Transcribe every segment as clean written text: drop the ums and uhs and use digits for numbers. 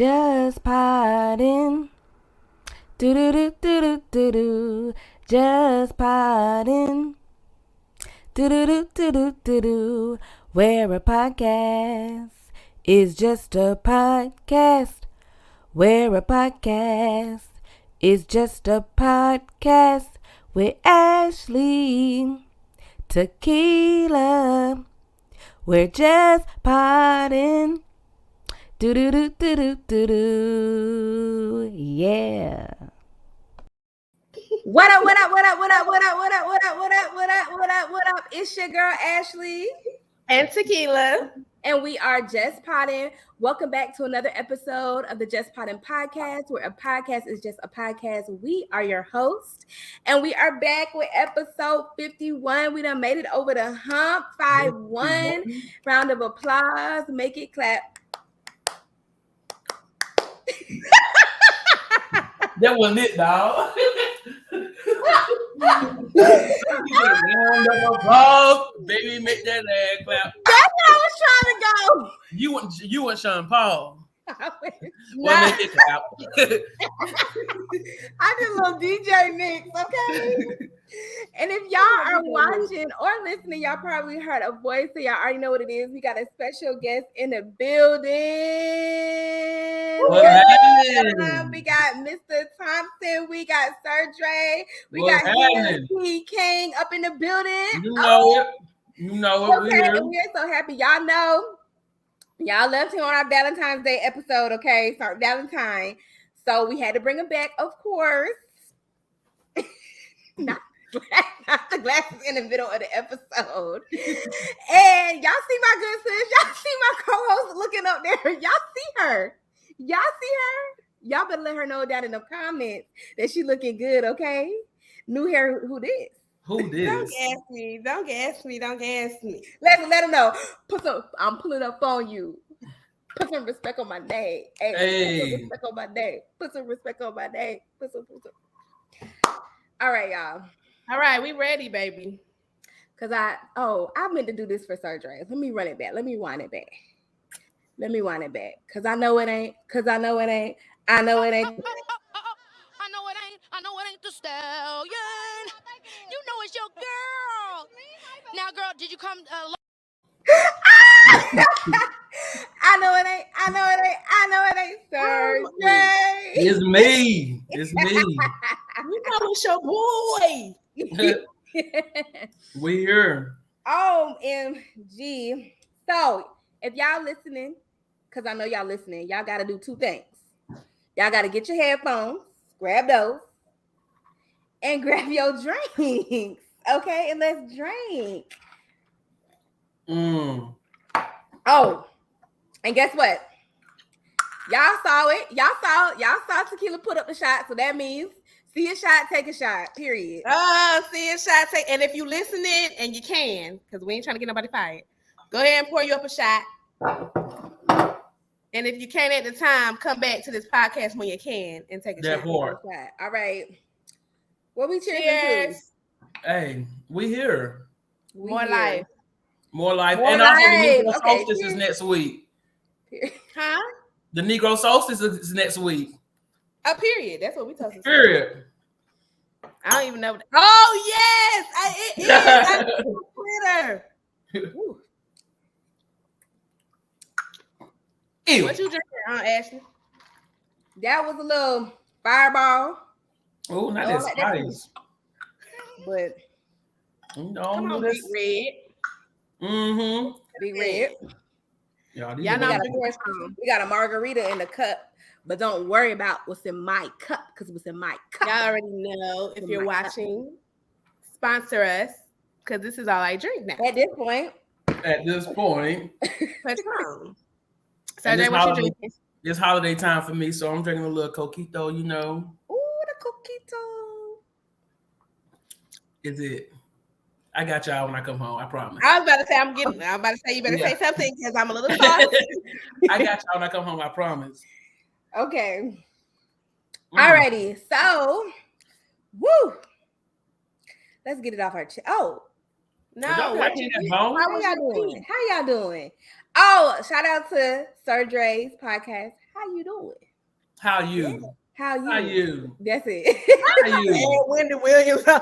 Just poddin'. Do do do do do do do. Just poddin'. Do do do do do do do. Where a podcast is just a podcast. Where a podcast is just a podcast with Ashley, Tequila. We're just poddin'. Do do do do do do do. Yeah. What up, what up, what up, what up, what up, what up, what up, what up, what up, what up, what up? It's your girl Ashley and Tequila. And we are Just Poddin'. Welcome back to another episode of the Justpoddinpodcast, where a podcast is just a podcast. We are your hosts, and we are back with episode 51. We done made it over the hump. 5-1. Round of applause. Make it clap. That wasn't it, dog. Baby, make that leg clap. That's what I was trying to go. You want Sean Paul. Well, make it clap. I did a little DJ mix, okay? And if y'all are watching or listening, y'all probably heard a voice, so y'all already know what it is. We got a special guest in the building. We got Mr. Thompson. We got Sirdre. We got Jussie King up in the building. You know it. You know it. Okay, and we're so happy. Y'all know. Y'all loved him on our Valentine's Day episode, okay? So Valentine. So we had to bring him back, of course. Not the glasses in the middle of the episode. And y'all see my good sis. Y'all see my co-host looking up there. Y'all see her. Y'all see her. Y'all better let her know down in the comments that she looking good, okay? New hair, who this? Who this? Don't gas me. Don't gas me. Don't gas me. Let them know. I'm pulling up on you. Put some respect on my name. Hey. Put some respect on my name. Put some respect on my name. Put some. All right, y'all. All right, we ready, baby. Cause I meant to do this for Sirdre. Let me run it back. Let me wind it back. Cause I know it ain't. I know it ain't. I know it ain't the stallion. You know it's your girl. Now, girl, did you come? I know it ain't Sirdre. It's me. You know it's your boy. We here. OMG. So if y'all listening, because I know y'all listening, y'all got to do two things. Y'all got to get your headphones, grab those, and grab your drinks. Okay, and let's drink. Oh, and guess what? Y'all saw it. Y'all saw Tequila put up the shot. So that means see a shot, take a shot, period. See a shot, take. And if you listening and you can, because we ain't trying to get nobody fired, go ahead and pour you up a shot. And if you can't at the time, come back to this podcast when you can and take a shot. All right. What we cheering to? Hey, we here. More life. And also the Negro Solstice is next week. Huh? The Negro Solstice is next week. A period. That's what we talking about. Period. I don't even know. Oh, yes. It is. I'm on Twitter. Ew. What you drinking, Ashley? That was a little fireball. Oh, not that spice. But come on, Big Red. Mm-hmm. Big Red. Y'all know we got a margarita in the cup, but don't worry about what's in my cup because what's in my cup. Y'all already know if you're watching, sponsor us because this is all I drink now. At this point. What's wrong? So what you drinking? It's holiday time for me, so I'm drinking a little coquito, you know. Ooh, the coquito. Is it? I got y'all when I come home, I promise. I was about to say you better say something because I'm a little saucy. I got y'all when I come home, I promise. Okay. Alrighty. So, woo. Let's get it off our chest. Oh. No. How y'all doing? Oh, shout out to Sirdre's podcast. How you doing? How you? How you? How you? That's it. How you? Wendy Williams. Say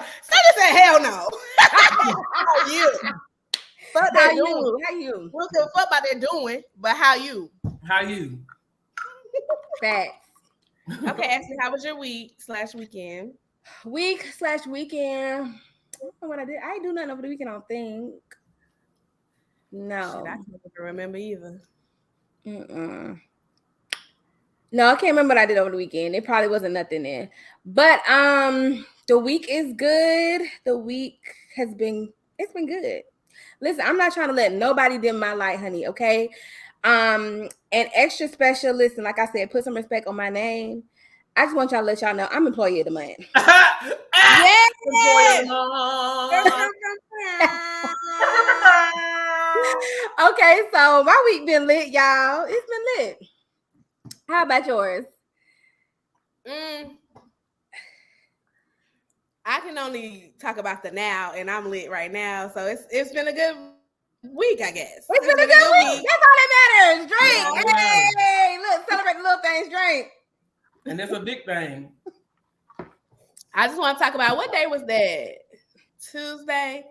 said, hell no. How you? Fuck How they you? doing. How you? We don't give a fuck about they doing, but how you? How you? Facts. Okay, Ashley, how was your week/weekend? Week/weekend. I don't know what I did. I didn't do nothing over the weekend, I don't think. No. Shit, I can't even remember either. No, I can't remember what I did over the weekend. It probably wasn't nothing there. But the week is good. The week it's been good. Listen, I'm not trying to let nobody dim my light, honey, okay? And extra special, listen, like I said, put some respect on my name. I just want y'all to let y'all know I'm employee of the month. Yes! Okay, so my week been lit, y'all. It's been lit. How about yours? I can only talk about the now, and I'm lit right now. So it's been a good week, I guess. It's been a good week. That's all that matters. Drink. Yeah. Hey, look, celebrate the little things. Drink. And that's a big thing. I just want to talk about what day was that? Tuesday.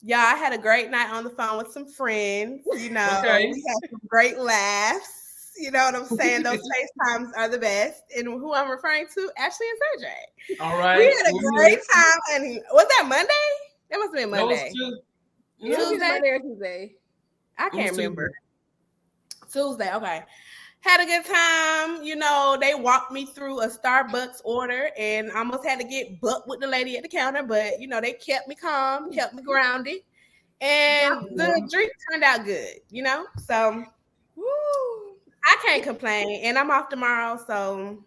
Y'all, I had a great night on the phone with some friends. You know, Okay. we had some great laughs. You know what I'm saying? Those FaceTimes are the best. And who I'm referring to, Ashley and Sirdre. All right. We had a great time. And was that Monday? That must have been Monday. Tuesday? Monday or Tuesday? I can't remember. Tuesday, okay. Had a good time. You know, they walked me through a Starbucks order and almost had to get butt with the lady at the counter, but you know, they kept me calm, kept me grounded, and the drink turned out good, you know? So I can't complain. And I'm off tomorrow. So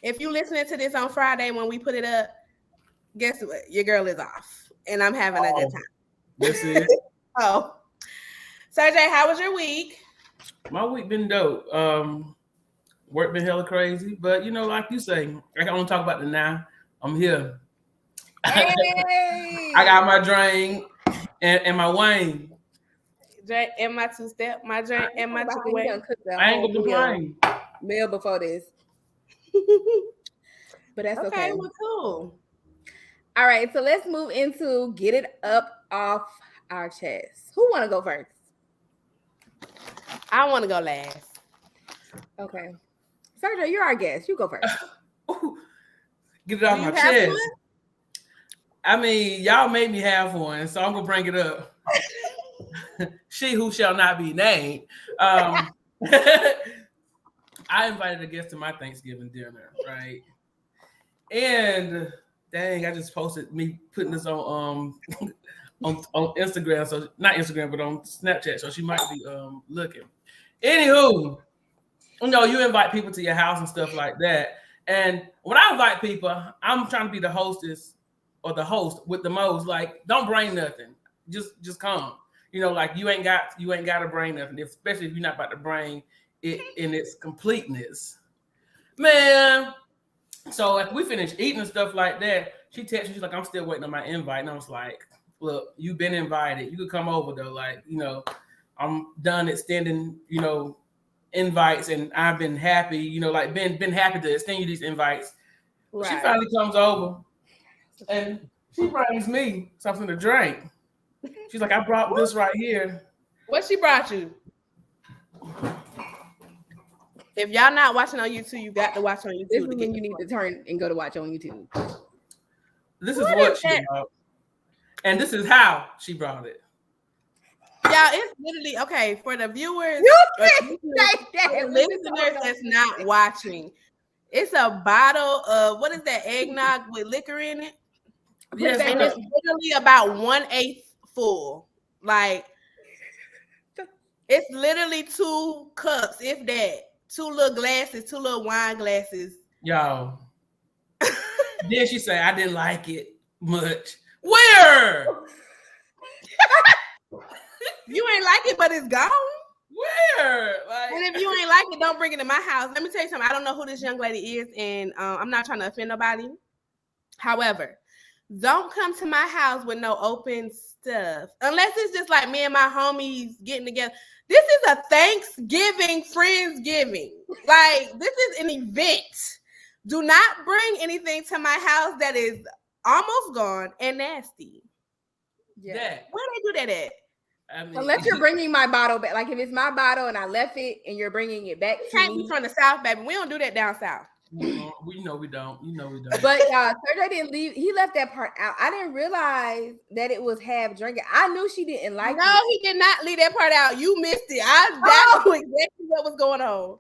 if you're listening to this on Friday when we put it up, guess what? Your girl is off. And I'm having a good time. That's it. Oh. Sirdre, how was your week? My week been dope. Work been hella crazy, but you know, like you say, I don't talk about the now. I'm here. Hey. I got my drain and my wine. Drink and my two-step, my drink and my chicken wing. I ain't gonna complain. Meal before this. But that's okay. Well, cool. All right, so let's move into get it up off our chest. Who want to go first? I want to go last. Okay. Sirdre, you're our guest. You go first. Get it off my chest. One? I mean, y'all made me have one, so I'm going to bring it up. She who shall not be named. I invited a guest to my Thanksgiving dinner, right? And dang, I just posted me putting this on Instagram, so not Instagram, but on Snapchat, so she might be looking. Anywho, you know, you invite people to your house and stuff like that. And when I invite people, I'm trying to be the hostess or the host with the most. Like, don't bring nothing. Just come. You know, like you ain't got to bring nothing, especially if you're not about to bring it in its completeness. Man. So if we finish eating and stuff like that, she texted me, she's like, I'm still waiting on my invite. And I was like, look, you've been invited. You could come over though. Like, you know, I'm done extending, you know, invites, and I've been happy, you know, like been happy to extend you these invites. Right. She finally comes over and she brings me something to drink. She's like, I brought this right here. What she brought you? If y'all not watching on YouTube, you got to watch on YouTube. This is when you need to turn and go to watch on YouTube. This is what she brought. And this is how she brought it. Y'all, it's literally, okay, for the viewers, listeners that's not watching, it's a bottle of, what is that, eggnog with liquor in it? Yes, and it's literally about 1/8 full. Like, it's literally 2 cups, if that. 2 little glasses, 2 little wine glasses. Y'all. Then she said, I didn't like it much. Where? You ain't like it, but it's gone. Where? Like, and if you ain't like it, don't bring it to my house. Let me tell you something. I don't know who this young lady is, and I'm not trying to offend nobody. However, don't come to my house with no open stuff. Unless it's just like me and my homies getting together. This is a Thanksgiving Friendsgiving. Like, this is an event. Do not bring anything to my house that is almost gone and nasty. Yeah. Where they do that at? I mean, Unless you're bringing my bottle back. Like if it's my bottle and I left it and you're bringing it back You to can't me. be from the South, baby. We don't do that down south. we know we don't. You know we don't. But Sirdre didn't leave. He left that part out. I didn't realize that it was half drinking. I knew she didn't like it. No, he did not leave that part out. You missed it. That knew exactly what was going on.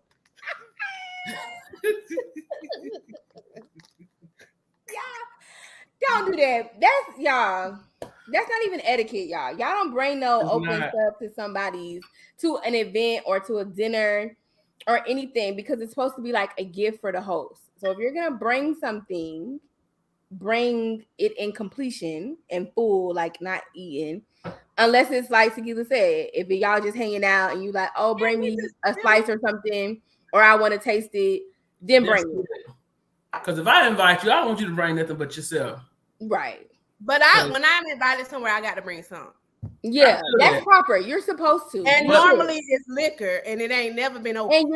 Don't do that. That's y'all. That's not even etiquette, y'all. Y'all don't bring no It's open not. stuff to an event or to a dinner or anything because it's supposed to be like a gift for the host. So if you're gonna bring something, bring it in completion and full, like not eating. Unless it's like Tequila said, if y'all just hanging out and you like, oh, bring me a slice or something, or I want to taste it, then bring it. Because if I invite you, I don't want you to bring nothing but yourself. Right. But when I'm invited somewhere, I got to bring some. Yeah, that's proper. You're supposed to. And normally it's liquor, and it ain't never been open.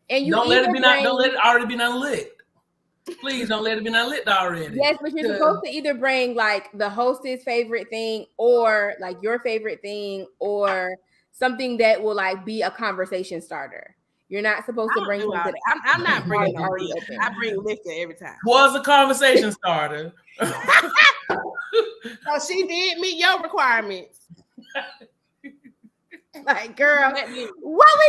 And you don't let it be don't let it already be unlit. Please don't let it be unlit already. Yes, but you're supposed to either bring like the hostess' favorite thing, or like your favorite thing, or something that will like be a conversation starter. You're not supposed to bring something. I'm not bringing already open. I bring liquor every time. Was a conversation starter. So she did meet your requirements. Like, girl, what we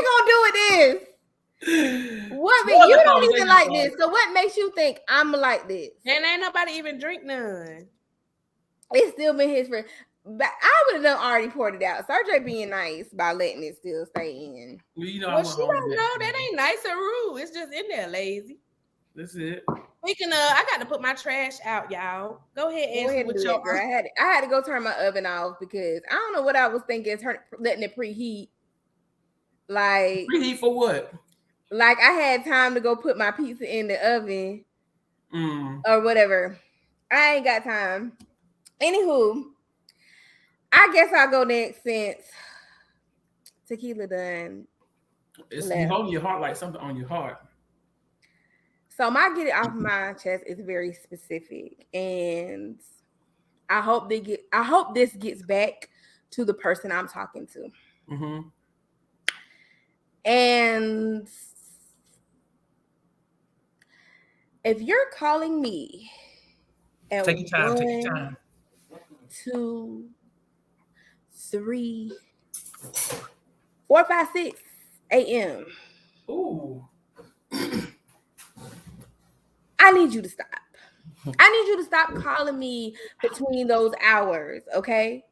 gonna do with this? What you don't even like this. So what makes you think I'm like this? And ain't nobody even drink none. It's still been his friend. But I would have done already poured it out. Sirdre being nice by letting it still stay in. You know, well, she don't know that ain't nice or rude. It's just in there lazy. That's it. Speaking of, I got to put my trash out, y'all. Go ahead and do it, girl. I had to go turn my oven off because I don't know what I was thinking. Letting it preheat. Like preheat for what? Like I had time to go put my pizza in the oven or whatever. I ain't got time. Anywho, I guess I'll go next since Tequila done. It's you holding your heart like something on your heart. So my get it off my chest is very specific, and I hope this gets back to the person I'm talking to. Mm-hmm. And if you're calling me at take your time. 2, 3, 4, 5, 6 a.m. Ooh. I need you to stop. I need you to stop calling me between those hours, okay?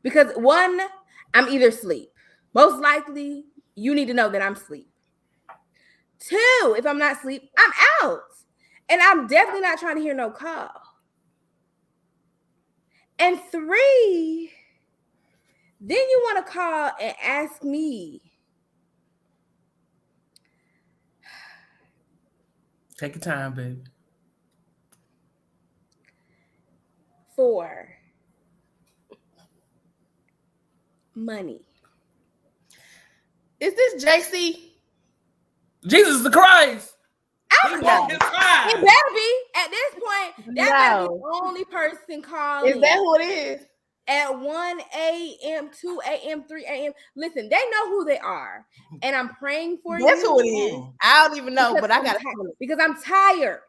Because one, I'm either asleep. Most likely, you need to know that I'm asleep. 2, if I'm not asleep, I'm out. And I'm definitely not trying to hear no call. And 3, then you want to call and ask me. Take your time, baby. 4, money. Is this JC? Jesus the Christ. It better be at this point. That better be the only person calling. Is that who it is? At 1 a.m., 2 a.m., 3 a.m. Listen, they know who they are. And I'm praying for you. That's who it is. I don't even know, but I got to. Because I'm tired.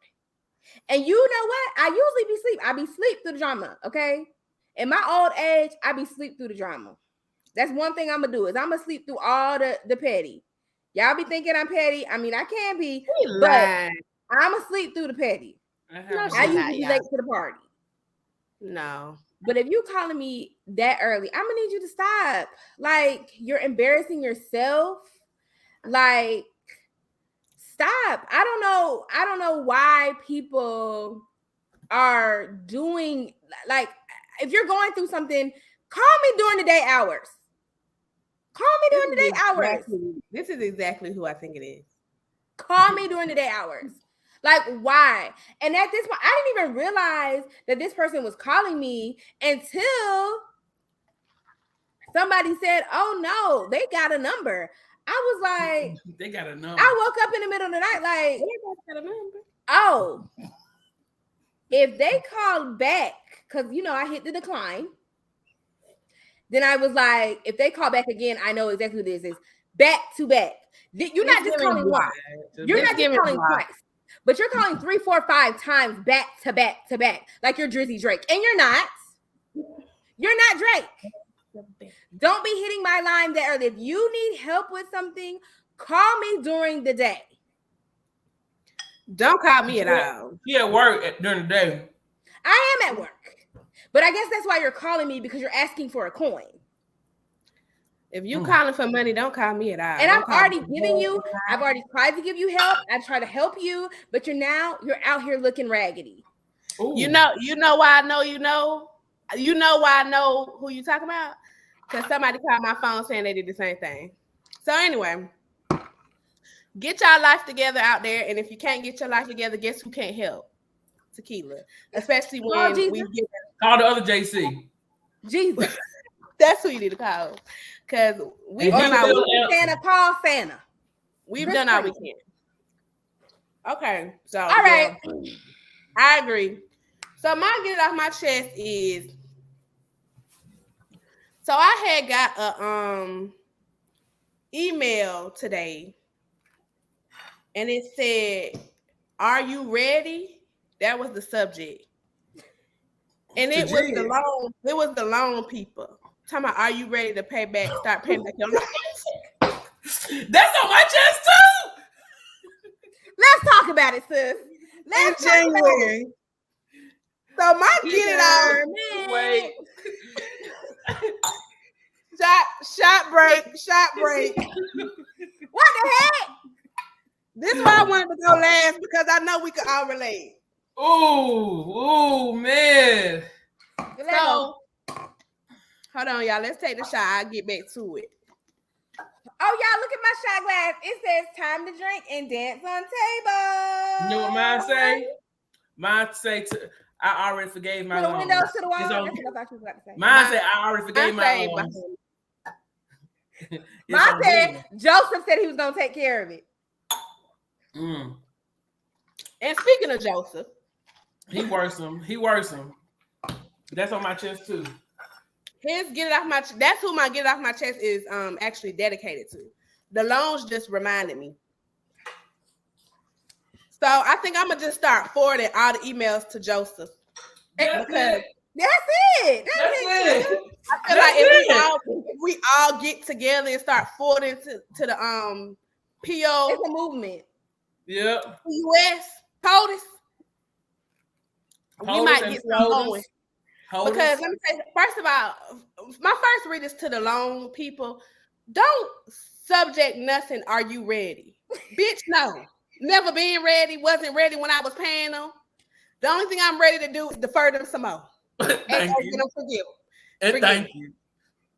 And you know what? I usually be asleep. I be asleep through the drama, okay? In my old age, I be asleep through the drama. That's one thing I'm going to do is I'm going to sleep through all the petty. Y'all be thinking I'm petty. I mean, I can be, but I'm going to sleep through the petty. I usually be late to the party. No. But if you calling me that early, I'm gonna need you to stop. Like, you're embarrassing yourself. Like, stop. I don't know why people are doing, like, if you're going through something, call me during the day hours. Call me during the day hours. This is exactly who I think it is. Call me during the day hours. Like, why? And at this point, I didn't even realize that this person was calling me until somebody said, "Oh no, they got a number." I was like, they got a number. I woke up in the middle of the night like, oh, if they called back, because I hit the decline. Then I was like, if they call back again, I know exactly what this is. Back to back. You're not just calling once. You're not just calling twice. But you're calling 3, 4, 5 times back to back to back. Like you're Drizzy Drake. And you're not. You're not Drake. Don't be hitting my line that early. If you need help with something, call me during the day. Don't call me at all. She at work during the day. I am at work. But I guess that's why you're calling me, because you're asking for a coin. If you calling for money, don't call me at all. And I've already tried to give you help. I've tried to help you, but you're out here looking raggedy. Ooh. You know why I know you know? You know why I know who you talking about? Because somebody called my phone saying they did the same thing. So anyway, get y'all life together out there. And if you can't get your life together, guess who can't help? Tequila. Especially when we get call the other JC. Jesus. That's who you need to call. Because we've done our Santa, call Santa. We've done all we can. Okay. So all right. I agree. So my get it off my chest is, so I had got a email today, and it said, "Are you ready?" That was the subject, and it was the loan people talking about, "Are you ready to pay back? Start paying back your loans." That's on my chest too. Let's talk about it, sis. Let's talk about it. So my get it out. Wait. Shot break. What the heck? This is why I wanted to go last, because I know we could all relate. Ooh, man. So, hold on, y'all. Let's take the shot. I'll get back to it. Oh, y'all, look at my shot glass. It says time to drink and dance on table. You know what mine say? Mine say I already forgave my loan. The windows to the wall. That's what I thought you was about to say. Mine said I already forgave my loan. Mine said Joseph said he was going to take care of it. Mm. And speaking of Joseph, he works him. That's on my chest too. His get it off my chest. That's who my get it off my chest is actually dedicated to. The loans just reminded me. So I think I'm gonna just start forwarding all the emails to Joseph. That's it. I feel like if we all get together and start forwarding to the PO. It's a movement. Yeah. US POTUS. We might get some going. Because let me say, first of all, my first read is to the loan people. Don't subject nothing. Are you ready? Bitch, no. Never been ready. Wasn't ready when I was paying them. The only thing I'm ready to do is defer them some more. Thank you. Thank you.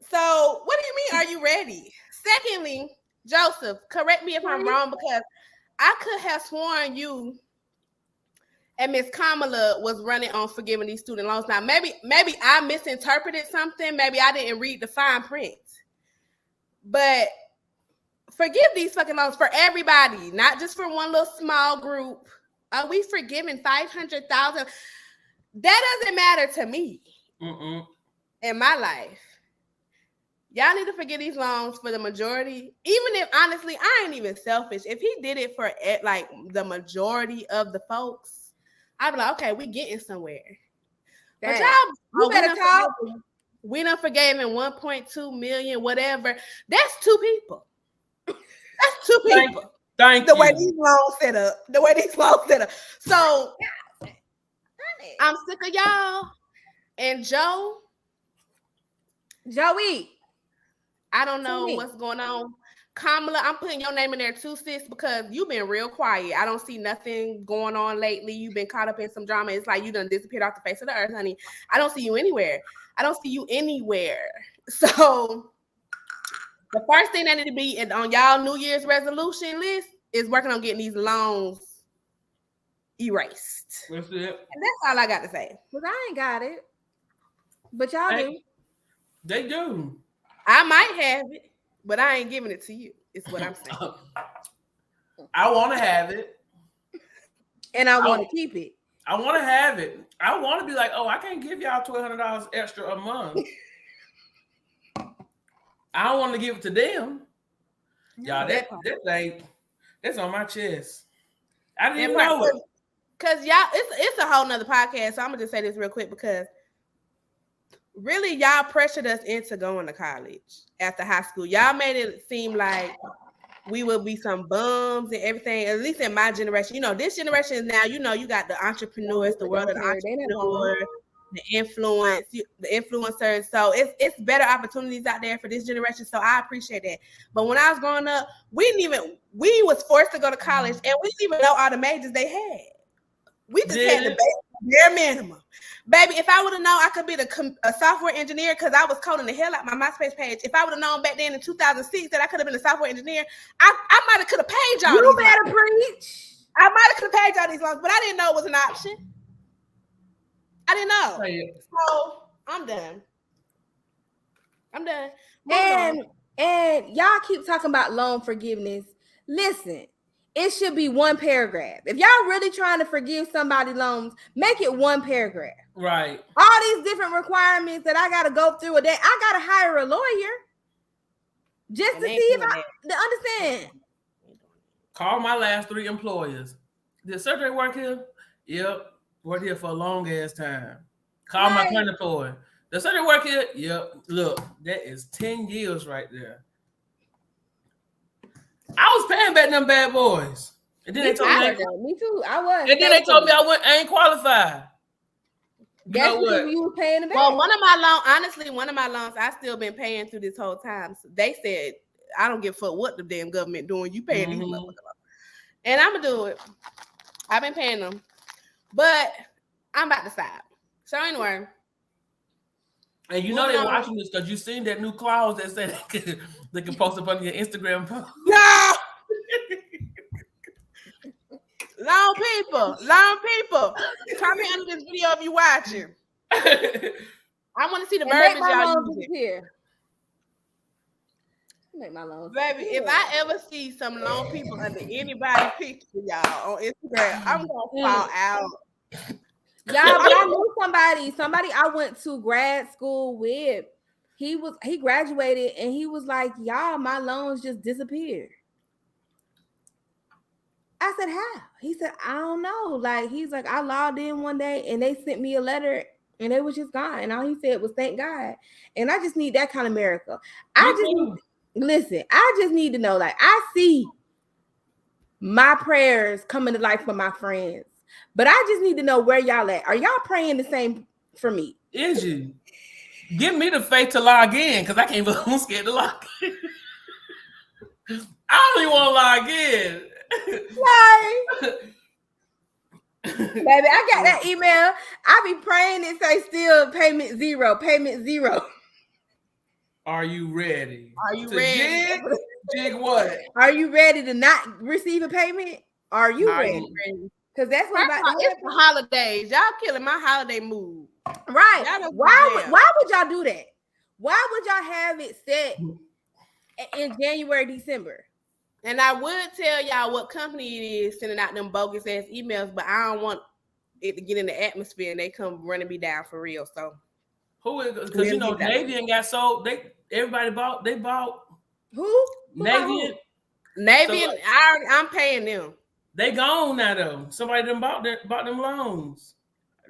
So what do you mean, are you ready? Secondly, Joseph, correct me if I'm wrong, because I could have sworn you and Miss Kamala was running on forgiving these student loans. Now, maybe I misinterpreted something. Maybe I didn't read the fine print. But forgive these fucking loans for everybody, not just for one little small group. Are we forgiving $500,000? That doesn't matter to me in my life. Y'all need to forgive these loans for the majority. Even if, honestly, I ain't even selfish. If he did it for like the majority of the folks, I'd be like, okay, we getting somewhere. But y'all, better talk. We done forgave him 1.2 million, whatever. That's two people. That's two people. Thank you. The way these loans set up. So I'm sick of y'all. And Joey, I don't know what's going on. Kamala, I'm putting your name in there too, sis, because you've been real quiet. I don't see nothing going on lately. You've been caught up in some drama. It's like you done disappeared off the face of the earth, honey. I don't see you anywhere. So the first thing that need to be on y'all New Year's resolution list is working on getting these loans erased. That's it. And that's all I got to say. Because I ain't got it. But y'all do. They do. I might have it, but I ain't giving it to you. It's what I'm saying. I want to have it. And I want to keep it. I want to have it. I want to be like, oh, I can't give y'all $1,200 extra a month. I don't want to give it to them. Y'all, that thing, that's on my chest. I didn't even know it. Because y'all, it's a whole nother podcast. So I'm gonna just say this real quick because really y'all pressured us into going to college after high school. Y'all made it seem like we will be some bums and everything. At least in my generation, this generation is now. You got the entrepreneurs, the world of the entrepreneurs, the influencers. So it's better opportunities out there for this generation. So I appreciate that. But when I was growing up, we was forced to go to college, and we didn't even know all the majors they had. We just had the bare minimum. Baby, if I would have known I could be a software engineer because I was coding the hell out my MySpace page. If I would have known back then in 2006 that I could have been a software engineer, I might have could have paid y'all. You better preach. I might have could have paid y'all these loans, but I didn't know it was an option. I didn't know. So I'm done. And y'all keep talking about loan forgiveness. Listen. It should be one paragraph. If y'all really trying to forgive somebody loans, make it one paragraph. Right. All these different requirements that I got to go through a day. I got to hire a lawyer just to see if I understand. Call my last 3 employers. Did Sirdre work here? Yep. Worked here for a long ass time. Call my current employer. Does Sirdre work here? Yep. Look, that is 10 years right there. I was paying back them bad boys. And then they told me too. I was. And then they told me I ain't qualified. That's what you were paying back. Well, one of my loans, I still been paying through this whole time. So they said, I don't give a fuck what the damn government doing. You paying these motherfuckers. And I'm gonna do it. I've been paying them. But I'm about to stop. So anyway. And you know they're watching this because you seen that new clause that said they can post up on your Instagram post. No! Long people. Comment under this video if you watching. I want to see the verbiage y'all using. Make my loans. Baby, if I ever see some long people under anybody's picture, y'all, on Instagram, I'm gonna fall out. Y'all, but I knew somebody I went to grad school with. He graduated and he was like, y'all, my loans just disappeared. I said, how? He said, I don't know. Like, he's like, I logged in one day and they sent me a letter and it was just gone. And all he said was, thank God. And I just need that kind of miracle. I just need to know, like, I see my prayers coming to life for my friends. But I just need to know where y'all at. Are y'all praying the same for me? Is you? Give me the faith to log in because I can't. I'm scared to log in. I don't even want to log in. Baby, I got that email. I be praying and say still payment zero. Are you ready? Are you ready? Jig what? Are you ready to not receive a payment? Are you ready? Because that's what it's the holidays. Y'all killing my holiday mood. Right. Why would y'all do that? Why would y'all have it set in January, December? And I would tell y'all what company it is sending out them bogus ass emails, but I don't want it to get in the atmosphere and they come running me down for real. So who is? Because Navy got sold. Everybody bought. They bought who? Navy. So, I'm paying them. They gone now though. Somebody done bought them loans.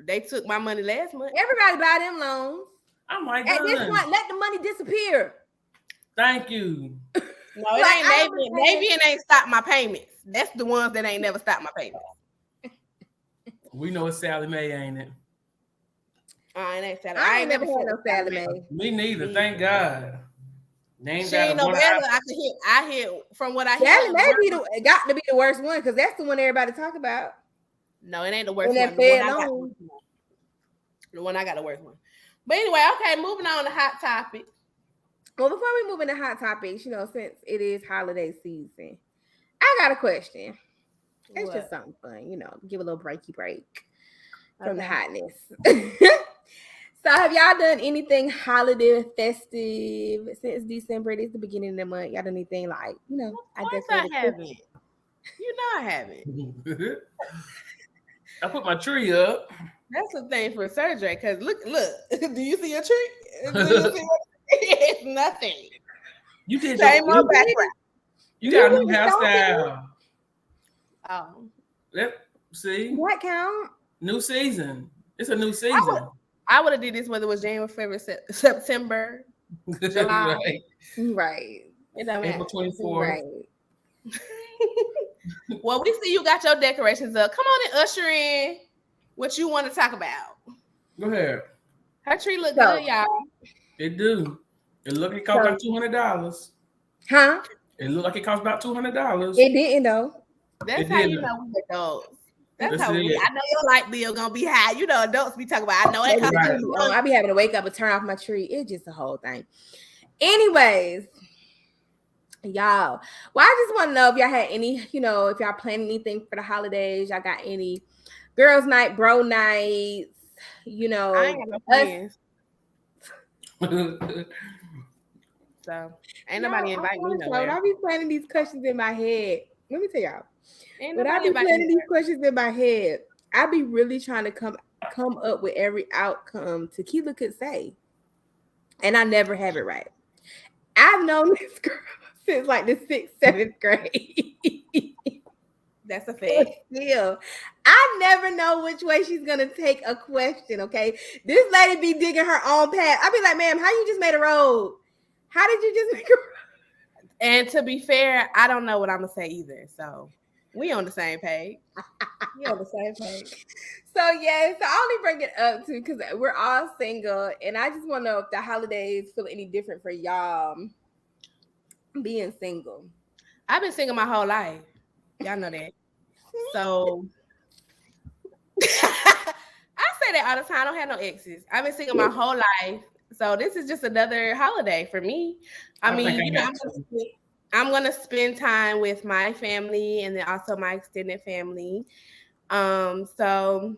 They took my money last month. Everybody buy them loans. Oh my God. At this point, let the money disappear. Thank you. No, it ain't Navy and ain't stopped my payments. That's the ones that ain't never stopped my payments. We know it's Sally Mae, ain't it? It ain't Sally. I ain't never had no Sally Mae. Me neither. Thank God. She ain't no better. I hear from what I hear. Sally Mae got to be the worst one because that's the one everybody talk about. No, it ain't the worst one. The one I got the worst one. But anyway, okay, moving on to hot topic. Well, before we move into hot topics, since it is holiday season, I got a question. It's What? just something fun, you know, give a little break from the Okay. hotness. So have y'all done anything holiday festive since December? This is the beginning of the month. Y'all done anything like, you know, Of course I haven't. You know I haven't. I put my tree up. That's the thing for Sirdre, because look. Do you see a tree? It's nothing. You did Same your old background. You got a new You hairstyle. Oh. Yep. See? What count? New season. It's a new season. I would have did this whether it was January, February, September, July. Right. It don't April matter. 24th. Right. Well, we see you got your decorations up. Come on and usher in what you want to talk about. Go ahead. Her tree look So- good, y'all. It do. It look like it cost about $200. Huh? It look like it cost about $200. It didn't though. That's It how you didn't. know we adults. That's That's how it. I know your light bill gonna be high. You know, adults be talking about. I know it costs Right. too much. I be having to wake up and turn off my tree. It's just a whole thing. Anyways, y'all. Well, I just want to know if y'all had any, you know, if y'all planning anything for the holidays. Y'all got any girls' night, bro nights, you know. I ain't got no friends, so ain't nobody invite me nowhere. I be planning these questions in my head. Let me tell y'all. Ain't When I nobody be invite planning me. these questions in my head, I be really trying to come up with every outcome Tequila could say. And I never have it right. I've known this girl since like the 6th, 7th grade. That's a fact. Still, I never know which way she's gonna take a question. Okay, this lady be digging her own path. I be like, ma'am, how you just made a road? How did you just make a road? And to be fair, I don't know what I'm gonna say either. So we on the same page. We on the same page. So yeah, so I only bring it up to because we're all single, and I just want to know if the holidays feel any different for y'all being single. I've been single my whole life. Y'all know that. So I say that all the time. I don't have no exes. I've been single my whole life. So this is just another holiday for me. I mean, you know, I'm gonna spend time with my family and then also my extended family. So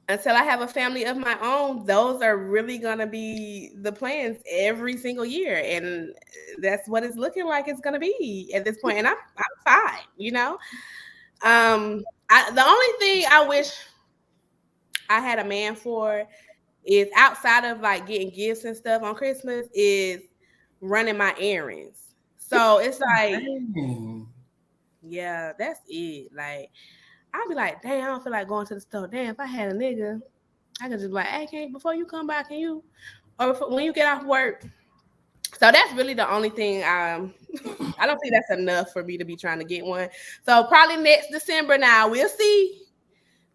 until I have a family of my own, those are really gonna be the plans every single year, and that's what it's looking like it's gonna be at this point. And I'm fine, you know. The only thing I wish I had a man for is outside of like getting gifts and stuff on Christmas is running my errands. So it's like, yeah, that's it. Like, I'll be like, damn, I don't feel like going to the store. Damn, if I had a nigga, I could just be like, hey, before you come back, can you, or when you get off work. So that's really the only thing. I don't think that's enough for me to be trying to get one. So probably next December now. We'll see.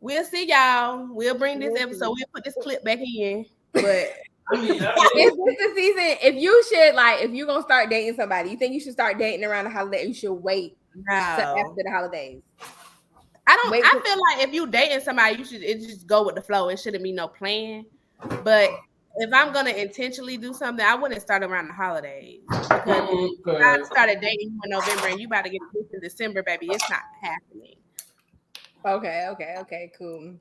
We'll see, y'all. We'll bring this episode. We'll put this clip back in. But Is this the season? If you're gonna start dating somebody, you think you should start dating around the holiday? You should wait till after the holidays. I feel like if you dating somebody, it just go with the flow. It shouldn't be no plan. But if I'm gonna intentionally do something, I wouldn't start around the holidays. Because if I started dating you in November and you about to get this in December, baby, it's not happening. Okay, cool.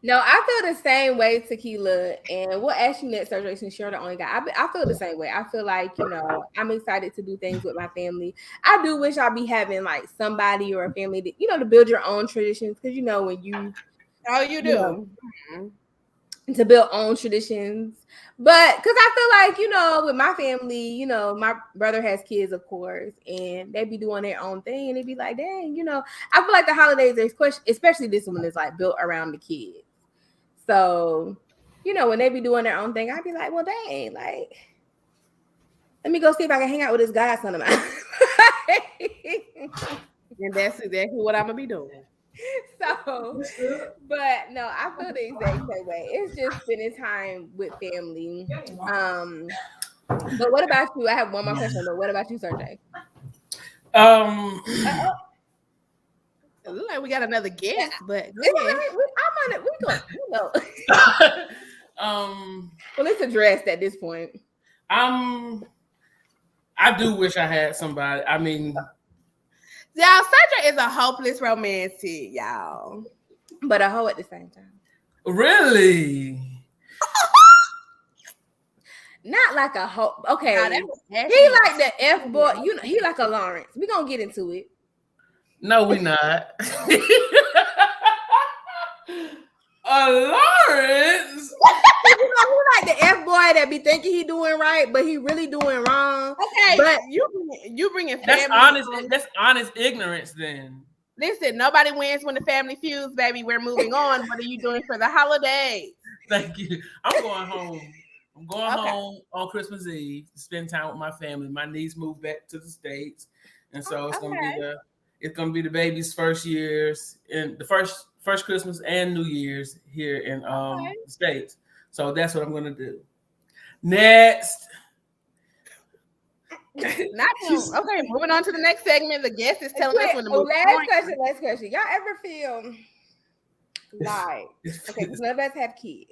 No, I feel the same way, Tequila, and we'll ask you next, Sirdre, since you're the only guy. I feel the same way. I feel like, you know, I'm excited to do things with my family. I do wish I'd be having like somebody or a family that, you know, to build your own traditions, because you know when you you do. To build own traditions. But because I feel like, you know, with my family, you know, my brother has kids, of course, and they be doing their own thing, and they be like, dang, you know, I feel like the holidays, especially this one, is like built around the kids. So, you know, when they be doing their own thing, I'd be like, well, dang, like, let me go see if I can hang out with this godson of mine. And that's exactly what I'm gonna be doing. So, but no, I feel the exact same way. It's just spending time with family. But what about you? I have one more question, but what about you, Sirdre? It looks like we got another guest, but I'm on it. We going, you know. Well, it's addressed at this point. I do wish I had somebody. I mean, Y'all, Sirdre is a hopeless romantic, y'all. But a hoe at the same time. Really? Not like a hoe. Okay. Nah, He like the F boy. You know, he like a Lawrence. We gonna get into it. No, we not. A Lawrence? You know, he like the F boy that be thinking he doing right, but he really doing wrong. Okay, but you bringing That's family. honest. That's honest ignorance. Then Listen, nobody wins when the family feuds, baby. We're moving on. What are you doing for the holidays? thank you. I'm going home. I'm going home on Christmas Eve to spend time with my family. My niece moved back to the States, and so it's gonna be the baby's first years and the first Christmas and New Year's here in the States. So that's what I'm gonna do. Next. Okay, moving on to the next segment. The guest is telling us when to move. Last question. Y'all ever feel like because none of us have kids.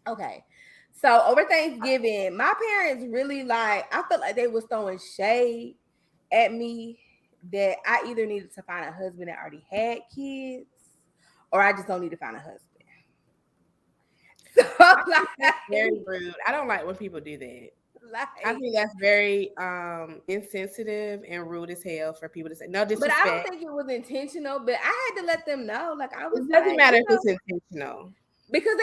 Okay. So over Thanksgiving, my parents really I felt like they was throwing shade at me that I either needed to find a husband that already had kids or I just don't need to find a husband. So that's very rude. I don't like when people do that. I think that's very insensitive and rude as hell for people to say. No disrespect. But I don't think it was intentional. But I had to let them know. It doesn't matter if it's intentional. Because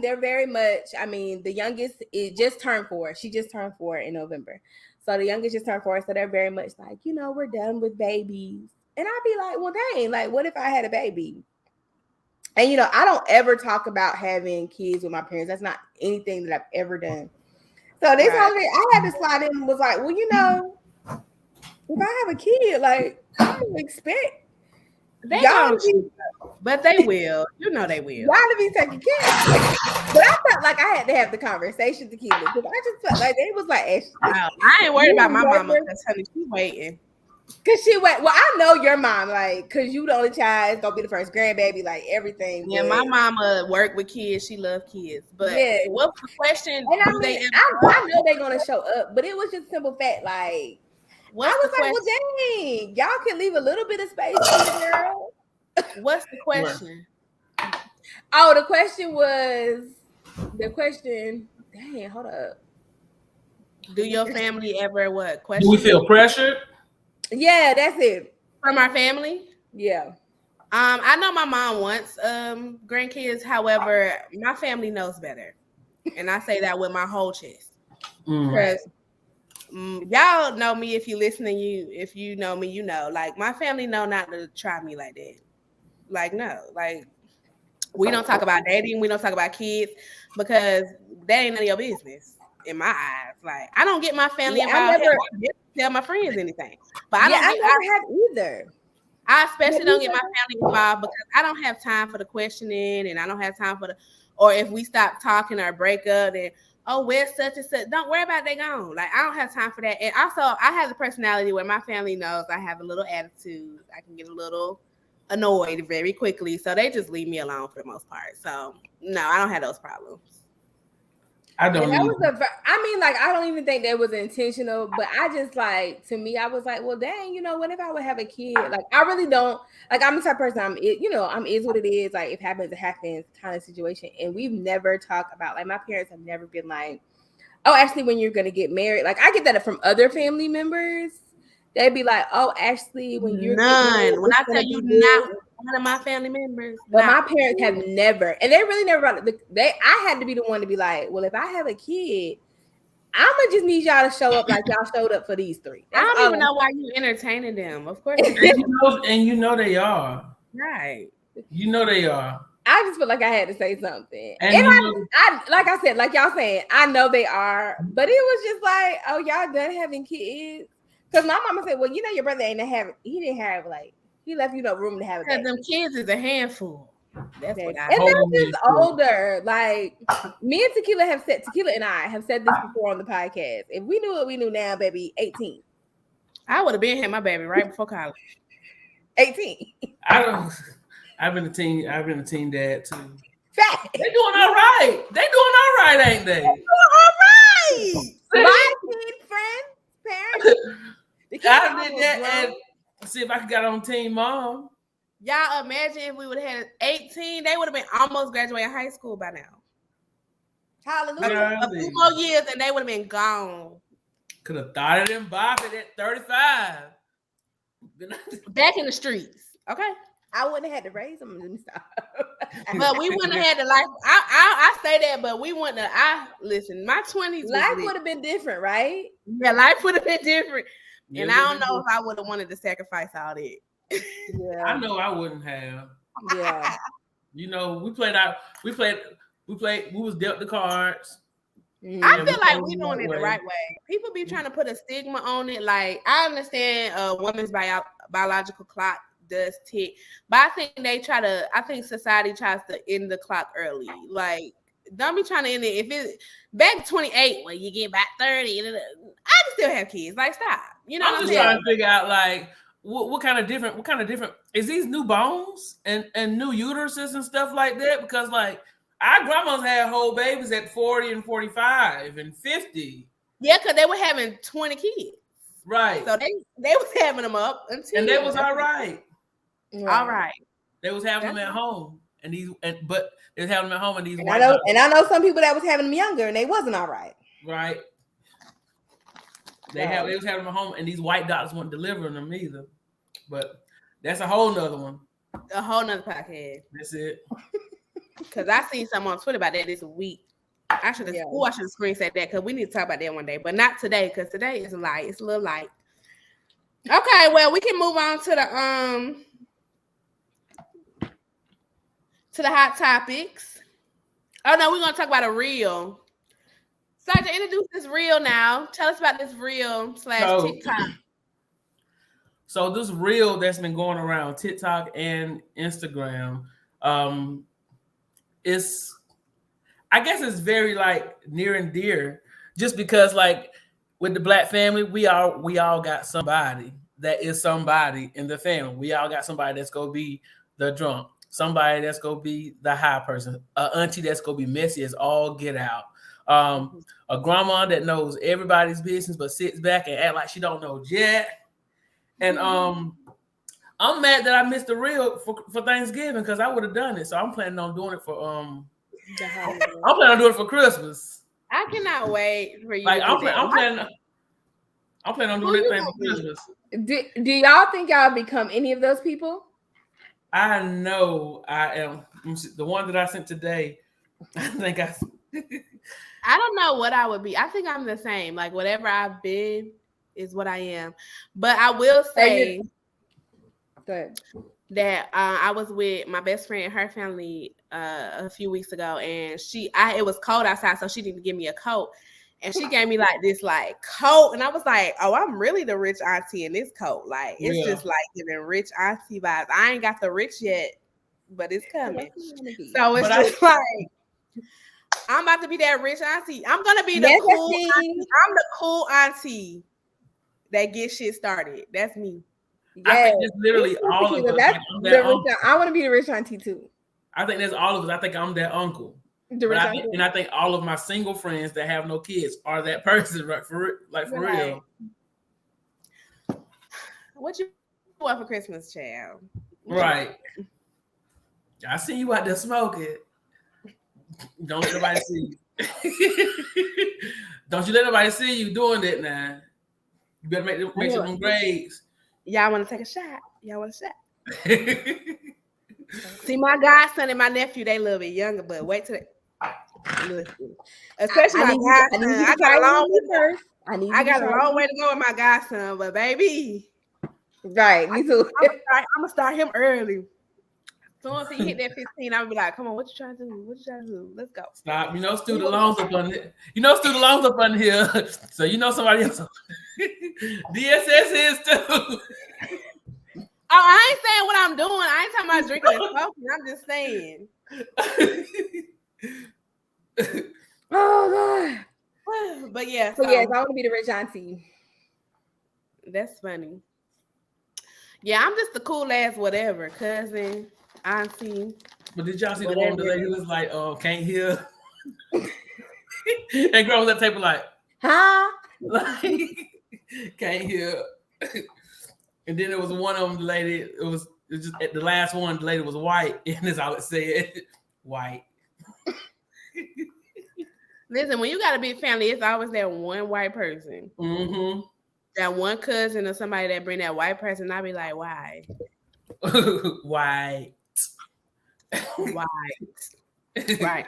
they're very much. I mean, the youngest just turned 4. She just turned 4 in November. So the youngest just turned 4. So they're very much like, we're done with babies. And I'd be like, well, dang, what if I had a baby? And, I don't ever talk about having kids with my parents. That's not anything that I've ever done. So this holiday, I had to slide in and was like, well, if I have a kid, I don't expect y'all but they will. They will. Y'all to be taking care of. But I felt like I had to have the conversation to keep it. Because I just felt like they was like, I ain't worried about my mama because honey, she's waiting. Cause she went. Well, I know your mom, cause you the only child, it's gonna be the first grandbaby, everything. Yeah, my mama worked with kids. She loved kids. But what's the question? And I know they're gonna show up, but it was just simple fact. I was like, well, dang, y'all can leave a little bit of space for the girl. What's the question? Oh, the question. Dang, hold up. Do your family ever what? Do we feel pressured? Yeah, that's it. From our family? Yeah. I know my mom wants grandkids. However, my family knows better. And I say that with my whole chest. Because y'all know me if you listen and if you know me, my family know not to try me like that. No. We don't talk about dating, we don't talk about kids because that ain't none of your business in my eyes. I don't get my family involved. I never tell my friends anything. But I never have either. I especially don't get my family involved because I don't have time for the questioning and I don't have time for or if we stop talking or break up and where's such and such, don't worry about they gone. I don't have time for that. And also I have the personality where my family knows I have a little attitude. I can get a little annoyed very quickly. So they just leave me alone for the most part. So no, I don't have those problems. I don't. I don't even think that was intentional, but I just to me, I was like, well, dang, what if I would have a kid? I really don't. I'm the type of person. I'm is what it is. If it happens, it happens kind of situation. And we've never talked about my parents have never been like, oh, actually, when you're gonna get married. I get that from other family members. They'd be like, oh, actually, when you're none. When I tell you not one of my family members. But my parents have never, and they really never brought it. I had to be the one to be like, well, if I have a kid, I'm gonna just need y'all to show up like y'all showed up for these 3. I don't even know why you entertaining them. Of course, and you know they are. Right. You know they are. I just feel like I had to say something. And I like I said, like y'all saying, I know they are, but it was just like, oh, y'all done having kids. Because my mama said, well, your brother he didn't have he left you no room to have a baby. Them kids is a handful. That's what I and they're just older. Me and Tequila and I have said this before on the podcast. If we knew what we knew now, baby, 18. I would have been had my baby right before college. 18. I've been a teen dad too. Fact. They doing all right. Ain't they? They doing all right. My teen friends, parents. and see if I could get on Team Mom. Y'all imagine if we would have had 18, they would have been almost graduating high school by now. Hallelujah. A few more years and they would have been gone. Could have started in Bobby at 35. Back in the streets. Okay. I wouldn't have had to raise them and stuff. But we wouldn't have had the life. I say that, but we wouldn't have. Listen, my 20s. Life would have been different, right? Yeah, life would have been different. Yeah, and I don't know if I would have wanted to sacrifice all that. Yeah. I know I wouldn't have. Yeah. You know, we was dealt the cards. I feel like we're doing it the right way. People be trying to put a stigma on it. Like, I understand a woman's biological clock does tick, but I think society tries to end the clock early. Like, don't be trying to end it. If it's back 28, when you get back 30, I can still have kids. Like, stop. You know, I'm just trying to figure out, like, what kind of different is these new bones and new uteruses and stuff like that? Because, like, our grandmas had whole babies at 40 and 45 and 50. Yeah, because they were having 20 kids. Right. So they was having them up until, and they was all right. All right. They was having them at home. But they was having them at home and these I know some people that was having them younger and they wasn't all right. Right. They was having them at home and these white doctors weren't delivering them either. But that's a whole nother one. A whole nother podcast. That's it. Because I seen something on Twitter about that this week. I should have screenshot that because we need to talk about that one day, but not today because today is light. It's a little light. Okay, well, we can move on to the hot topics. Oh no, we're gonna talk about a reel. Sirdre, introduce this reel now. Tell us about this reel / TikTok. So this reel that's been going around TikTok and Instagram, I guess it's very like near and dear, just because like with the Black family, we all got somebody that is somebody in the family. We all got somebody that's gonna be the drunk, somebody that's gonna be the high person, an auntie that's gonna be messy as all get out, a grandma that knows everybody's business but sits back and act like she don't know jack. And I'm mad that I missed the reel for Thanksgiving because I would have done it. So I'm planning on doing it for I'm planning on doing it for Christmas. I cannot wait for you. Like I'm planning on doing that thing for Christmas. Do y'all think y'all become any of those people? I know I am. The one that I sent today, I think I don't know what I would be. I think I'm the same. Like whatever I've been is what I am. But I will say that I was with my best friend and her family a few weeks ago, and it was cold outside, so she didn't give me a coat, and she gave me like this like coat, and I was like, oh, I'm really the rich auntie in this coat. Like it's just like giving rich auntie vibes. I ain't got the rich yet, but it's coming. So it's just like I'm about to be that rich auntie. I'm gonna be the cool auntie. I'm the cool auntie that gets shit started. That's me. Yes. I think it's literally all of us. I want to be the rich auntie too. I think that's all of us. I think I'm that uncle. I think all of my single friends that have no kids are that person, right? For real. What you want for Christmas, child? Right. I see you out there smoking. Don't let nobody see you. Don't you let nobody see you doing that now. You better make sure them grades. Y'all want to take a shot? Y'all want a shot? See, my godson and my nephew, they a little bit younger, but wait till they especially my godson. I got a long way to go with my godson, but baby. Right, me too. I'm gonna start him early. So once he hit that 15, I'll be like, come on, what you trying to do? Let's go. Stop. You know, student loans up on here. Here. So you know somebody else. DSS is too. Oh, I ain't saying what I'm doing. I ain't talking about drinking and smoking. I'm just saying. Oh God. But yeah. So yes, I want to be the rich auntie. That's funny. Yeah, I'm just the cool ass whatever, cousin, auntie. But did y'all see the one today who was like, oh, can't hear? And girl was at the table like, huh? Like, can't hear. And then there was one of them, the lady, it was just at the last one, the lady was white, and that's all it said, white. Listen, when you got a big family, it's always that one white person. Mm-hmm. That one cousin or somebody that bring that white person, I'll be like, why? White. White. Right.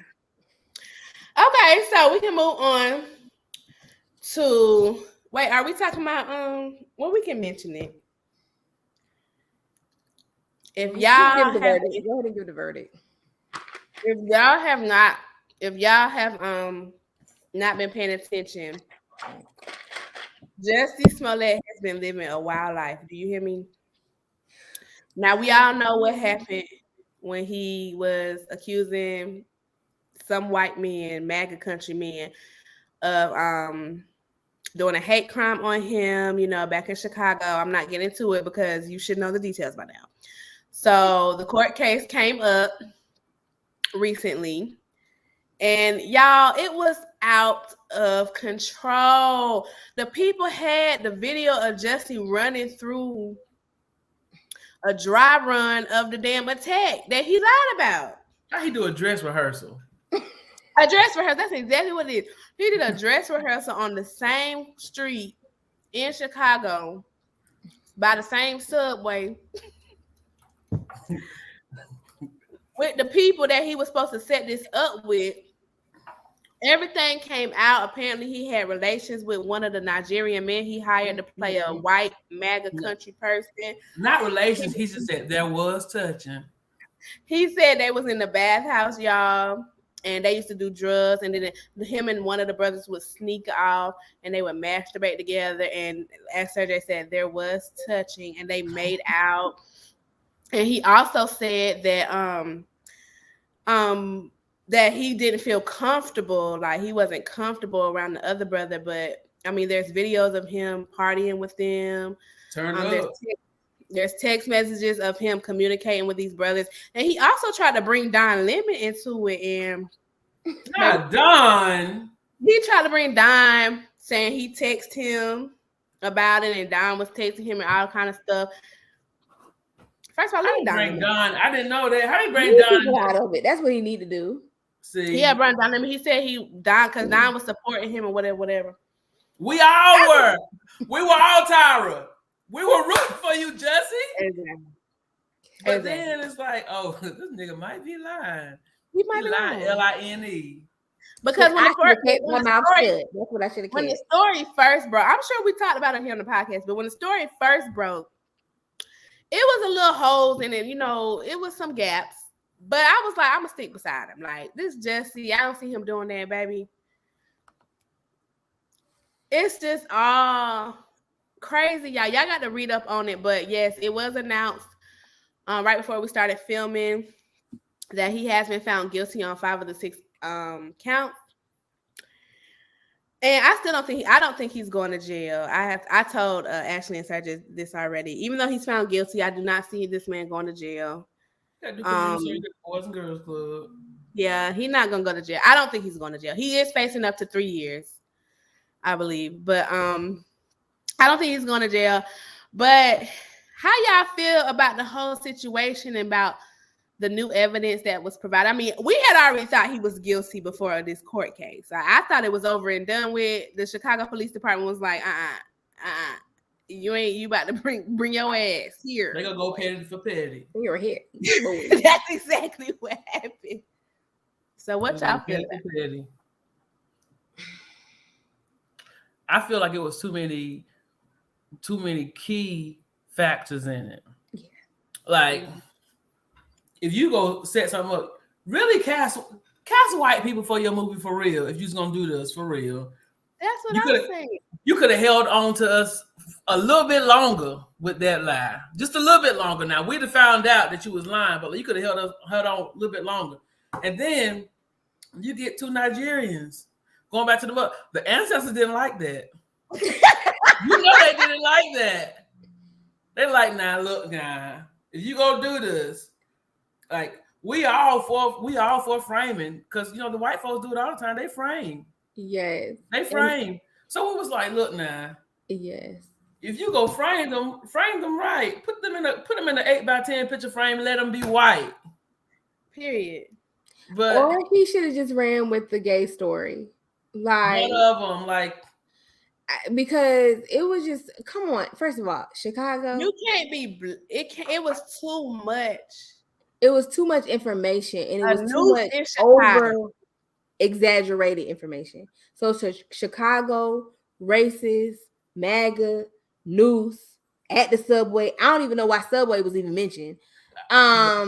Okay, so we can move on to wait, are we talking about well, we can mention it. If y'all Go ahead and give the verdict. If y'all have not been paying attention, Jussie Smollett has been living a wild life. Do you hear me? Now we all know what happened when he was accusing some white men, MAGA country men, of doing a hate crime on him, back in Chicago. I'm not getting into it because you should know the details by now. So the court case came up recently, and y'all, it was out of control. The people had the video of Jussie running through a dry run of the damn attack that he lied about. How he do a dress rehearsal? A dress rehearsal, that's exactly what it is. He did a dress rehearsal on the same street in Chicago by the same subway with the people that he was supposed to set this up with. Everything came out. Apparently, he had relations with one of the Nigerian men he hired to play a white MAGA country person. Not relations. He just said there was touching. He said they was in the bathhouse, y'all, and they used to do drugs. And then him and one of the brothers would sneak off, and they would masturbate together. And as Sirdre said, there was touching, and they made out. And he also said that that he didn't feel comfortable, like he wasn't comfortable around the other brother. But I mean, there's videos of him partying with them. There's text messages of him communicating with these brothers, and he also tried to bring Don Lemon into it. And Don. He tried to bring Don, saying he texted him about it, and Don was texting him and all kind of stuff. First of all, let me bring Don. I didn't know that. How do you bring Don out of it? That's what he need to do. See, yeah, brought Don. He said Don because Don was supporting him or whatever. We all were. We were all Tyra. We were rooting for you, Jussie. Exactly. But then it's like, oh, this nigga might be lying. He might be lying. Line. Because when the story first broke, I'm sure we talked about it here on the podcast, but when the story first broke, it was a little holes in it, it was some gaps. But I was like, I'm gonna stick beside him. Like, this Jussie, I don't see him doing that, baby. It's just all crazy, y'all. Y'all got to read up on it. But yes, it was announced right before we started filming that he has been found guilty on 5 of the 6 counts. And I don't think he's going to jail. I told Ashley and Sirdre this already. Even though he's found guilty, I do not see this man going to jail. Boys and Girls Club. Yeah, he's not gonna go to jail. I don't think he's going to jail. He is facing up to 3 years, I believe. But I don't think he's going to jail. But how y'all feel about the whole situation and about the new evidence that was provided? I mean, we had already thought he was guilty before this court case. I thought it was over and done with. The Chicago Police Department was like, you about to bring your ass here. They gonna go petty for petty. You're here. That's exactly what happened. So what y'all feel about petty? I feel like it was too many key factors in it. Yeah. Like, if you go set something up, really cast white people for your movie for real. If you're just gonna do this for real. That's what I'm saying. You could have held on to us a little bit longer with that lie. Just a little bit longer. Now, we'd have found out that you was lying, but you could have held on a little bit longer. And then you get 2 Nigerians. Going back to the ancestors didn't like that. You know they didn't like that. They like, look, if you go do this, like, we all for framing, because the white folks do it all the time. They frame. Yes. They frame. So it was like, look now. Yes. if you go frame them right. Put them in an 8x10 picture frame and let them be white. Period. But or he should have just ran with the gay story. Like, one of them, like, because it was just, come on. First of all, Chicago. You can't be. It was too much. It was too much information, and it A was too noose much in Chicago. over exaggerated information. So Chicago, racist, MAGA, noose at the subway. I don't even know why Subway was even mentioned. I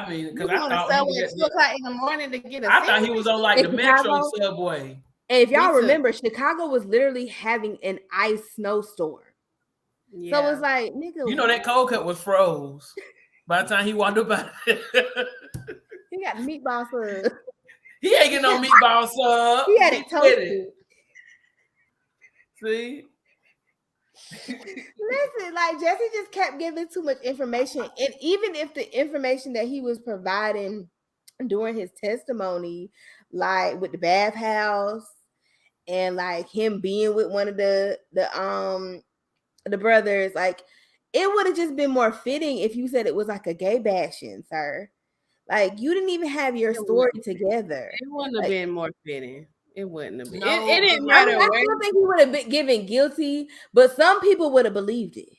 mean, because I on the thought subway at 2:00 in the morning to get a I thought he was on like In the Metro Chicago? subway. And if y'all Me too. remember, Chicago was literally having an ice snowstorm. Yeah. So it's like, nigga, You know that cold cut was froze by the time he walked up out of it. he got meatball sub. He ain't getting no meatball sub. He had it with toasted. See? Listen, like Jussie just kept giving too much information. And even if the information that he was providing during his testimony, like with the bathhouse and like him being with one of the brothers, like it would have just been more fitting if you said it was like a gay bashing, sir. Like you didn't even have your story together. It wouldn't have been more fitting. It wouldn't have been. No, it didn't I matter. mean, I still think he would have been given guilty, but some people would have believed it.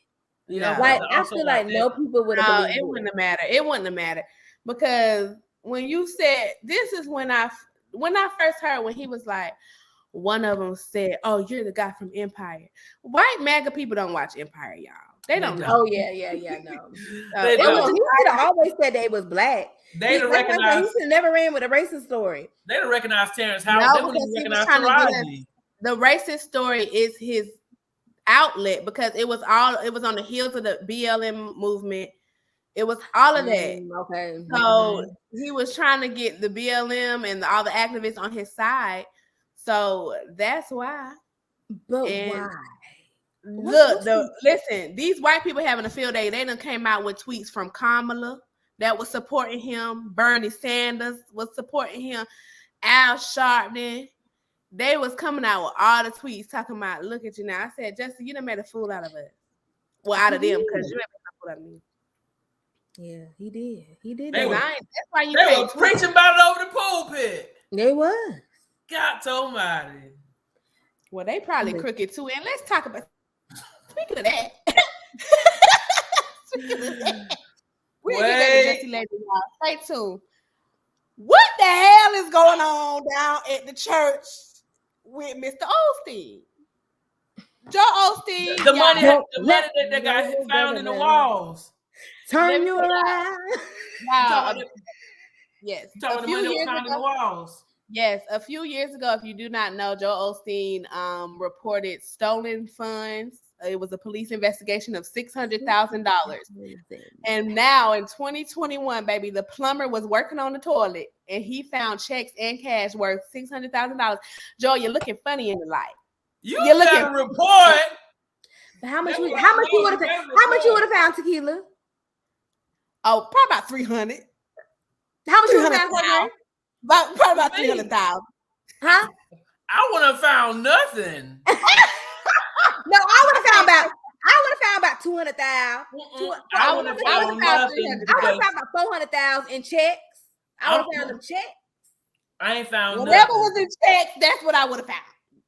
Yeah, Like but I also feel like like that. no people would have No, believed it wouldn't have mattered. It wouldn't have mattered because when you said this is when I first heard when he was like, one of them said, "Oh, you're the guy from Empire." White MAGA people don't watch Empire, y'all. They don't know. Oh yeah, no. They It was, don't. he should have always said they was black. They He recognize. should have never ran with a racist story. They don't recognize Terrence Howard. No, They wouldn't because even he was recognize trying to get Taraji. The racist story is his outlet because it was on the heels of the BLM movement. It was all of that. Okay. So he was trying to get the BLM and all the activists on his side. So that's why. But And why? Listen, these white people having a field day. They done came out with tweets from Kamala that was supporting him. Bernie Sanders was supporting him. Al Sharpton. They was coming out with all the tweets talking about, look at you now. I said, Jussie, you done made a fool out of us. Well, out of them, because you ain't made a fool out of me. Yeah, he did. He did. They that. That's why you They can't were preaching about it over the pulpit. They was. God almighty. Well, they probably crooked too. And let's talk about, speaking of that. We'll get back to Jussie later, y'all. Stay tuned. What the hell is going on down at the church with Mr. Osteen? Joe Osteen. The money that got found in the walls. Turn you around. Wow. Yes. Talking about the money that was found in the walls. Yes, a few years ago, if you do not know, Joe Osteen reported stolen funds. It was a police investigation of $600,000. And now in 2021, baby, the plumber was working on the toilet and he found checks and cash worth $600,000. Joe, you're looking funny in the light. You're looking a report. How much you would have found, Tequila? Oh, probably about 300. How much you would have found? Probably about 300,000. Huh? I wouldn't have found nothing. No, I would have found about 200,000. I would have found about 400,000 in checks. I would have found them checks. I ain't found whatever nothing. was in checks. That's what I would have found.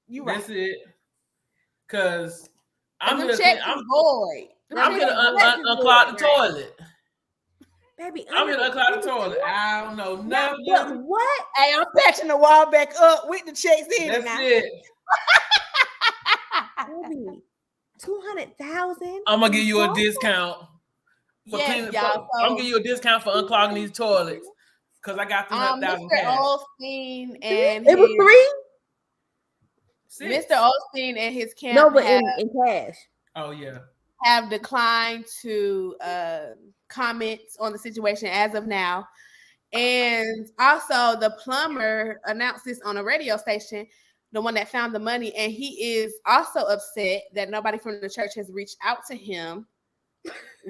You right? That's it. Cause I'm gonna void. I'm gonna unclog the toilet. Baby, I'm gonna unclog the toilet. I don't know nothing. But what? Hey, I'm patching the wall back up with the checks in. That's now. it. Baby, 200,000. I'm gonna give you a discount for cleaning. Y'all, I'm gonna give you a discount for unclogging these toilets because I got 300,000 Mr. cash. Osteen and it was 3. Mr. Osteen and his camp. No, but in cash. Oh yeah. Have declined to comment on the situation as of now. And also the plumber announced this on a radio station, the one that found the money, and he is also upset that nobody from the church has reached out to him.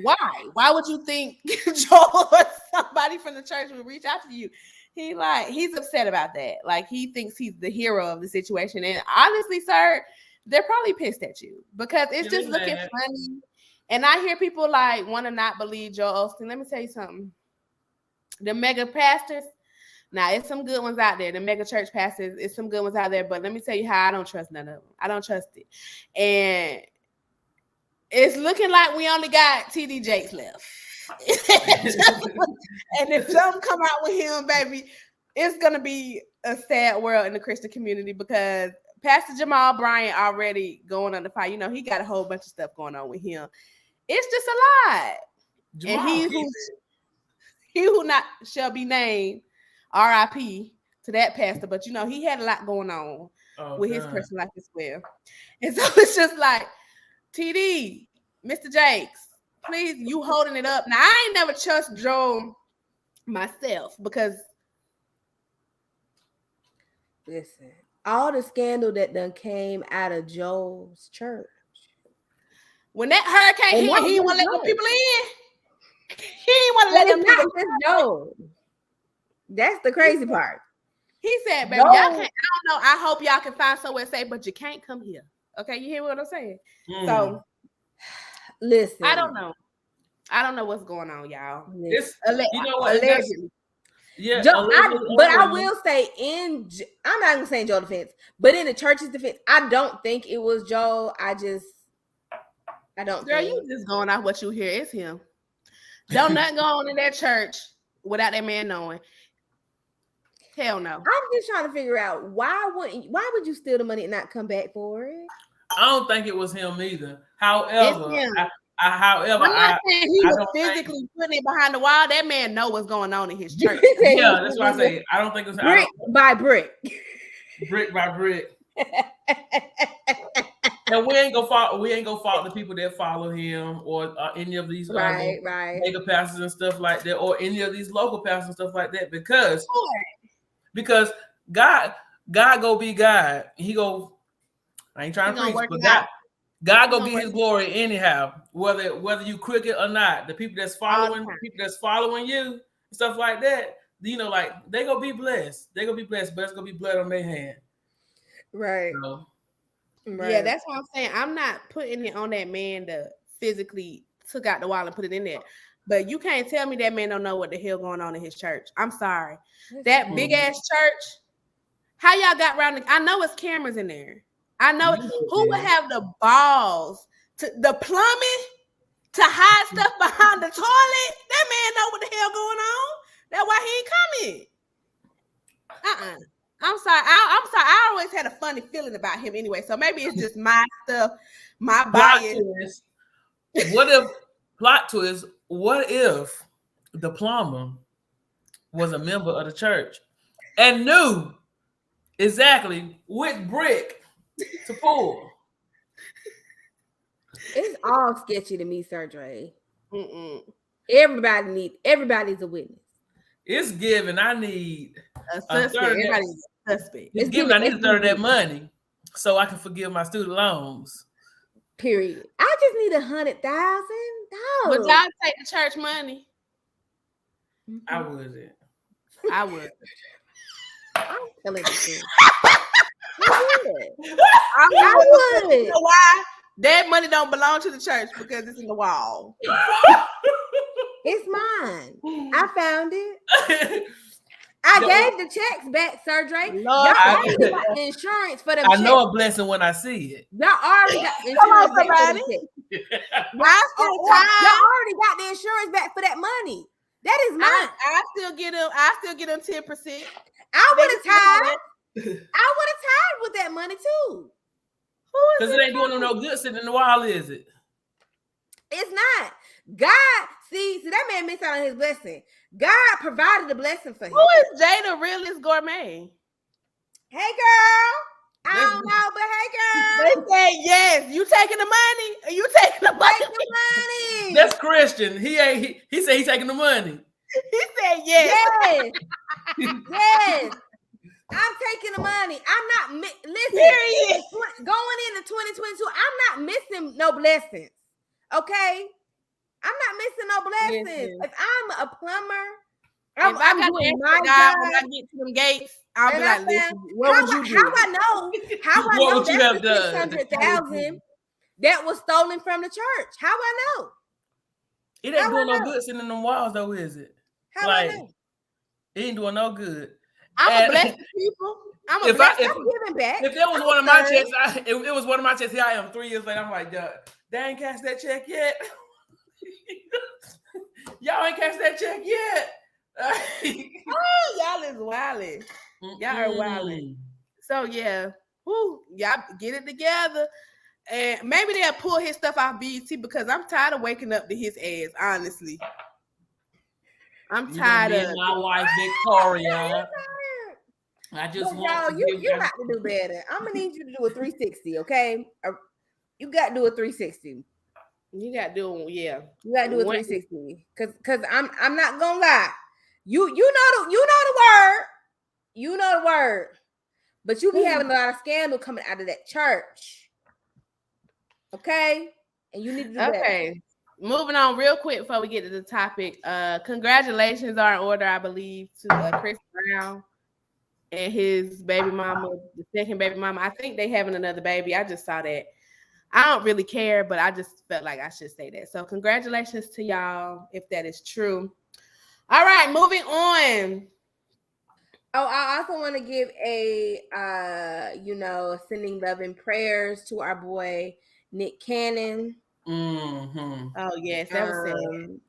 Why would you think Joel or somebody from the church would reach out to you? He's upset about that. Like he thinks he's the hero of the situation. And honestly, sir, they're probably pissed at you because it's just looking funny. And I hear people like want to not believe Joel Osteen. Let me tell you something. The mega pastors, now it's some good ones out there. The mega church pastors, it's some good ones out there. But let me tell you how I don't trust none of them. I don't trust it. And it's looking like we only got TD Jakes left. And if something come out with him, baby, it's gonna be a sad world in the Christian community because Pastor Jamal Bryant already going under fire. You know, he got a whole bunch of stuff going on with him. It's just a lot. Jamal, and he who not shall be named, R.I.P. to that pastor. But you know, he had a lot going on with his personal life as well. And so it's just like, TD, Mr. Jakes, please, you holding it up. Now, I ain't never trust Joe myself because listen, all the scandal that done came out of Joe's church. When that hurricane hit, he didn't want to let the people in. He didn't want to let them people in. Joe. That's the crazy part. He said, baby, y'all can't, I don't know. I hope y'all can find somewhere safe, but you can't come here. Okay, you hear what I'm saying? So, listen. I don't know. I don't know what's going on, y'all. It's, you know what? Allegedly. Yeah, but I will say I'm not gonna say in Joe's defense, but in the church's defense, I don't think it was Joe. I don't. Girl, you just going off what you hear. It's him. Don't nothing go on in that church without that man knowing. Hell no. I'm just trying to figure out why would you steal the money and not come back for it? I don't think it was him either. However, I'm not saying he was physically putting it behind the wall. That man know what's going on in his church. Yeah, that's why I say I don't think it was brick by brick. Brick by brick. And we ain't gonna fault the people that follow him or any of these mega pastors and stuff like that, or any of these local pastors and stuff like that, because God go be God. He go. I ain't trying to preach, but God go get His glory anyhow, whether you crooked or not. The people that's following you, stuff like that, you know, like they gonna be blessed. They gonna be blessed, but it's gonna be blood on their hand. Right. So, right. Yeah, that's what I'm saying. I'm not putting it on that man to physically took out the wall and put it in there. But you can't tell me that man don't know what the hell going on in his church. I'm sorry. That big ass church. How y'all got around? I know it's cameras in there. I know who would have the balls to the plumbing to hide stuff behind the toilet. That man know what the hell going on. That's why he ain't coming. I'm sorry. I'm sorry. I always had a funny feeling about him anyway. So maybe it's just my stuff, my bias. Plot twist? What if the plumber was a member of the church and knew exactly which brick to pull? It's all sketchy to me, Sirdre. Everybody's a witness. It's given. I need a third. Everybody's a suspect. It's given. I need a third of that money so I can forgive my student loans. Period. I just need $100,000. Would y'all take the church money? I wouldn't. I would. I'm telling the truth. I would. You know why? That money don't belong to the church because it's in the wall. It's mine. I found it. I gave the checks back, Sirdre. Y'all already got the insurance for them. I know a blessing when I see it. Y'all already got the insurance back for them checks. Y'all already got the insurance back for that money. That is mine. I still get them 10%. I would have tied with that money too. Because it ain't doing them no good sitting in the wall, is it? It's not. God, see that man missed out on his blessing. God provided a blessing for him. Who is Jada Realist Gourmet? Hey girl. I don't know, but hey girl. They said yes. You taking the money? Are you taking the money? Take the money. That's Christian. He said he's taking the money. He said yes. Yes. I'm taking the money. I'm not listen. Period. Going into 2022, I'm not missing no blessings. Okay, I'm not missing no blessings. If I'm a plumber, I'm doing my job. When I get to them gates, I'll be And like, listen, what would you do? How I know? How I What know would you that's have the done? 600,000 that was stolen from the church? How I know? It ain't doing no good sitting in them walls, though, is it? How I know? It ain't doing no good. I'm a blessed people. I'm a blessed. I'm giving back. If that was one of my checks, if it was one of my checks, here I am 3 years later. I'm like, they ain't cashed that check yet. Y'all ain't cashed that check yet. Y'all is wilding. Y'all are wilding. So yeah, y'all get it together. And maybe they'll pull his stuff off BET because I'm tired of waking up to his ass, honestly. I'm tired of my wife, Victoria. I just want you have to do better. I'm gonna need you to do a 360, okay? You got to do a 360. You got to do, yeah. You got to do a 360 because I'm not gonna lie. You know the word, but you be having a lot of scandal coming out of that church, okay? And you need to do that. Okay. Moving on real quick before we get to the topic. Congratulations are in order, I believe, to Chris Brown and his baby mama, the second baby mama. I think they having another baby. I just saw that. I don't really care, but I just felt like I should say that. So congratulations to y'all if that is true. All right, moving on. Oh, I also want to give a sending love and prayers to our boy Nick Cannon. Mm-hmm. Oh yes, that was sad.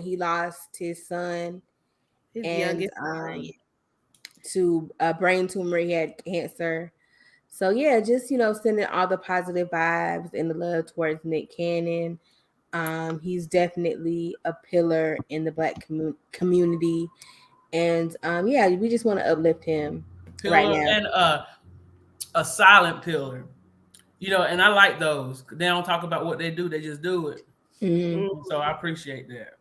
He lost his son, his youngest son, to a brain tumor. He had cancer. So yeah, just sending all the positive vibes and the love towards Nick Cannon. He's definitely a pillar in the Black community, and we just want to uplift him right now. And a silent pillar, and I like those. They don't talk about what they do; they just do it. Mm-hmm. So I appreciate that.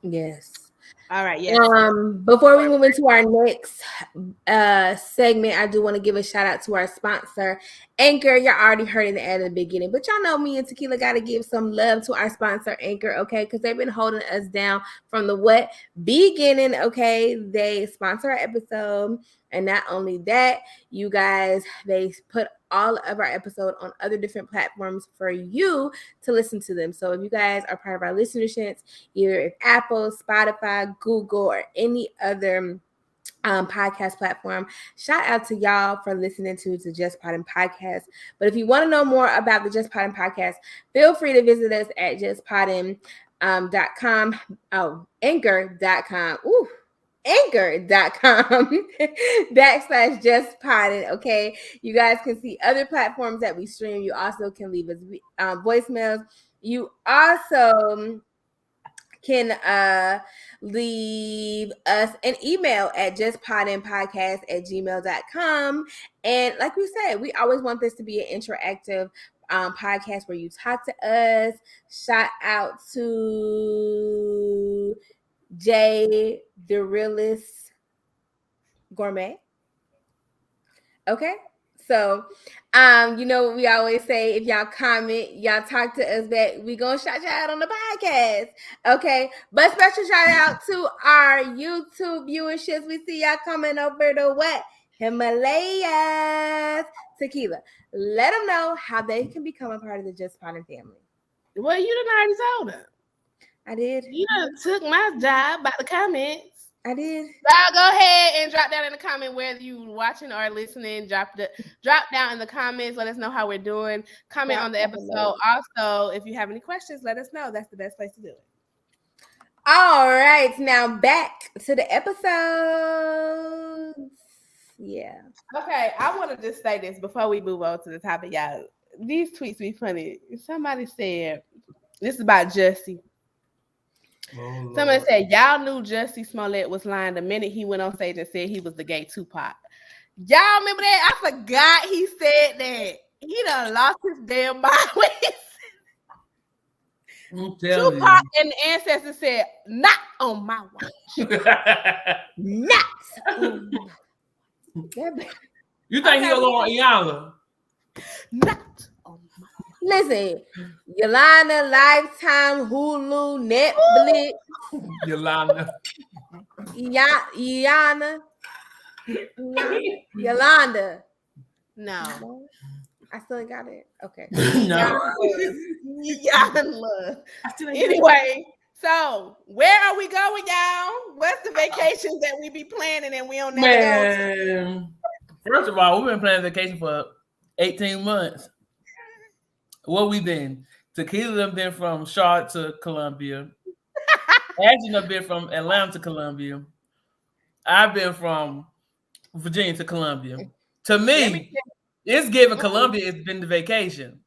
Yes. All right. Yes. Before we move into our next segment, I do want to give a shout out to our sponsor, Anchor. Y'all already heard in the ad at the beginning, but y'all know me and Tequila got to give some love to our sponsor, Anchor, okay? Because they've been holding us down from the beginning, okay? They sponsor our episode, and not only that, you guys, they put all of our episodes on other different platforms for you to listen to them. So if you guys are part of our listenership, either if Apple, Spotify, Google, or any other podcast platform, shout out to y'all for listening to the Justpoddinpodcast. But if you want to know more about the Justpoddinpodcast, feel free to visit us at justpoddin.com. Anchor.com. Anchor.com /justpoddin. Okay, you guys can see other platforms that we stream. You also can leave us voicemails. You also can leave us an email at justpoddinpodcast@gmail.com. And like we said, we always want this to be an interactive podcast where you talk to us. Shout out to Jay the Realist Gourmet. Okay. So, what we always say, if y'all comment, y'all talk to us back, we gonna shout you out on the podcast. Okay. But special shout out to our YouTube viewerships. We see y'all coming over to Himalayas. Tequila. Let them know how they can become a part of the Justpoddin family. Well, you done already told them. I did. You done took my job by the comments. I did. Y'all go ahead and drop down in the comment whether you watching or listening. Drop down in the comments. Let us know how we're doing. Comment on the episode. Also, if you have any questions, let us know. That's the best place to do it. All right, now back to the episode. Yeah. Okay, I want to just say this before we move on to the topic, y'all. These tweets be funny. Somebody said this is about Jussie. Oh, somebody said, y'all knew Jussie Smollett was lying the minute he went on stage and said he was the gay Tupac. Y'all remember that? I forgot he said that. He done lost his damn mind. Tupac and the ancestors said, not on my watch. Not on my watch. You think he'll go on Iyanla? Not on my watch. Listen, Yolanda, Lifetime, Hulu, Netflix. Yolanda. Iyanla. Yolanda. No. I still got it. Okay. No. Y'all in love. Anyway, so where are we going, y'all? What's the vacations that we be planning and we don't never go to? Man, first of all, we've been planning vacation for 18 months. What we been? Tequila done been from Charlotte to Columbia. Ashley done been from Atlanta to Columbia. I've been from Virginia to Columbia. To me, it's giving Columbia. It's been the vacation.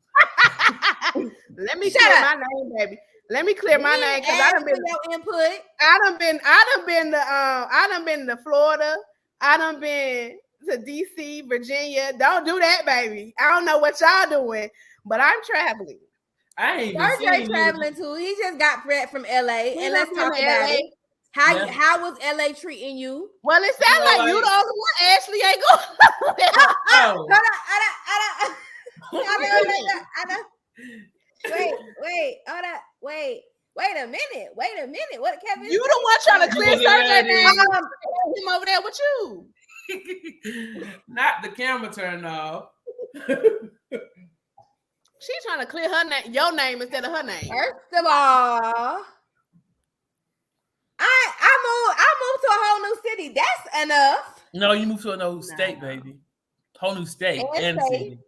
Let me clear my name, baby. Let me clear my name because I done been your input. I done been to Florida. I done been to DC, Virginia. Don't do that, baby. I don't know what y'all doing, but I'm traveling. I ain't even Sirdre traveling too. He just got back from LA, and let's talk about it. How was LA treating you? Well, it sounds like you the only one. Ashley ain't going. Wait a minute. What, Kevin? You the one trying to clear Sirdre name. Him over there with you. Not the camera turned off. She's trying to clear her name, your name instead of her name. First of all, I moved to a whole new city. That's enough. No, you moved to a new state, baby. Whole new state and city.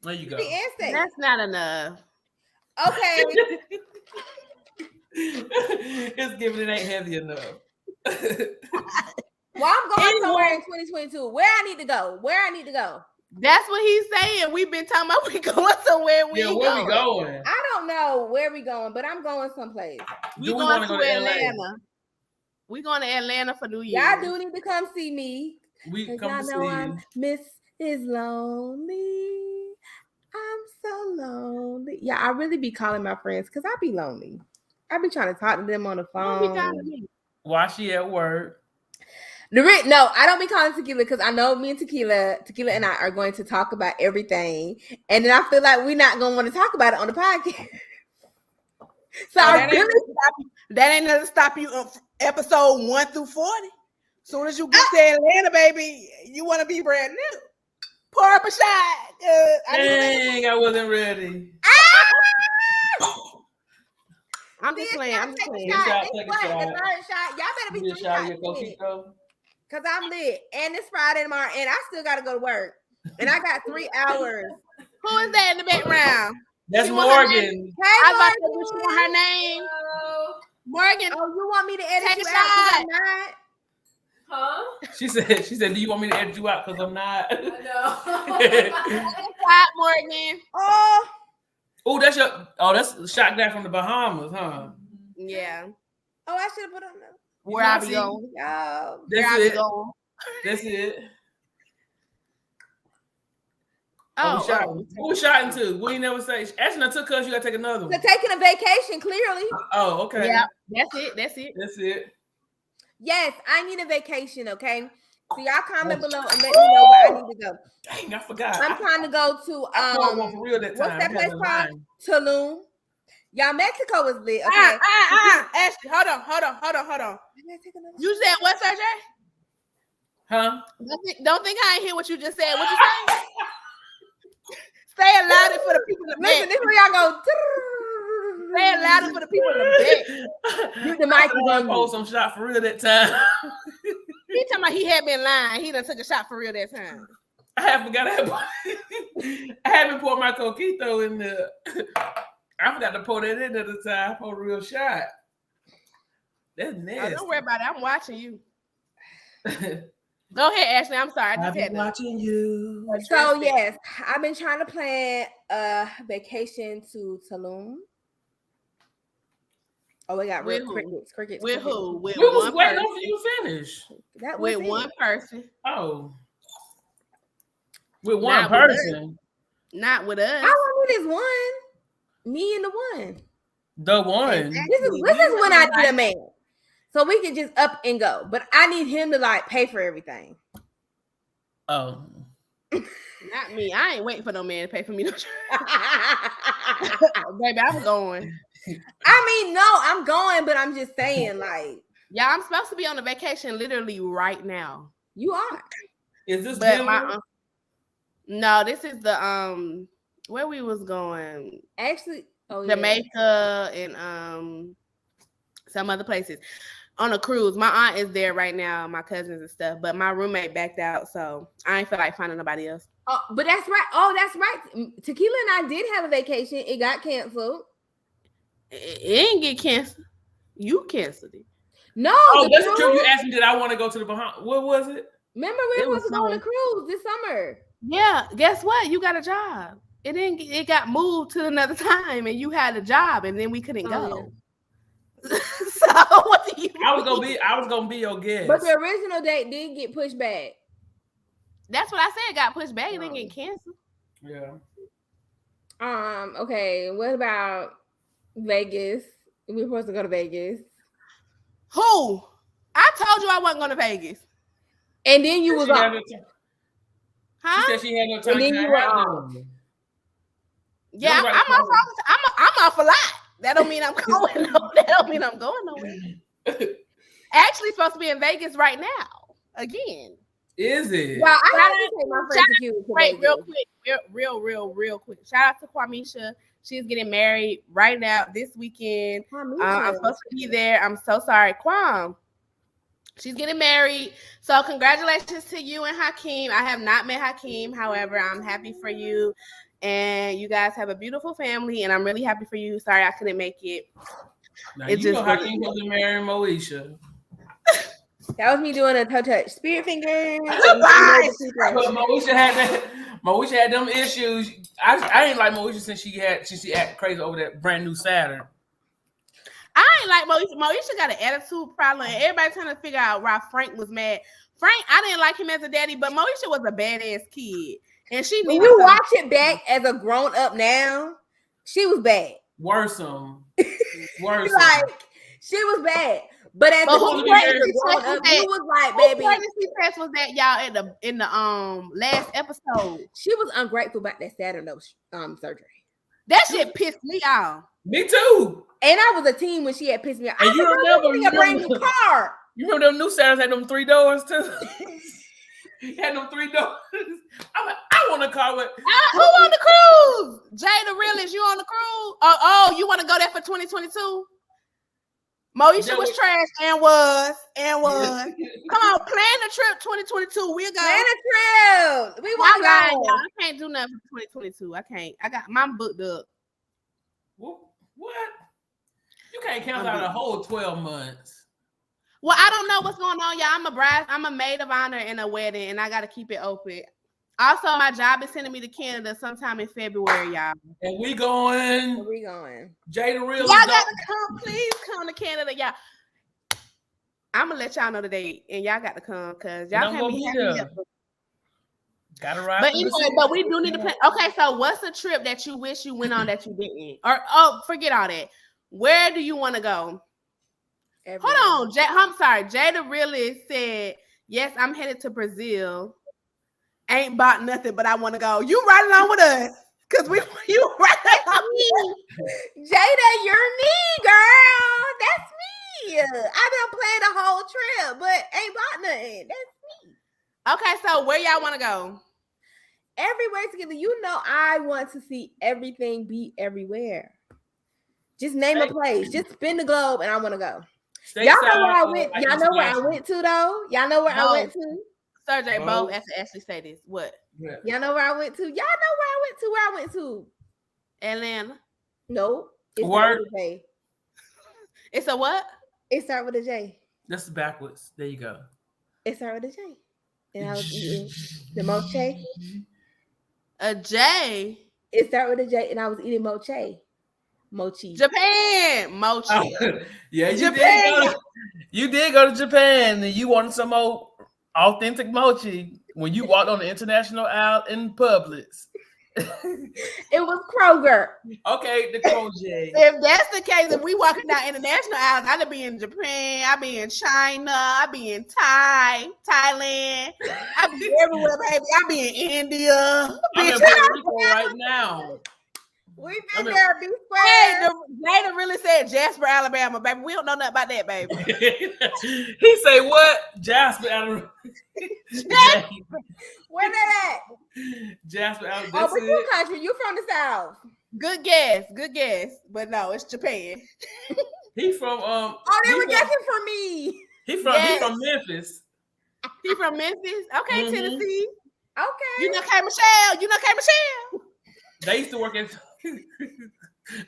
There you go. That's not enough. Okay. It's giving it ain't heavy enough. Well, I'm going somewhere in 2022. Where I need to go? That's what he's saying. We've been talking about we going somewhere. Where we going? I don't know where we going, but I'm going someplace. We going to Atlanta. We going to Atlanta for New Year's. Y'all do need to come see me. We come to see you. Miss is lonely. I'm so lonely. Yeah, I really be calling my friends because I be lonely. I be trying to talk to them on the phone. Why she at work? No, I don't be calling Tequila because I know me and Tequila and I are going to talk about everything. And then I feel like we're not going to want to talk about it on the podcast. So that ain't gonna stop you episode 1 through 40. As soon as you get to Atlanta, baby, you want to be brand new. Pour up a shot. Dang, I wasn't ready. I'm just playing. The third shot. Y'all better be 3 shots. Because I'm lit. And it's Friday tomorrow. And I still got to go to work. And I got 3 hours. Who is that in the background? That's Morgan. Hey, I was about to wish you her name. Morgan. Oh, you want me to edit take you a out? shot? Huh? She said, do you want me to edit you out? Because I'm not. No. Shot, Morgan. That's the shot guy from the Bahamas, huh? Yeah. Oh, I should have put on that. Where I be going. That's it. Who we shot into? We never say. Actually, I took us. You gotta take another one. They're taking a vacation, clearly. Oh, okay. Yeah, that's it. Yes, I need a vacation. Okay, so y'all comment below and let me know where I need to go. Dang, I forgot. I'm trying to go to for real that time. What's that place called? Tulum. Y'all, Mexico is lit. Okay. Ashley, hold on. You said what, Sirdre? Huh? Don't think I ain't hear what you just said. What you saying? Say it louder for the people in the back. Listen, this is where y'all go. Say it louder for the people in the back. Get the mic on. Pull some shot for real that time. He talking about he had been lying. He done took a shot for real that time. I forgot I haven't poured my coquito in the. I forgot to pour that in at the time. I poured a real shot. That's nasty. Oh, don't worry about it. I'm watching you. Go ahead, Ashley. I'm sorry. I've been watching you. So yes, I've been trying to plan a vacation to Tulum. Oh, we got real crickets. With who? With we was one waiting person. on you to finish. That was with one person. Oh. With one person. Not with us. I want this one. Me and the one. The one. Exactly. This is when I need a man. So we can just up and go. But I need him to like pay for everything. Oh. Not me. I ain't waiting for no man to pay for me. Baby, I'm going. I mean, no, I'm going, but I'm just saying, like. Yeah, I'm supposed to be on a vacation literally right now. You are. Is this But Denver? no, this is the where we was going. Actually, Jamaica and some other places on a cruise. My aunt is there right now, my cousins and stuff. But my roommate backed out, so I ain't feel like finding nobody else. Oh, but that's right. Oh, that's right. Tequila and I did have a vacation. It got canceled. It didn't get canceled. You canceled it. No. Oh, that's the trip you asked me. Did I want to go to the Bahamas? What was it? Remember, we were supposed to go on a cruise this summer. Yeah. Guess what? You got a job. It got moved to another time, and you had a job, and then we couldn't go. Yeah. So what do you? I was gonna be your guest. But the original date did get pushed back. That's what I said. It got pushed back. It didn't get canceled. Yeah. Okay. What about Vegas? We were supposed to go to Vegas. Who? I told you I wasn't going to Vegas. And then you was off. Huh? She said she had no time. And then you were off. Yeah, I'm off a lot. That don't mean I'm going. That don't mean I'm going nowhere. Actually, supposed to be in Vegas right now again. Is it? Well, I have to take my friend to Vegas. Real quick. Shout out to Kwamisha. She's getting married right now this weekend. I'm supposed to be there. I'm so sorry, Kwam. She's getting married. So congratulations to you and Hakeem. I have not met Hakeem. However, I'm happy for you. And you guys have a beautiful family. And I'm really happy for you. Sorry I couldn't make it. Now, you know Hakeem was marrying Moesha. That was me doing a toe touch. Spirit finger. But Moesha had them issues. I ain't like Moesha since she acted crazy over that brand new Saturn. I ain't like Moesha. Moesha got an attitude problem, and everybody trying to figure out why Frank was mad. Frank, I didn't like him as a daddy, but Moesha was a badass kid, and she. When you watch it back as a grown up now, she was bad. Worrisome. Like she was bad. But as a grown up, you was like, baby. What test was that, y'all, in the last episode? She was ungrateful about that Saturn surgery. That shit pissed me off. Me too. And I was a teen when she had pissed me off. And you remember a brand new car. You remember them new Saturns had them 3 doors too? Had them 3 doors. I'm like, I want a car with. Who on the cruise? Jay the realist, you on the cruise? Oh, you want to go there for 2022? Moesha was trash and was. Come on, plan the trip 2022. We'll go. Plan a trip. We want to go. I can't do nothing for 2022. I can't. I got mine booked up. What? You can't count out a whole 12 months. Well, I don't know what's going on, y'all. I'm a bride. I'm a maid of honor in a wedding, and I got to keep it open. Also, my job is sending me to Canada sometime in February, y'all. And we going. Jay the real. Y'all gotta come. Please come to Canada, y'all. I'm gonna let y'all know the date, and y'all got to come because y'all can't be happy. Gotta ride. But anyway, but we do need to plan. Okay, so what's a trip that you wish you went on that you didn't? Or forget all that. Where do you want to go? Everywhere. Hold on, I'm sorry. Jay the realist said, "Yes, I'm headed to Brazil. Ain't bought nothing, but I want to go." You right along with us, cause you right along. Jada, you're me, girl. That's me. I done planned the whole trip, but ain't bought nothing. That's me. Okay, so where y'all want to go? Everywhere together. You know, I want to see everything be everywhere. Just name a place. Just spin the globe, and I want to go. Y'all know where I went. Y'all know where I went to, though. Y'all know where I went to. Sirdre, both actually say this. What? Yeah. Y'all know where I went to. Y'all know where I went to. Where I went to? Atlanta. No. It's Word. with a J. It's a what? It starts with a J. That's backwards. There you go. It starts with a J. And I was eating the moche. A J. It started with a J, and I was eating mochi. Japan. Mochi. Yeah, you did go to Japan, and you wanted some more authentic mochi when you walked on the international aisle in Publix. It was Kroger. Okay, the Kroger. If that's the case, if we walking down international aisles, I'd be in Japan, I'd be in China, I'd be in Thailand, I'd be everywhere, baby. I'd be in India. I'm in Puerto Rico right now. We've been there, B Square. Hey, Jada really said Jasper, Alabama, baby. We don't know nothing about that, baby. He say what? Jasper, Alabama. Where that at? Jasper, Alabama. at? Oh, but you country. You from the South. Good guess. But no, it's Japan. He from Oh, they were guessing for me. He from Memphis. He from Memphis? Okay, Tennessee. Okay. You know K. Michelle. They used to work in.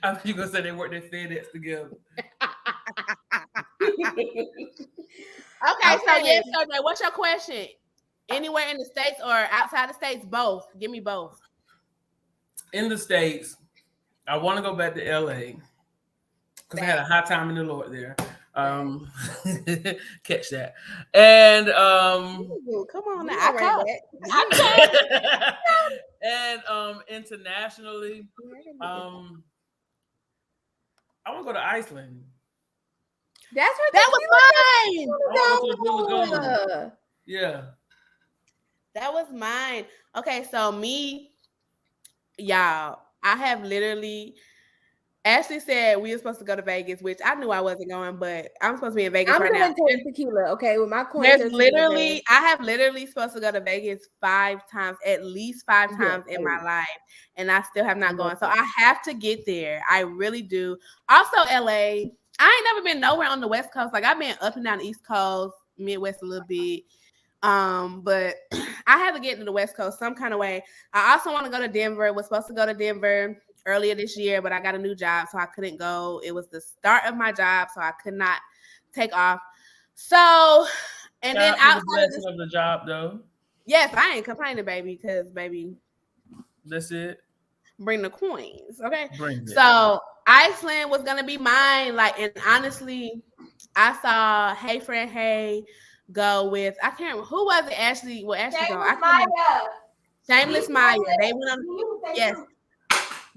I think you gonna say they worked at FedEx together. Okay, so yes, Sirdre, what's your question? Anywhere in the States or outside the States? Both. Give me both. In the States, I want to go back to LA because I had a high time in the Lord there. Catch that. And Ooh, come on now. and internationally, I want to go to Iceland. That's what that was mine. I want to go to the Lagoon. Yeah. That was mine. Okay, so me, y'all, I have literally. Ashley said we were supposed to go to Vegas, which I knew I wasn't going, but I'm supposed to be in Vegas right now. I'm going to tequila, okay, with my coin. I have literally supposed to go to Vegas 5 times, at least 5 times in my life, and I still have not gone. So I have to get there. I really do. Also, LA. I ain't never been nowhere on the West Coast. Like I've been up and down the East Coast, Midwest a little bit. But I have to get to the West Coast some kind of way. I also want to go to Denver. Was supposed to go to Denver earlier this year, but I got a new job, so I couldn't go. It was the start of my job, so I could not take off. So, and then outside of the job, though. Yes, I ain't complaining, baby, because baby, that's it. Bring the coins, okay? Bring it. So Iceland was gonna be mine. Like, and honestly, I saw Hey Friend Hey go with I can't. Who was it? Ashley. Well, Ashley go. Shameless Maya. They went on. Yes.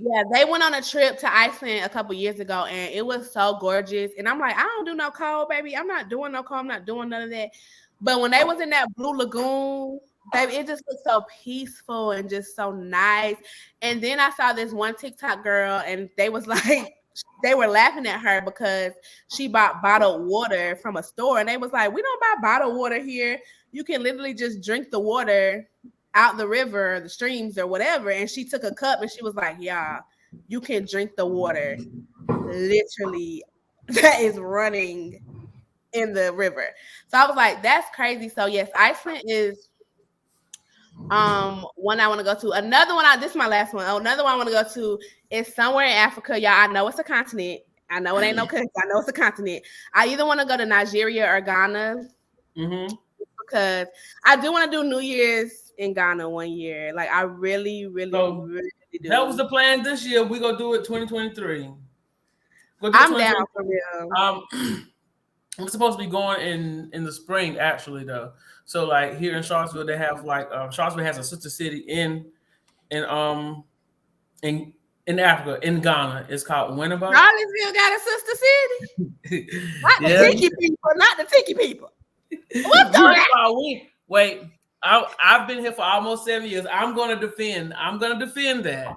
Yeah, they went on a trip to Iceland a couple years ago, and it was so gorgeous. And I'm like, I don't do no cold, baby. I'm not doing no cold. I'm not doing none of that. But when they was in that blue lagoon, baby, it just looked so peaceful and just so nice. And then I saw this one TikTok girl, and they was like, they were laughing at her because she bought bottled water from a store. And they was like, we don't buy bottled water here. You can literally just drink the water out the river, the streams or whatever. And she took a cup and she was like, yeah, you can drink the water literally that is running in the river. So I was like, that's crazy. So yes, Iceland is one I want to go to. Another one, this is my last one. Another one I want to go to is somewhere in Africa. Y'all, I know it's a continent. I know it ain't no country. I know it's a continent. I either want to go to Nigeria or Ghana because I do want to do New Year's in Ghana one year. Like I really do. That was the plan this year. We're gonna do it 2023. I'm down for real. We're supposed to be going in the spring, actually, though. So like here in Charlottesville, they have like Charlottesville has a sister city in Africa, in Ghana. It's called Winneba. Charlottesville got a sister city. Not the Tiki people. What's going on? Wait. I've been here for almost 7 years. I'm gonna defend that.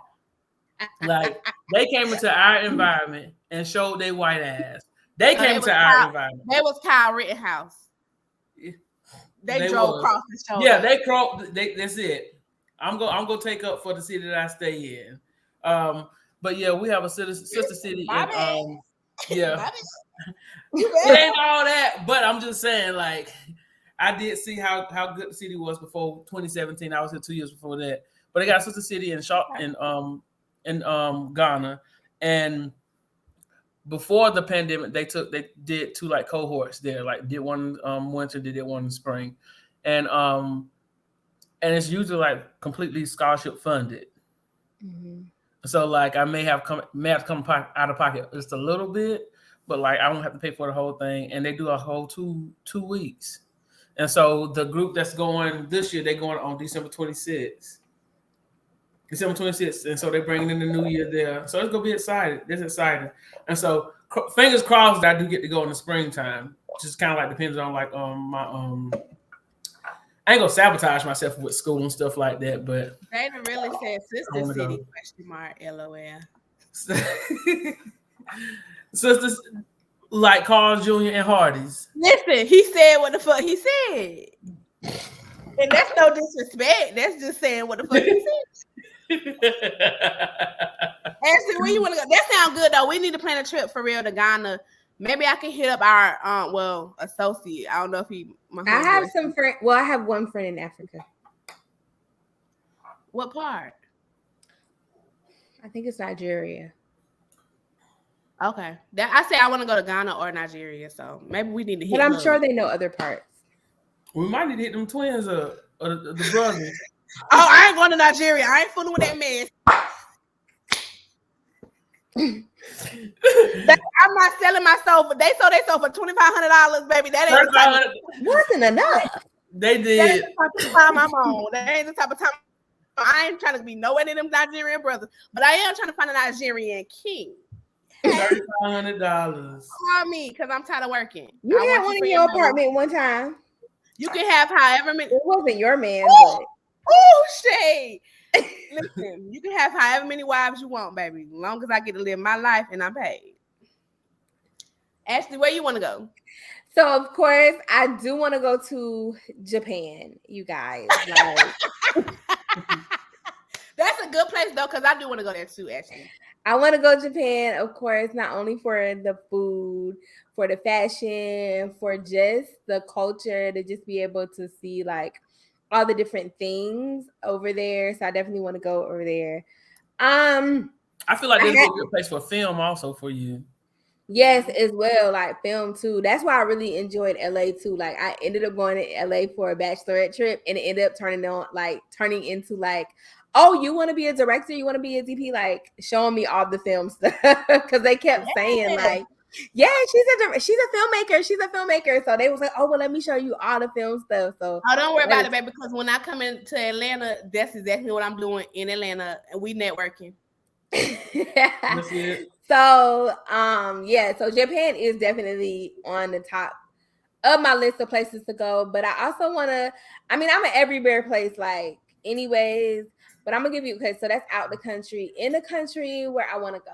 Like they came into our environment and showed their white ass. They came to our environment. They was Kyle Rittenhouse. They drove across the shoulder. Yeah, they crawled. That's it. I'm gonna take up for the city that I stay in. But yeah, we have a sister city. Yeah, it ain't all that. But I'm just saying, like. I did see how good the city was before 2017. I was here 2 years before that. But they got a sister city in Ghana, and before the pandemic, they did 2 like cohorts there. Like did one winter, they did one in spring, and it's usually like completely scholarship funded. So like I may have come out of pocket just a little bit, but like I don't have to pay for the whole thing, and they do a whole two weeks. And so the group that's going this year, they're going on December 26th. And so they're bringing in the new year there. So it's going to be exciting. It's exciting. And so fingers crossed that I do get to go in the springtime. Just kind of like depends on like my I ain't going to sabotage myself with school and stuff like that, but Dana really said sister city, question mark, LOL. Sisters like Carl Jr. and Hardy's. Listen, he said what the fuck he said. And that's no disrespect. That's just saying what the fuck he said. Ashley, where you want to go? That sounds good though. We need to plan a trip for real to Ghana. Maybe I can hit up our associate. I don't know if he. I have some friend. Well, I have one friend in Africa. What part? I think it's Nigeria. Okay. I say I want to go to Ghana or Nigeria, so maybe we need to hit. But I'm sure they know other parts. We might need to hit them twins up or the brothers. Oh, I ain't going to Nigeria. I ain't fooling with that man. I'm not selling my sofa. They sold their sofa for $2,500, baby. That ain't wasn't enough. They did. That ain't the type of time I'm on. That ain't the type of time. I ain't trying to be nowhere near them Nigerian brothers, but I am trying to find a Nigerian king. $3,500. Call me because I'm tired of working. You had one in your apartment one time. You can have however many. It wasn't your man. Oh, shade. Listen, you can have however many wives you want, baby. As long as I get to live my life and I'm paid. Ashley, where you want to go? So, of course, I do want to go to Japan, you guys. Like, that's a good place, though, because I do want to go there, too, Ashley. I want to go to Japan, of course, not only for the food, for the fashion, for just the culture, to just be able to see, like, all the different things over there. So I definitely want to go over there. I feel like there's a good place for film also for you. Yes, as well, like film too. That's why I really enjoyed LA too. Like I ended up going to LA for a bachelorette trip, and it ended up turning into like, oh, you want to be a director? You want to be a DP? Like showing me all the film stuff because they kept saying like, yeah, she's a filmmaker. So they was like, oh, well, let me show you all the film stuff. So don't worry about it, baby, because when I come into Atlanta, that's exactly what I'm doing in Atlanta, and we networking. That's it. So so Japan is definitely on the top of my list of places to go. But I also want to, I'm an everywhere place, like anyways, but I'm gonna give you, okay, so that's out the country. In the country where I want to go.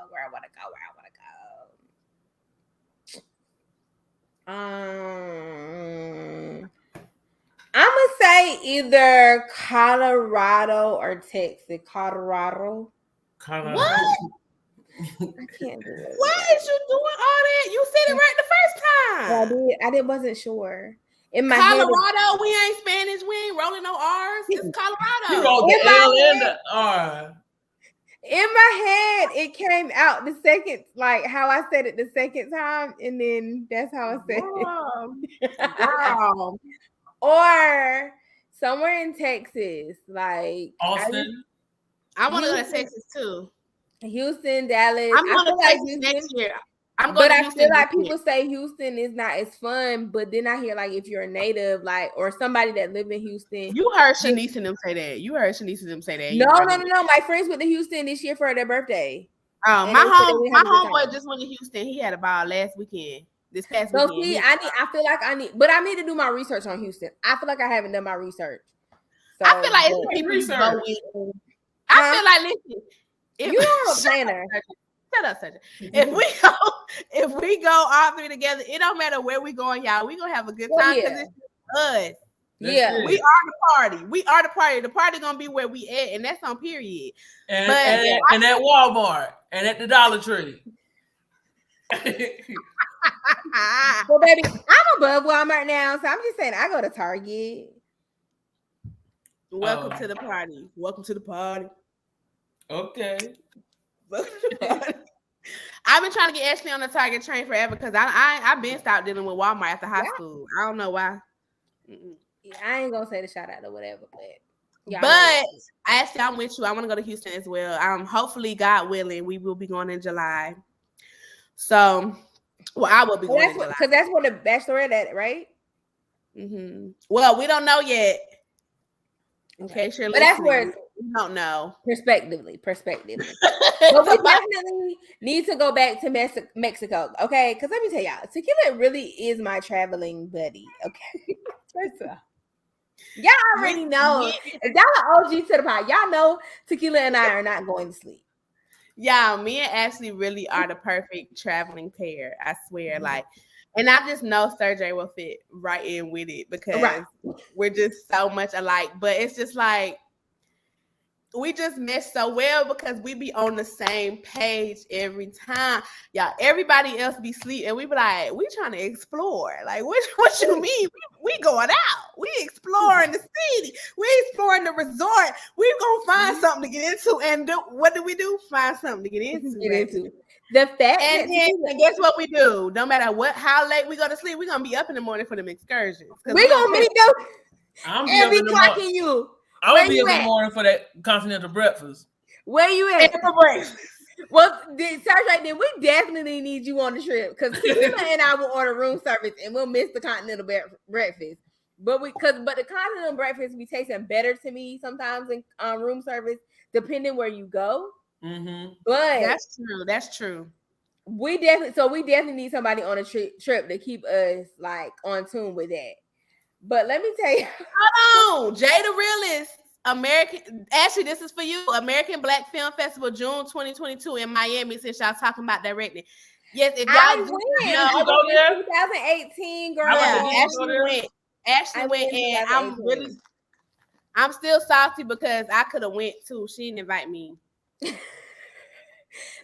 I'm gonna say either Colorado or Texas. Colorado. What? I can't do it. Why is you doing all that? You said it right the first time. I wasn't sure. In my Colorado, we ain't Spanish. We ain't rolling no R's. It's Colorado. You rolled the L and the R. In my head, it came out the second, like how I said it the second time, and then that's how I said it. Or somewhere in Texas, like Austin. I want to go to Texas too. Houston, Dallas. I'm going to Texas next year. But I feel like people say Houston is not as fun, but then I hear like if you're a native, like or somebody that live in Houston. You heard Shanice and them say that. No. My friends went to Houston this year for their birthday. My homeboy just went to Houston. He had a ball last weekend. This past weekend. So see, I need to do my research on Houston. I feel like I haven't done my research. So, I feel like it's people research. I feel like listen. You are a planner. Shut up, Sirdre. If we go all three together, it don't matter where we going, y'all. We gonna have a good time because it's us. Yeah, we are the party. We are the party. The party gonna be where we at, and that's on period. And at Walmart and at the Dollar Tree. Well, baby, I'm above Walmart now, so I'm just saying I go to Target. Welcome to the party. Welcome to the party. Okay. I've been trying to get Ashley on the Target train forever because I've been stopped dealing with Walmart after high school. I don't know why. Yeah, I ain't gonna say the shout out or whatever, but Ashley, I'm with you. I want to go to Houston as well. Hopefully, God willing, we will be going in July. So, I will be going in July because that's where the Bachelorette at, right? Mm-hmm. Well, we don't know yet. Okay, sure. But that's where we don't know. Perspectively. But we definitely need to go back to Mexico, okay? Because let me tell y'all, Tequila really is my traveling buddy, okay? First of all, y'all already know. If y'all are OG to the pod, y'all know Tequila and I are not going to sleep. Yeah, me and Ashley really are the perfect traveling pair. I swear. Like, and I just know Sirdre will fit right in with it because we're just so much alike. But it's just like we just mesh so well because we be on the same page every time. Y'all, everybody else be sleep and we be like, we trying to explore. Like, what you mean? We going out. We exploring the city. We exploring the resort. We gonna find something to get into. And what do we do? Find something to get into. The fact and guess what we do? No matter how late we go to sleep, we gonna be up in the morning for them excursions. We gonna meet them and be clocking you. I will be up in the morning for that continental breakfast. Where you at? For breakfast. Well, Sirdre, then we definitely need you on the trip because Tequila and I will order room service and we'll miss the continental breakfast. But the continental breakfast be tasting better to me sometimes in room service, depending where you go. Mm-hmm. But that's true. We definitely need somebody on a trip to keep us like on tune with that. But let me tell you. Hold on. Jay the Realist, Ashley, this is for you. American Black Film Festival, June 2022 in Miami, since y'all talking about directing. Yes, if y'all go there? 2018, girl. Ashley went and I'm still salty because I could have went too. She didn't invite me.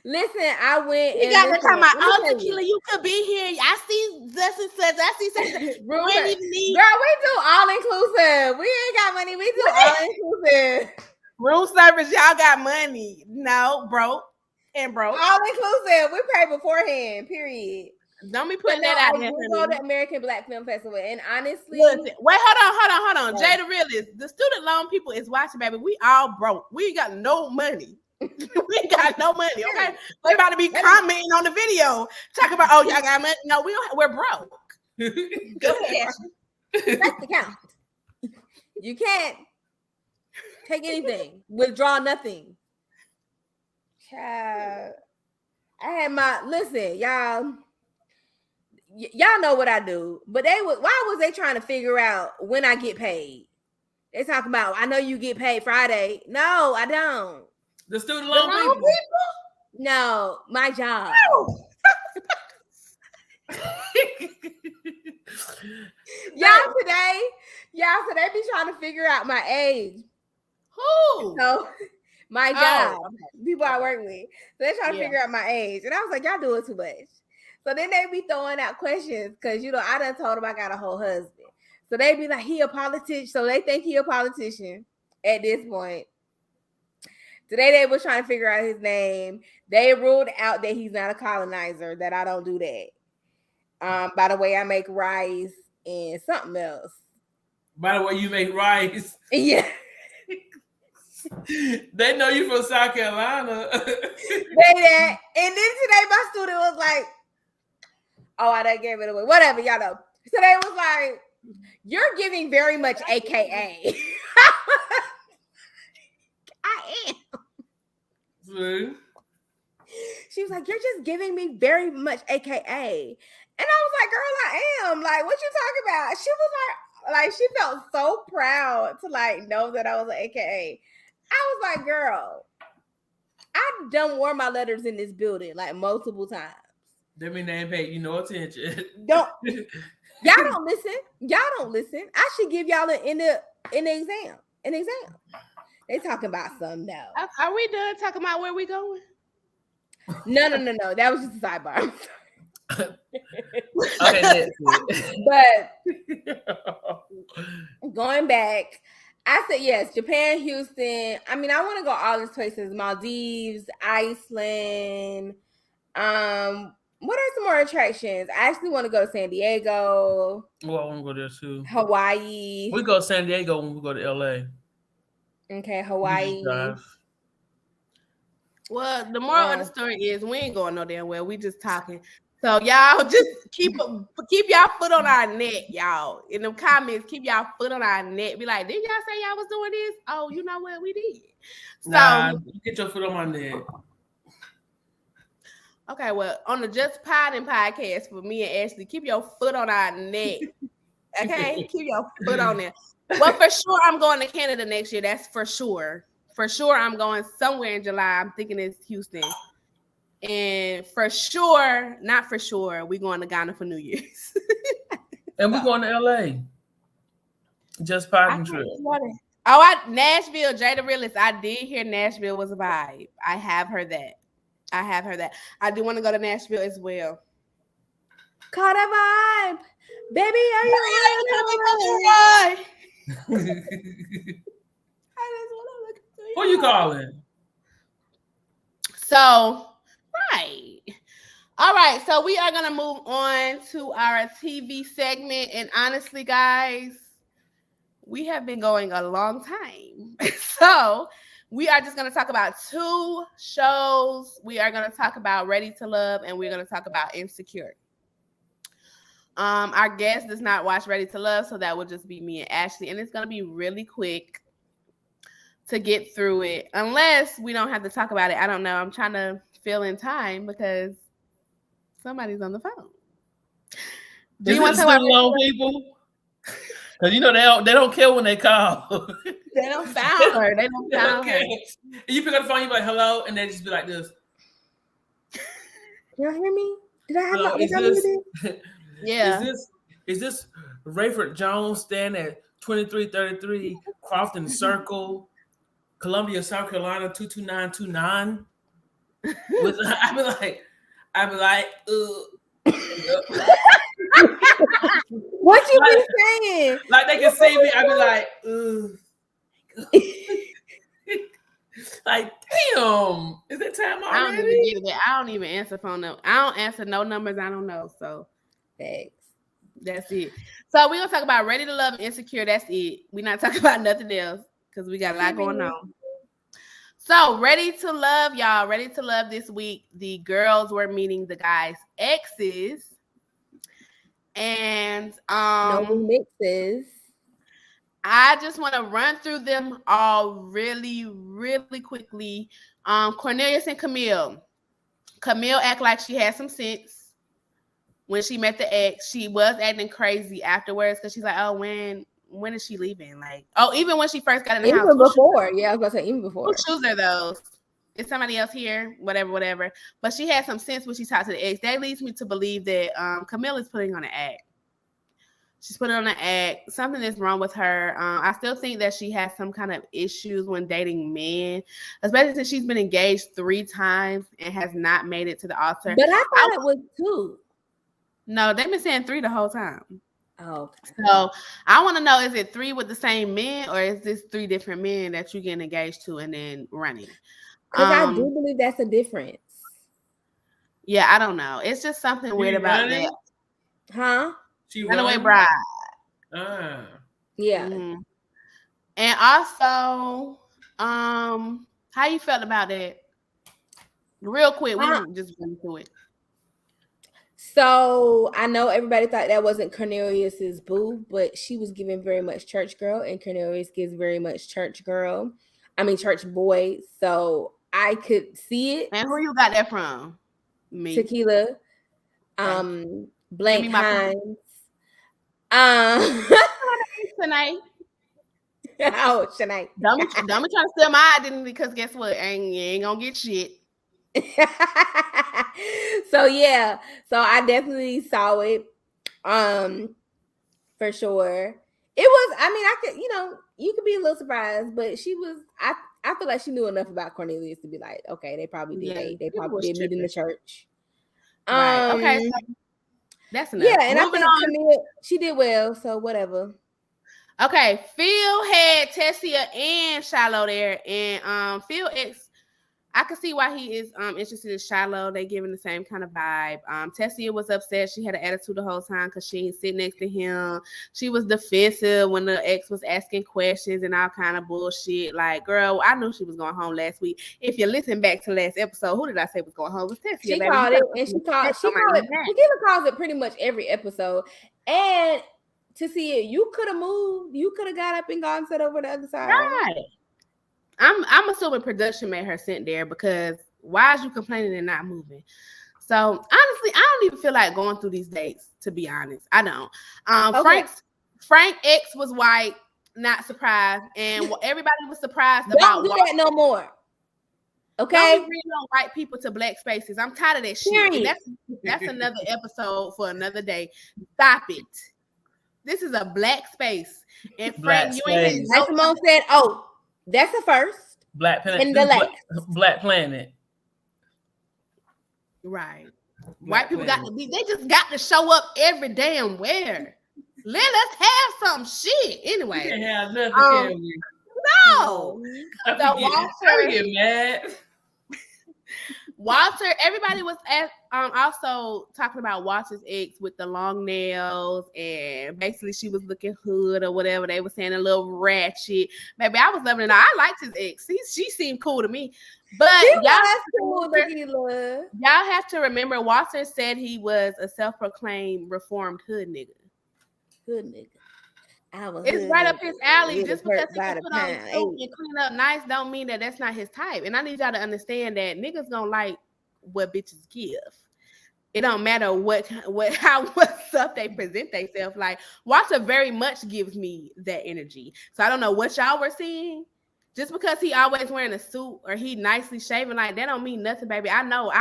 Listen, I went. You got to come out. Oh, Tequila, you could be here. I see this and such. I see such. Girl, we do all inclusive. We ain't got money. We do all inclusive. Room service, y'all got money. No, broke. All inclusive. We pay beforehand. Period. Don't be putting that out there. We go to American Black Film Festival, and honestly, listen, wait, hold on. Jay the Realist, the student loan people is watching, baby. We all broke. We ain't got no money. We ain't got no money. Okay, they about to be commenting on the video, talking about, oh, y'all got money. No, we don't. We're broke. Go ahead. That's the count. You can't take anything, withdraw nothing. Child, I had listen, y'all. Y'all know what I do, but why was they trying to figure out when I get paid? They talking about, I know you get paid Friday. No, I don't. The student loan people? No, my job. Y'all today be trying to figure out my age. Who? So my job, people I work with. So they trying to figure out my age. And I was like, y'all doing too much. So then they be throwing out questions because, I done told them I got a whole husband. So they be like, he a politician. So they think he a politician at this point. Today they was trying to figure out his name. They ruled out that he's not a colonizer, that I don't do that. By the way, I make rice and something else. By the way, you make rice. Yeah. They know you from South Carolina. And then today my student was like, oh, I done gave it away. Whatever, y'all know. So they was like, you're giving very much AKA. I am. See? She was like, you're just giving me very much AKA. And I was like, girl, I am. Like, what you talking about? She was like, she felt so proud to know that I was an AKA. I was like, girl, I've done wore my letters in this building multiple times. That mean they ain't paid you no attention. Y'all don't listen. I should give y'all an exam. They talking about something now. Are we done talking about where we going? No. That was just a sidebar. Okay, but going back, I said yes, Japan, Houston. I mean, I want to go all these places: Maldives, Iceland. What are some more attractions? I actually want to go to San Diego. Well, I want to go there too. Hawaii. We go to San Diego when we go to LA. Okay, Hawaii. Well, the moral of the story is we ain't going no damn well. We just talking. So y'all just keep y'all foot on our neck, y'all. In the comments, keep y'all foot on our neck. Be like, didn't y'all say y'all was doing this? Oh, you know what? We did. So get your foot on my neck. Okay, well, on the Justpoddinpodcast for me and Ashley, keep your foot on our neck. Okay, keep your foot on there. Well, for sure, I'm going to Canada next year. That's for sure. for sure I'm going somewhere in July. I'm thinking it's Houston. And for sure, not for sure, we're going to Ghana for New Year's. And we're going to LA. Just potting trip. Nashville, Jada Realist. I did hear Nashville was a vibe. I have heard that. I do want to go to Nashville as well. Caught a vibe. Baby, are you ready? Who you calling? So, right. All right. So we are going to move on to our TV segment. And honestly, guys, we have been going a long time. So we are just going to talk about 2 shows. We are going to talk about Ready to Love, and we're going to talk about Insecure. Our guest does not watch Ready to Love, so that will just be me and Ashley. And it's going to be really quick to get through it, unless we don't have to talk about it. I don't know. I'm trying to fill in time because somebody's on the phone. Do you want to talk about long people? Because you know they don't care when they call. They don't sound her. They don't sound her. You pick up the phone, you be like, hello, and they just be like this. Y'all hear me? Did I have Hello, my Yeah. Is this Rayford Jones standing at 2333 Crofton Circle, Columbia, South Carolina 22929? I'd be like, what you been saying? Like they can see me, I'd be like, like, damn, is it time already? I don't even answer phone numbers. I don't answer no numbers I don't know. So thanks. That's it. So we're gonna talk about Ready to Love and Insecure. That's it. We're not talking about nothing else because we got a lot going on. So Ready to Love, y'all. Ready to Love this week. The girls were meeting the guys' exes. And no mixes. I just want to run through them all really, really quickly. Cornelius and Camille. Camille act like she had some sense when she met the ex. She was acting crazy afterwards because she's like, oh, when is she leaving? Like, oh, even when she first got in the house. Even before. Yeah, I was about to say even before. Whose shoes are those? Is somebody else here? Whatever. But she had some sense when she talked to the ex. That leads me to believe that Camille is putting on an act. She's putting on an act. Something is wrong with her. I still think that she has some kind of issues when dating men, especially since she's been engaged 3 times and has not made it to the altar. But I thought it was 2. No, they've been saying 3 the whole time. Oh, okay. So I want to know, is it 3 with the same men, or is this 3 different men that you getting engaged to and then running? Because I do believe that's a difference. Yeah, I don't know. It's just something weird about that. Huh? She Runaway Bride. Yeah. Mm-hmm. And also, how you felt about that? Real quick, we just went through it. So I know everybody thought that wasn't Cornelius's boo, but she was giving very much church girl, and Cornelius gives very much church boy. So I could see it. And who you got that from? Me. TequilaH. Blank Hines. Tonight. Oh, Shanae. Don't be trying to steal my identity, because guess what? You ain't gonna get shit. So yeah, so I definitely saw it. For sure. It was, I mean, I could, you could be a little surprised, but she was, I feel like she knew enough about Cornelius to be like, okay, they probably did. They probably did meet in the church. Right. Okay. So that's enough. Yeah, and moving I think Camille, she did well, so whatever. Okay, Phil had Tessia and Shiloh there, and Phil ex, I could see why he is interested in Shiloh. They giving the same kind of vibe. Tessia was upset. She had an attitude the whole time because she ain't sitting next to him. She was defensive when the ex was asking questions and all kind of bullshit. Like, girl, I knew she was going home last week. If you listen back to last episode, who did I say was going home? It was Tessia. She called it, and she called it. Tequila calls it pretty much every episode. And to see it, you could have moved. You could have got up and gone sit over the other side. Right. I'm assuming production made her sit there, because why is you complaining and not moving? So honestly, I don't even feel like going through these dates, to be honest. I don't. Okay. Frank X was white. not surprised, and everybody was surprised Don't about do that no more. Okay. Don't be bringing on white people to black spaces. I'm tired of that shit. Period. And that's another episode for another day. Stop it. This is a black space. And Frank, you ain't like Simone said, oh, that's a first. Black Planet. And the last. Black Planet. Right. Black White people Planet. got to be, they just got to show up every damn where. Let us have some shit. Anyway. We can't have nothing, can we? No. I get mad. Walter, everybody was also talking about Walter's ex with the long nails, and basically she was looking hood or whatever. They were saying a little ratchet. Baby, I was loving it. I liked his ex. She seemed cool to me. But y'all have to remember, Walter said he was a self-proclaimed reformed hood nigga. Hood nigga. It's right up his alley. Just because he can put on a suit and clean up nice don't mean that that's not his type. And I need y'all to understand that niggas gonna like what bitches give. It don't matter what stuff they present themselves like. Walter very much gives me that energy. So I don't know what y'all were seeing. Just because he always wearing a suit or he nicely shaven, like that don't mean nothing, baby. I know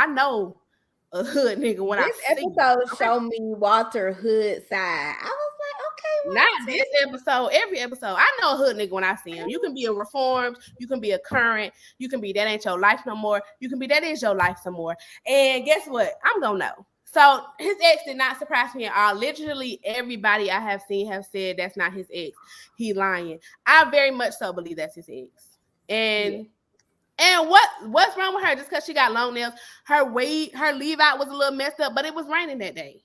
a hood nigga when I see this episode showed me Walter hood side. I was like, okay, not this episode, every episode. I know a hood nigga when I see him. You can be a reformed, you can be a current, you can be that ain't your life no more, you can be that is your life some more. And guess what? I'm gonna know. So his ex did not surprise me at all. Literally everybody I have seen have said that's not his ex. He lying. I very much so believe that's his ex. And what's wrong with her? Just because she got long nails, her leave out was a little messed up, but it was raining that day.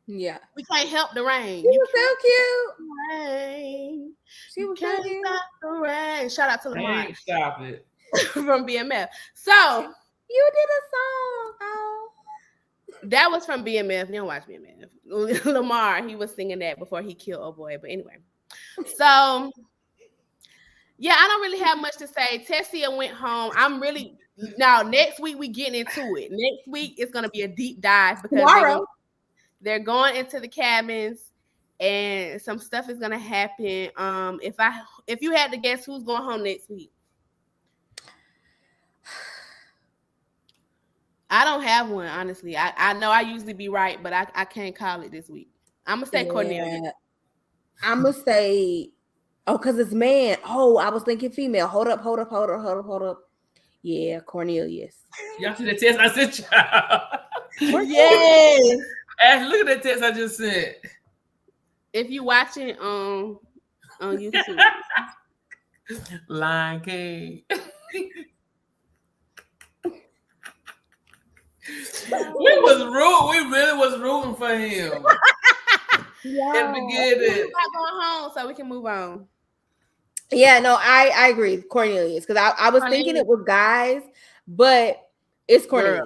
Yeah, we can't help the rain. She was so cute. Rain. She was so cute. Stop the rain. Shout out to Lamar. Stop it. From BMF. So you did a song. Oh. That was from BMF. You don't watch BMF. Lamar, he was singing that before he killed old boy. But anyway, so yeah, I don't really have much to say. Tessia went home. Now next week we getting into it. Next week it's gonna be a deep dive because they're going into the cabins and some stuff is gonna happen. If you had to guess who's going home next week. I don't have one, honestly. I know I usually be right, but I can't call it this week. I'm gonna say Cornelia. I'm gonna say, because it's man. Oh, I was thinking female. Hold up. Yeah, Cornelius. Y'all see the text I sent y'all? Yes. Ash, look at that text I just sent. If you watching on YouTube, Lion King. We really was rooting for him. Yeah. In the beginning. We're not going home, so we can move on. Yeah, no, I agree, Cornelius, because I was thinking it was guys, but it's Cornelius.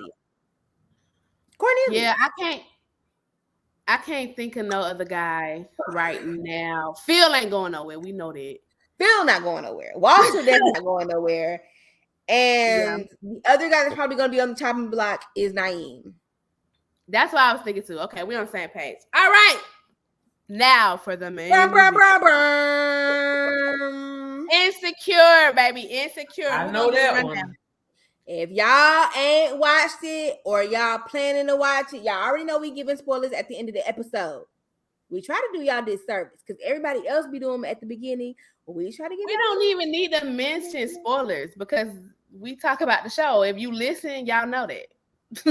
Cornelius. Yeah, I can't think of no other guy right now. Phil ain't going nowhere. We know that. Phil not going nowhere. Walter that's not going nowhere. And the other guy that's probably going to be on the chopping block is Naeem. That's what I was thinking too. Okay, we're on the same page. All right. Now for the main. Insecure, baby. Insecure. I know that one. Down. If y'all ain't watched it or y'all planning to watch it, y'all already know we giving spoilers at the end of the episode. We try to do y'all this service because everybody else be doing them at the beginning. But we try to get. We don't even need to mention spoilers because we talk about the show. If you listen, y'all know that.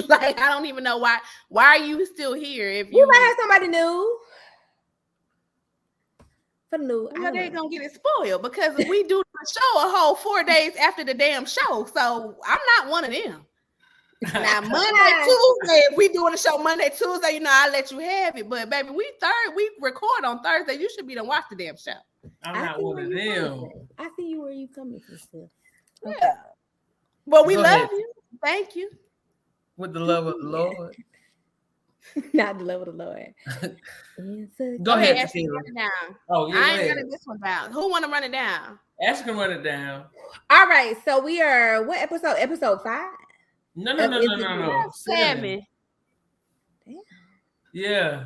Like I don't even know why. Why are you still here? If you might have somebody new. For the new, they ain't gonna get it spoiled because we do the show a whole 4 days after the damn show. So I'm not one of them. Now Monday, Tuesday, if we doing the show Monday, Tuesday, I'll let you have it. But baby, we record on Thursday. You should be done watch the damn show. I'm not one of them. I see you where you coming from still. Okay. Yeah. Well, we love you. Thank you. With the love of the Lord. Not the love of the Lord. Go ahead. Ashley, run it down. Oh, yeah. I ain't running this one down. Who want to run it down? Ashley can run it down. All right. So we are what episode? Episode 5? No. 7. Damn. Yeah.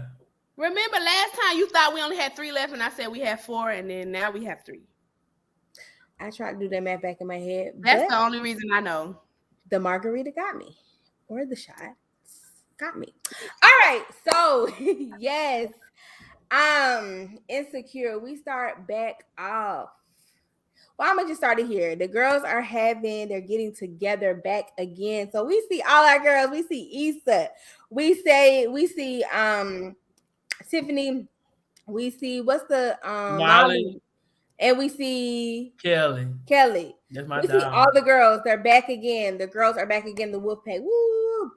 Remember last time you thought we only had 3 left, and I said we had 4, and then now we have 3. I tried to do that math back in my head. That's but the only reason I know. The margarita got me, or the shots got me. All right, so yes, Insecure. We start back off. Well, I'm gonna just start it here. The girls they're getting together back again. So we see all our girls. We see Issa. We see Tiffany. We see what's the Molly. And we see Kelli. That's my see all the girls. They're back again. The girls are back again. The Wolfpack. Woo!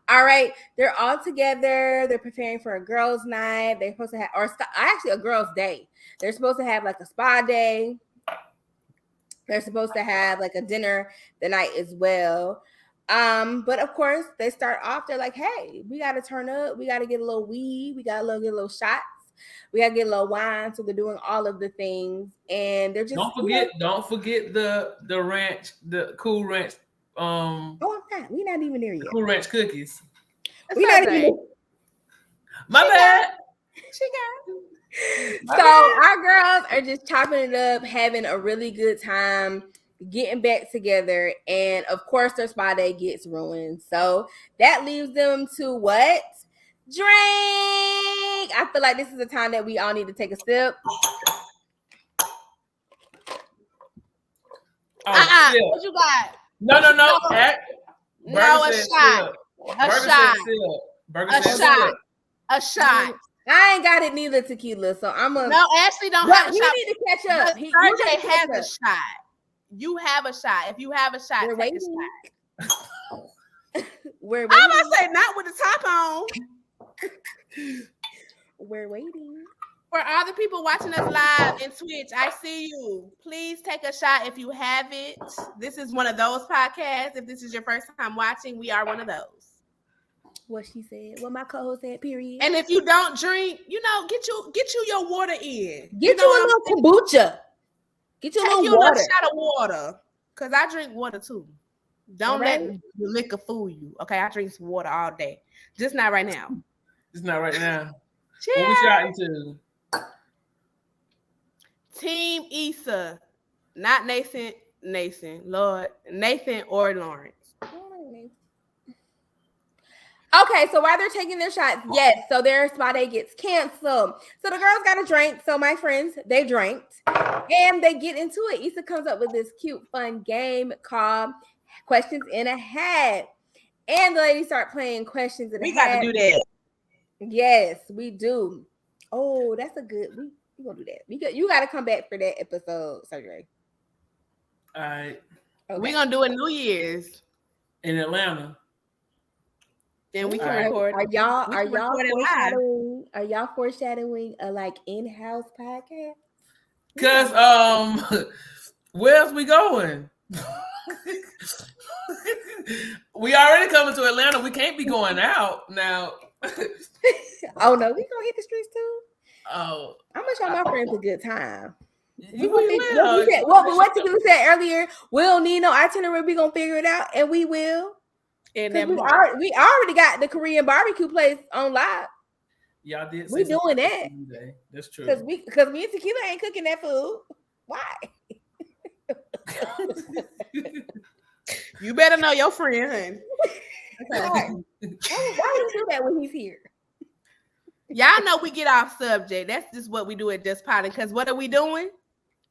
All right. They're all together. They're preparing for a girls' night. They're supposed to have, or actually a girls' day. They're supposed to have like a spa day. They're supposed to have like a dinner the night as well. But of course, they start off. They're like, "Hey, we got to turn up. We got to get a little weed. We got to get a little shots. We got to get a little wine." So they're doing all of the things, and they're just don't forget the ranch, the Cool Ranch. I'm not. We're not even there yet. Cool Ranch cookies. We're not even. My bad. She got. So our girls are just chopping it up, having a really good time, getting back together, and of course their spa day gets ruined. So that leaves them to what? Drink. I feel like this is a time that we all need to take a sip. What you got? No. No, a shot. A shot. I ain't got it neither, Tequila. So I'm a no. Ashley don't have a shot. You need to catch up. Sirdre has a shot. You have a shot. If you have a shot, we're take waiting. a shot. We're waiting. I'm gonna say not with the top on. We're waiting. For all the people watching us live in Twitch, I see you. Please take a shot if you have it. This is one of those podcasts. If this is your first time watching, we are one of those. What she said, what my co-host said, period. And if you don't drink, get you your water in. Get you a little kombucha. Get you a little water. Shot of water. Because I drink water too. Don't let the liquor fool you. Okay, I drink some water all day. Just not right now. Just not right now. Cheers. What we shouting to? Team Issa. Not Nathan, Lord. Nathan or Lawrence. Okay, so while they're taking their shots, yes, so their spa day gets canceled. So the girls got a drink. So my friends, they drank and they get into it. Issa comes up with this cute, fun game called Questions in a Hat. And the ladies start playing questions in a hat. We got to do that. Yes, we do. Oh, that's a good, we gonna do that. You got to come back for that episode, Sirdre. All right. Okay. We're going to do it New Year's. In Atlanta. Then we can record. Are y'all foreshadowing a like in-house podcast? Cause where's we going? We already coming to Atlanta. We can't be going out now. Oh no, we gonna hit the streets too. Oh, I'm gonna show my friends a good time. We will. What you said earlier, we don't need no itinerary. We gonna figure it out, and we will. And we already got the Korean barbecue place on live. Y'all did. We doing that. That's true. Because me and Tequila ain't cooking that food. Why? You better know your friend, honey. Okay. Why would you do that when he's here? Y'all know we get off subject. That's just what we do at Just Potting. Because what are we doing?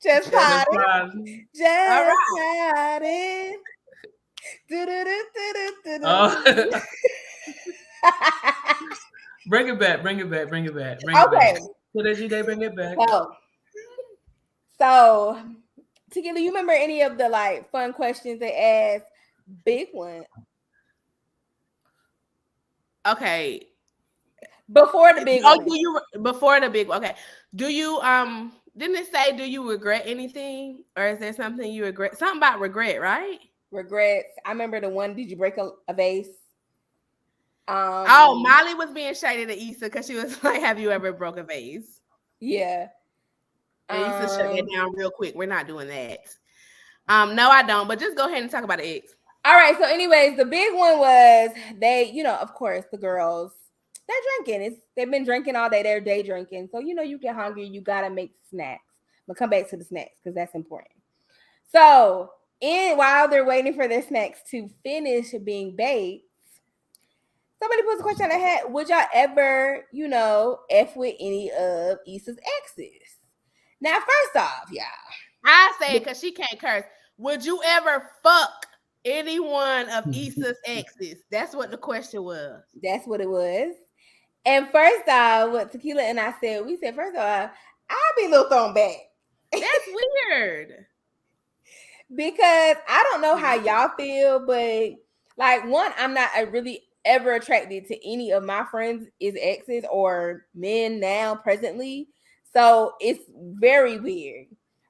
Just potting. Just potting. Bring it back. Okay. So that you bring it back. So Tequila, you remember any of the like fun questions they asked? Big one. Okay. Before the big one. Before the big one. Okay. Do you didn't it say do you regret anything? Or is there something you regret? Something about regret, right? Regrets. I remember the one, did you break a vase? Molly was being shady to Issa because she was like, have you ever broke a vase? Yeah. And Issa shut that down real quick. We're not doing that. No, I don't, but just go ahead and talk about the ex. All right. So anyways, the big one was they, of course, the girls, they're drinking. They've been drinking all day. They're day drinking. So, you get hungry. You got to make snacks. But come back to the snacks because that's important. So, while they're waiting for their snacks to finish being baked, somebody puts a question on their head. Would y'all ever, F with any of Issa's exes? Now, first off, y'all. I say it because she can't curse. Would you ever fuck any one of Issa's exes? That's what the question was. That's what it was. And first off, what Tequila and I said, we said, first of all, I'll be a little thrown back. That's weird. Because I don't know how y'all feel, but like, one, I'm not really ever attracted to any of my friends' exes or men now presently. So it's very weird.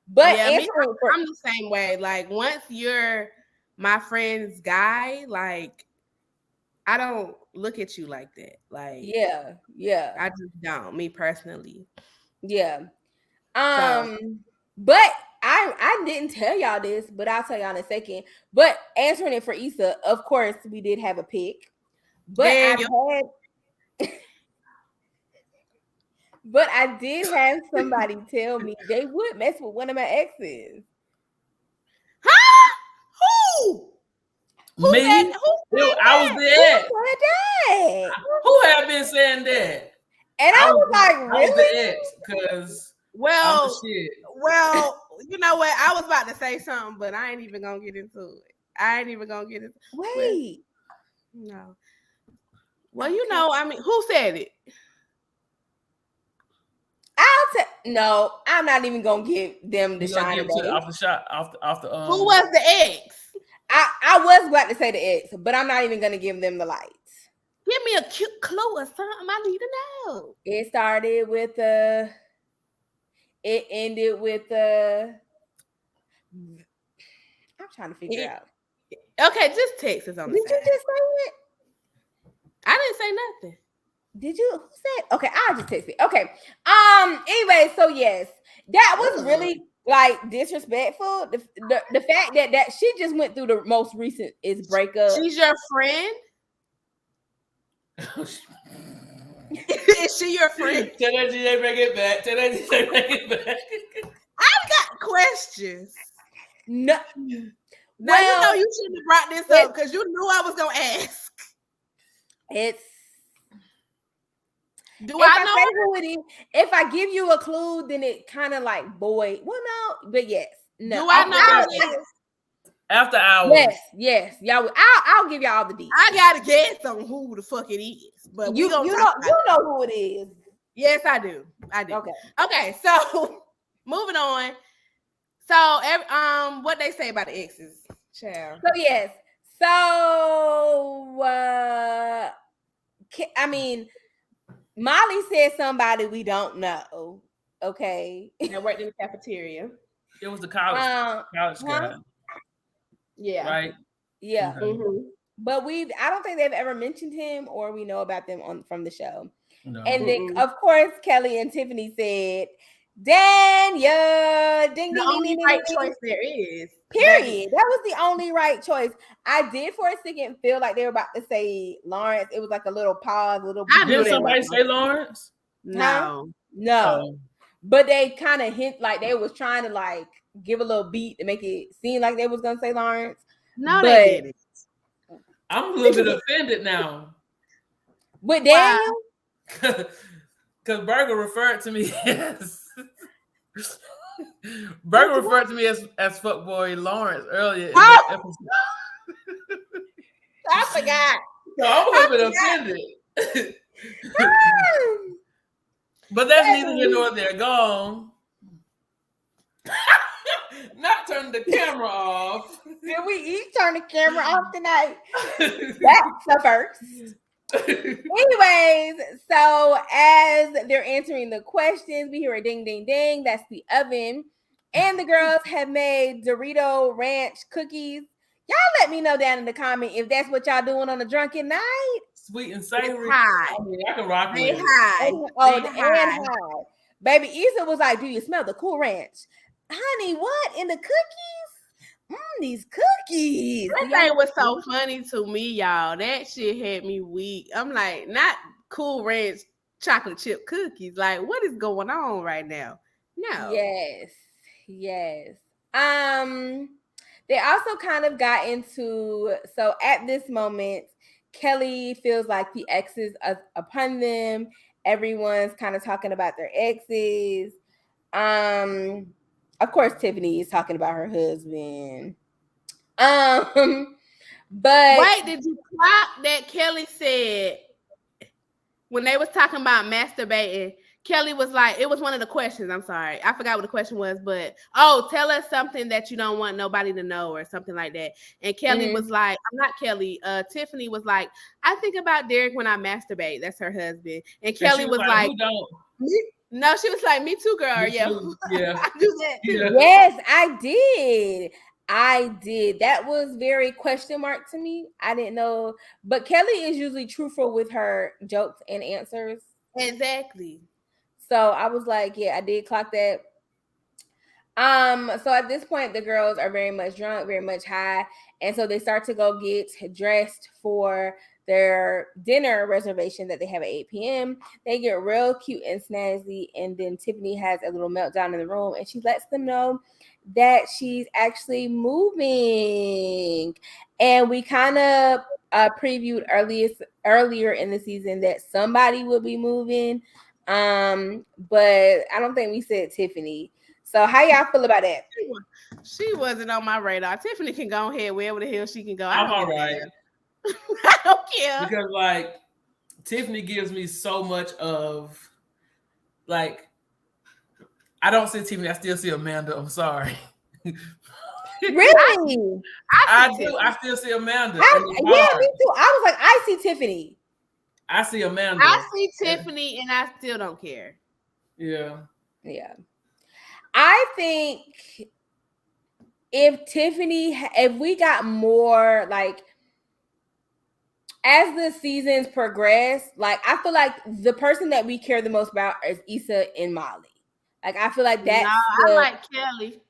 But yeah, I'm the same way. Like, once you're my friend's guy, like, I don't look at you like that. Like, yeah. I just don't, me personally. Yeah. But I didn't tell y'all this, but I'll tell y'all in a second. But answering it for Issa, of course, we did have a pick. But But I did have somebody tell me they would mess with one of my exes. Huh? Who? Me? Said I was there. Who said that? Who have been saying that? And I was like, really? I was the ex, because I'm the shit. Well, you know what? I was about to say something, but I ain't even gonna get into it. Wait. No. Well, I mean, who said it? No, I'm not even gonna give them the shine today. Off the Who was the ex? I was about to say the ex, but I'm not even gonna give them the lights. Give me a cute clue or something. I need to know. It started with it ended with I'm trying to figure out. Okay, just text us on the side. Did you just say it? I didn't say nothing. Did you? Who said? Okay, I'll just text it. Okay. Anyway, so yes, that was really like disrespectful. The fact that she just went through the most recent is breakup. She's your friend. Is she your friend? Tell that DJ bring it back. I've got questions. No. Now you shouldn't have brought this up because you knew I was gonna ask. Do I know who it is? If I give you a clue, then it kind of like boy. Well, no, but yes. No. Do I know who it is? After hours. Yes. Y'all. I'll give y'all the details. I gotta guess on who the fuck it is, but you know who it is. Yes, I do. Okay. So moving on. So what they say about the exes, child. So yes. So I mean, Molly said somebody we don't know. Okay. That worked in the cafeteria. It was the college guy. Yeah. Right. Yeah. Okay. Mm-hmm. But I don't think they've ever mentioned him or we know about them from the show. No. And then, of course, Kelli and Tiffany said, Daniel, ding, the ding, only ding, right ding, choice there is. Period. That was the only right choice. I did for a second feel like they were about to say Lawrence. It was like a little pause, Did somebody say Lawrence? No. Oh. But they kind of hint like they was trying to like give a little beat to make it seem like they was gonna say Lawrence. No, they didn't. I'm a little bit offended now. With Daniel? Because Burger referred to me as fuckboy Lawrence earlier in the episode. I forgot. So I'm a little bit offended. But that's neither here nor there. Go on. Not turn the camera off. Did we each turn the camera off tonight? That's the first. Anyways, so as they're answering the questions, we hear a ding, ding, ding. That's the oven. And the girls have made Dorito Ranch cookies. Y'all let me know down in the comment if that's what y'all doing on a drunken night. Sweet and savory. High. I mean, I can rock with They it. high. High. Baby Issa was like, do you smell the Cool Ranch? Honey, what? In the cookies? These cookies. That thing was so funny to me, y'all. That shit had me weak. I'm like, not Cool Ranch chocolate chip cookies. Like, what is going on right now? No. Yes. They also kind of got into, so at this moment, Kelli feels like the exes are upon them. Everyone's kind of talking about their exes. Of course, Tiffany is talking about her husband. But wait, did you clock that Kelli said when they was talking about masturbating? Kelli was like, it was one of the questions. I'm sorry, I forgot what the question was, but tell us something that you don't want nobody to know, or something like that. And Kelli was like, I'm not Kelli. Tiffany was like, I think about Derek when I masturbate. That's her husband. And Kelli was like, who don't? No, she was like, me too, girl. Me Yeah, too. Yeah. I do that too. Yeah. yes, I did. That was very question mark to me. I didn't know, but Kelli is usually truthful with her jokes and answers. Exactly. So I was like, yeah, I did clock that. So at this point, the girls are very much drunk, very much high, and so they start to go get dressed for their dinner reservation that they have at 8 p.m. They get real cute and snazzy, and then Tiffany has a little meltdown in the room, and she lets them know that she's actually moving. And we kind of previewed earlier in the season that somebody would be moving, but I don't think we said Tiffany. So how y'all feel about that? She wasn't on my radar. Tiffany can go ahead wherever the hell she can go. I'm all right. I don't care. Because like Tiffany gives me so much of like, I don't see Tiffany, I still see Amanda. I'm sorry. Really? I do. I still see Amanda. Yeah, me too. I was like, I see Tiffany. I see Amanda. I see Tiffany, and I still don't care. Yeah. I think if we got more, like, as the seasons progress, like, I feel like the person that we care the most about is Issa and Molly. Like, I feel like that's I like Kelli.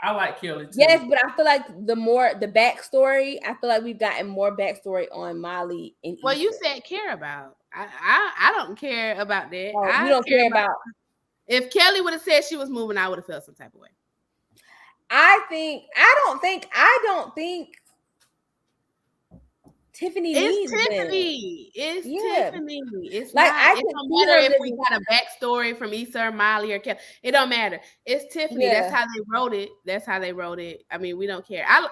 I like Kelli too. Yes, but I feel like the backstory, I feel like we've gotten more backstory on Molly and Issa. Well, you said care about. I don't care about that. You don't care about. If Kelli would have said she was moving, I would have felt some type of way. I don't think Tiffany needs Tiffany. them. It's Tiffany. It's like, not. It don't matter if we got a backstory from Issa or Molly or Kelli. It don't matter. It's Tiffany. Yeah. That's how they wrote it. I mean, we don't care. I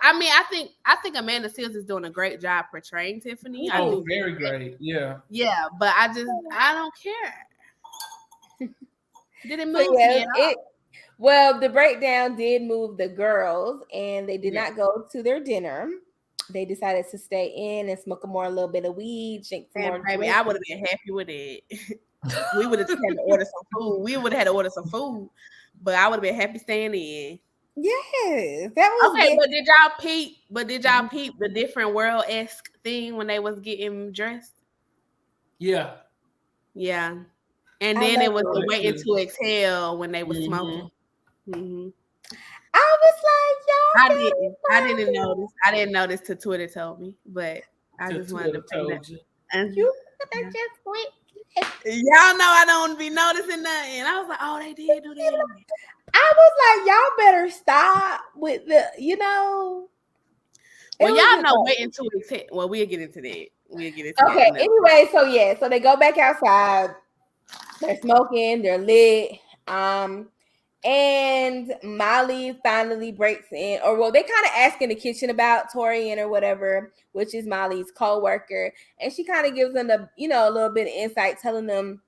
think Amanda Seales is doing a great job portraying Tiffany. Very great. Yeah. Yeah, but I don't care. Did it move? Well, the breakdown did move the girls, and they did not go to their dinner. They decided to stay in and smoke a little bit of weed, drink some more. Baby, I would have been happy with it. We would have had to order some food. We would have had to order some food, but I would have been happy staying in. Yes, that was okay. Good. But did y'all peep the different world-esque thing when they was getting dressed? Yeah. And then it was the waiting to exhale when they were smoking. Mm-hmm. I was like, y'all. I didn't notice. I didn't notice till Twitter told me, but I just wanted to tell you. And you just went. Y'all know I don't be noticing nothing. I was like, oh, they did do that. I was like, y'all better stop with the, Well, y'all know waiting to exhale. Well, we'll get into that. Okay. Anyway, so they go back outside. They're smoking. They're lit. And Molly finally breaks in, they kind of ask in the kitchen about Torian or whatever, which is Molly's co-worker, and she kind of gives them a little bit of insight, telling them,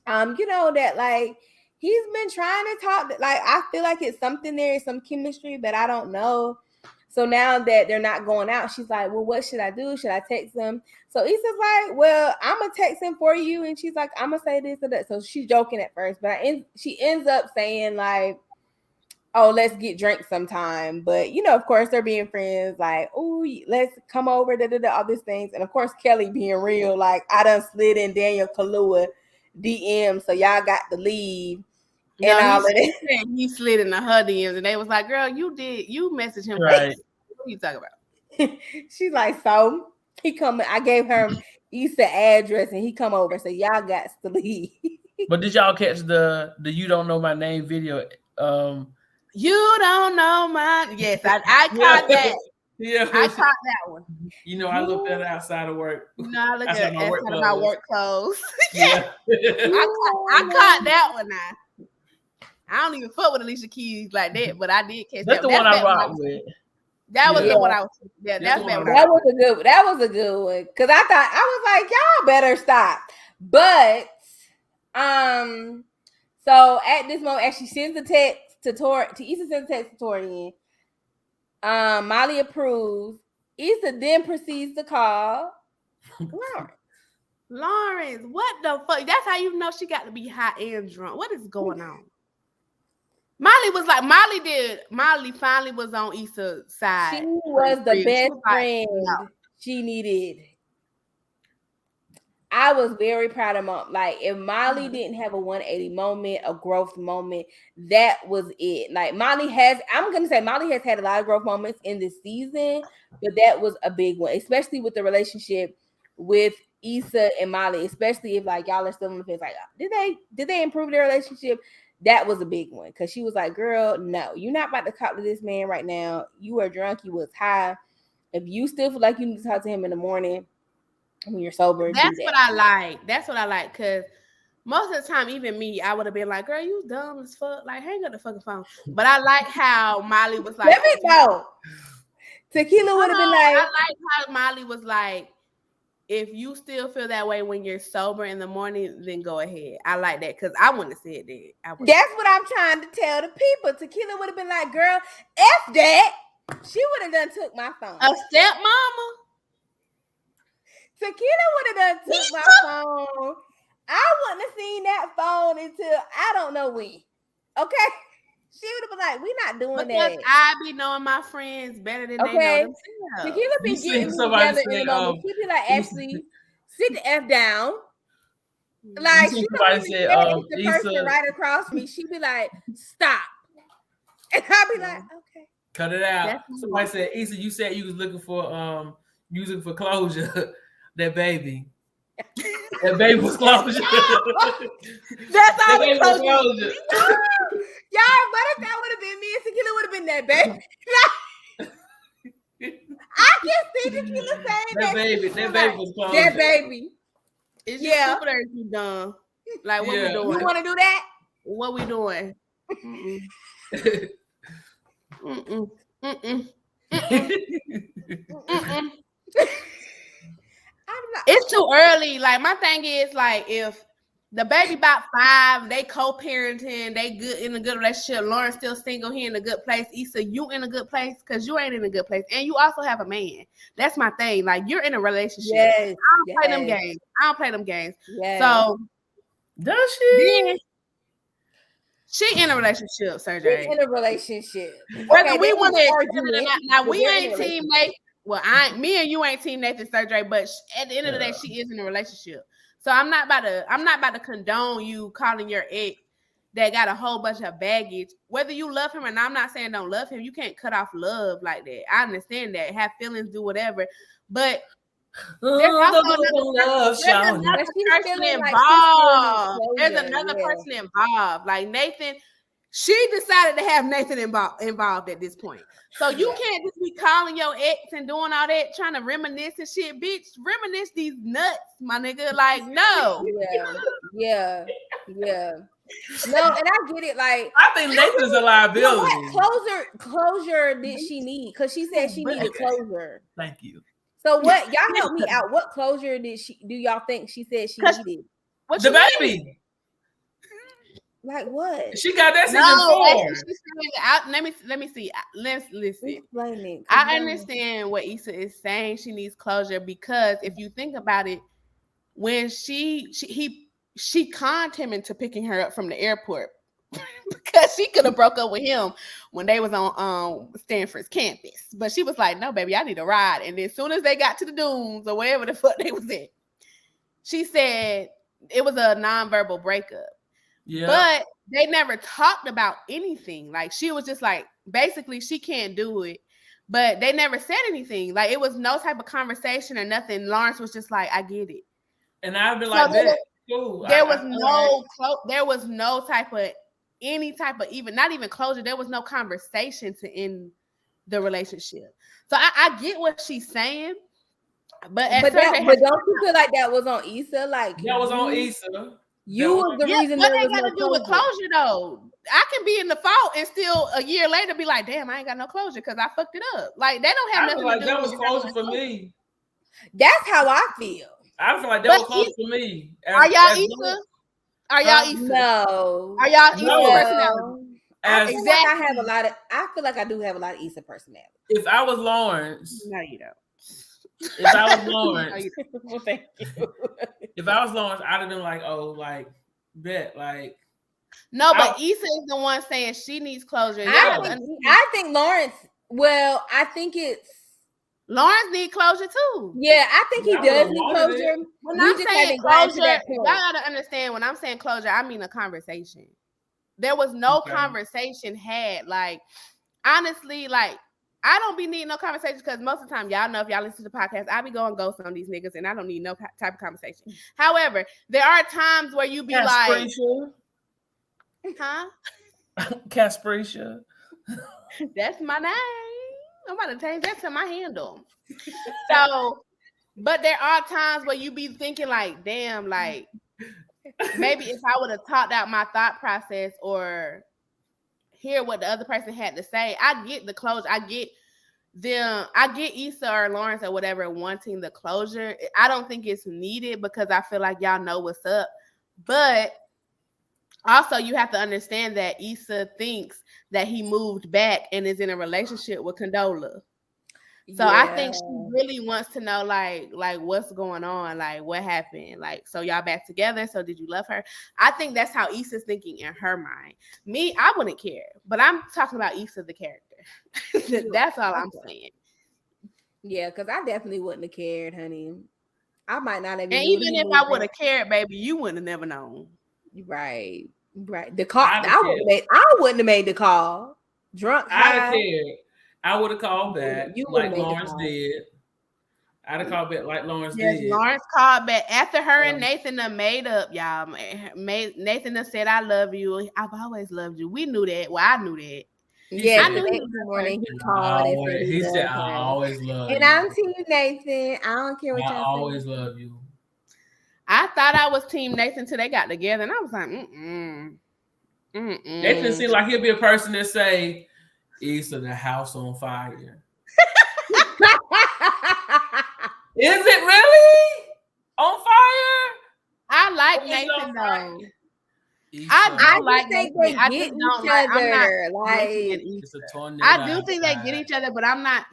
that like he's been trying to talk. Like, I feel like it's something there, some chemistry, but I don't know. So now that they're not going out, she's like, well, what should I do? Should I text them? So Issa's like, well, I'm going to text him for you. And she's like, I'm going to say this or that. So she's joking at first, but she ends up saying like, oh, let's get drinks sometime. But, of course, they're being friends. Like, oh, let's come over, all these things. And, of course, Kelli being real. Like, I done slid in Daniel Kaluuya DM, so y'all got to leave. He slid into her DMs, and they was like, girl, you messaged him. Right. What are you talking about? She's like, so he I gave her, Issa address and he come over. So y'all got to leave. But did y'all catch the "You Don't Know My Name" video? You don't know my. Yes, I caught that. Yeah, I caught that one. You know, I look better outside of work. You know, I look outside at my work my work clothes. Yeah. I caught that one now. I don't even fuck with Alicia Keys like that, but I did catch That's that. the one I rock with. That was Yeah. the one I was. Yeah, that's the one That was a good. That was a good one because I thought I was like, y'all better stop. But so at this moment, as she sends the text to Issa sends the text to Tori. Molly approves. Issa then proceeds to call Lawrence, what the fuck? That's how you know she got to be high and drunk. What is going on? Molly finally was on Issa's side. She was the best friend she needed. I was very proud of Mom. Like, if Molly didn't have a 180 moment, a growth moment, that was it. Like, Molly has had a lot of growth moments in this season, but that was a big one, especially with the relationship with Issa and Molly, especially if like y'all are still in the fence. Like, did they improve their relationship? That was a big one because she was like, girl, no, you're not about to talk to this man right now. You are drunk, you was high. If you still feel like you need to talk to him in the morning when you're sober, that's what I like. That's what I like because most of the time, even me, I would have been like, girl, you dumb as fuck. Like, hang up the fucking phone. But I like how Molly was like, let me know. Tequila would have been like, I like how Molly was like, if you still feel that way when you're sober in the morning, then go ahead. I like that because I wouldn't have said that. That's what I'm trying to tell the people. Tequila would have been like, girl, F that. She would have done took my phone. A stepmama? Tequila would have done took my phone. I wouldn't have seen that phone until I don't know when. Okay? She would have been like, we're not doing that. Because I be knowing my friends better than they know themselves. Tequila be getting me together in the moment. She be like, Ashley, sit the F down. Like, she don't said, the person right across me. She be like, stop. And I be like, okay. Cut it out. Somebody said, Issa, you said you was looking for closure. That baby. That baby was closure. That's all the closure. Y'all, what if that would have been me and Tequila would have been that baby? I can see Tequila saying that baby. That baby was closure. That baby. It's just stupid or you done. Like, what we doing? You want to do that? What we doing? It's too early. Like, my thing is, like, if the baby about 5, they co-parenting, they good in a good relationship. Lauren's still single, he in a good place. Issa, you in a good place because you ain't in a good place, and you also have a man. That's my thing. Like, you're in a relationship. Yes, I don't play them games. I don't play them games. Yes. So, does she? She in a relationship, Sirdre. She's in a relationship. Whether we want to argue or not, now we ain't team Nathan. Well, me and you ain't team Nathan, Sirdre, but at the end of the day, she is in a relationship. So I'm not about to condone you calling your ex that got a whole bunch of baggage. Whether you love him or not, I'm not saying don't love him. You can't cut off love like that. I understand that. Have feelings, do whatever. But there's another person involved. There's another person involved. Like Nathan, she decided to have Nathan involved at this point. So you can't just be calling your ex and doing all that, trying to reminisce and shit. Bitch, reminisce these nuts, my nigga. Like, no. Yeah. No, and I get it. Like, I think Nathan's a liability. You know what closure did she need? Because she said she needed closure. Thank you. So what? Y'all help me out. What closure do y'all think she said she needed? The baby. Like what? She got that season 4. Let me see. Let's listen. Explain it. I understand what Issa is saying. She needs closure because if you think about it, when she conned him into picking her up from the airport because she could have broke up with him when they was on Stanford's campus. But she was like, no, baby, I need a ride. And then as soon as they got to the dunes or wherever the fuck they was at, she said it was a nonverbal breakup. Yeah. But they never talked about anything. Like, she was just like, basically, she can't do it. But they never said anything. Like, it was no type of conversation or nothing. Lawrence was just like, I get it. And I'd be like, there was no type of any type of even not even closure. There was no conversation to end the relationship. So I get what she's saying, but don't you feel like that was on Issa? Like that was on Issa. You was the reason what there they was got no to do with closure though. I can be in the fault and still a year later be like, damn, I ain't got no closure because I fucked it up. Like they don't have nothing to do that with was closure for me. That's how I feel. I feel like that was close for me. Are y'all Issa? Are y'all Issa? No. Are y'all Issa personality? I feel like I have a lot of. I feel like I do have a lot of Issa personality. If I was Lawrence, no, you don't. If I was Lawrence, well, thank you. If I was Lawrence, I'd have been like, oh, like bet, like. No, but Issa is the one saying she needs closure. I think Lawrence. Well, I think it's. Lawrence need closure too. Yeah, I think he does need closure. When I'm saying closure, y'all gotta understand. When I'm saying closure, I mean a conversation. There was no conversation had. Like, honestly, like I don't be needing no conversation because most of the time, y'all know if y'all listen to the podcast, I be going ghost on these niggas, and I don't need no type of conversation. However, there are times where you be like, huh? Casperisha. That's my name. I'm about to change that to my handle. So, but there are times where you be thinking like, damn, like maybe if I would have talked out my thought process or hear what the other person had to say, I get the closure. I get Issa or Lawrence or whatever wanting the closure. I don't think it's needed because I feel like y'all know what's up. But also, you have to understand that Issa thinks that he moved back and is in a relationship with TequilaH. So I think she really wants to know, like what's going on, like what happened, like so y'all back together. So did you love her? I think that's how Issa's thinking in her mind. Me, I wouldn't care, but I'm talking about Issa the character. That's all I'm saying. Yeah, because I definitely wouldn't have cared, honey. I might not have. And even if I would have cared, baby, you wouldn't have never known. Right. The call. I wouldn't have made the call. Drunk. I'd have cared. I would have called back like Lawrence did. I'd have called back like Lawrence did. Lawrence called back after her and Nathan made up, y'all. Nathan said, "I love you. I've always loved you." We knew that. Well, I knew that. Yeah, I knew that morning he called and said he said, "I always love you." And I'm Team Nathan. I don't care what y'all say. I always love you. I thought I was Team Nathan till they got together, and I was like, Nathan seemed like he'll be a person that say, "Issa, the house on fire." Is it really on fire? I like Nathan though. I like think they get each other. I do think they get each other, but I'm not.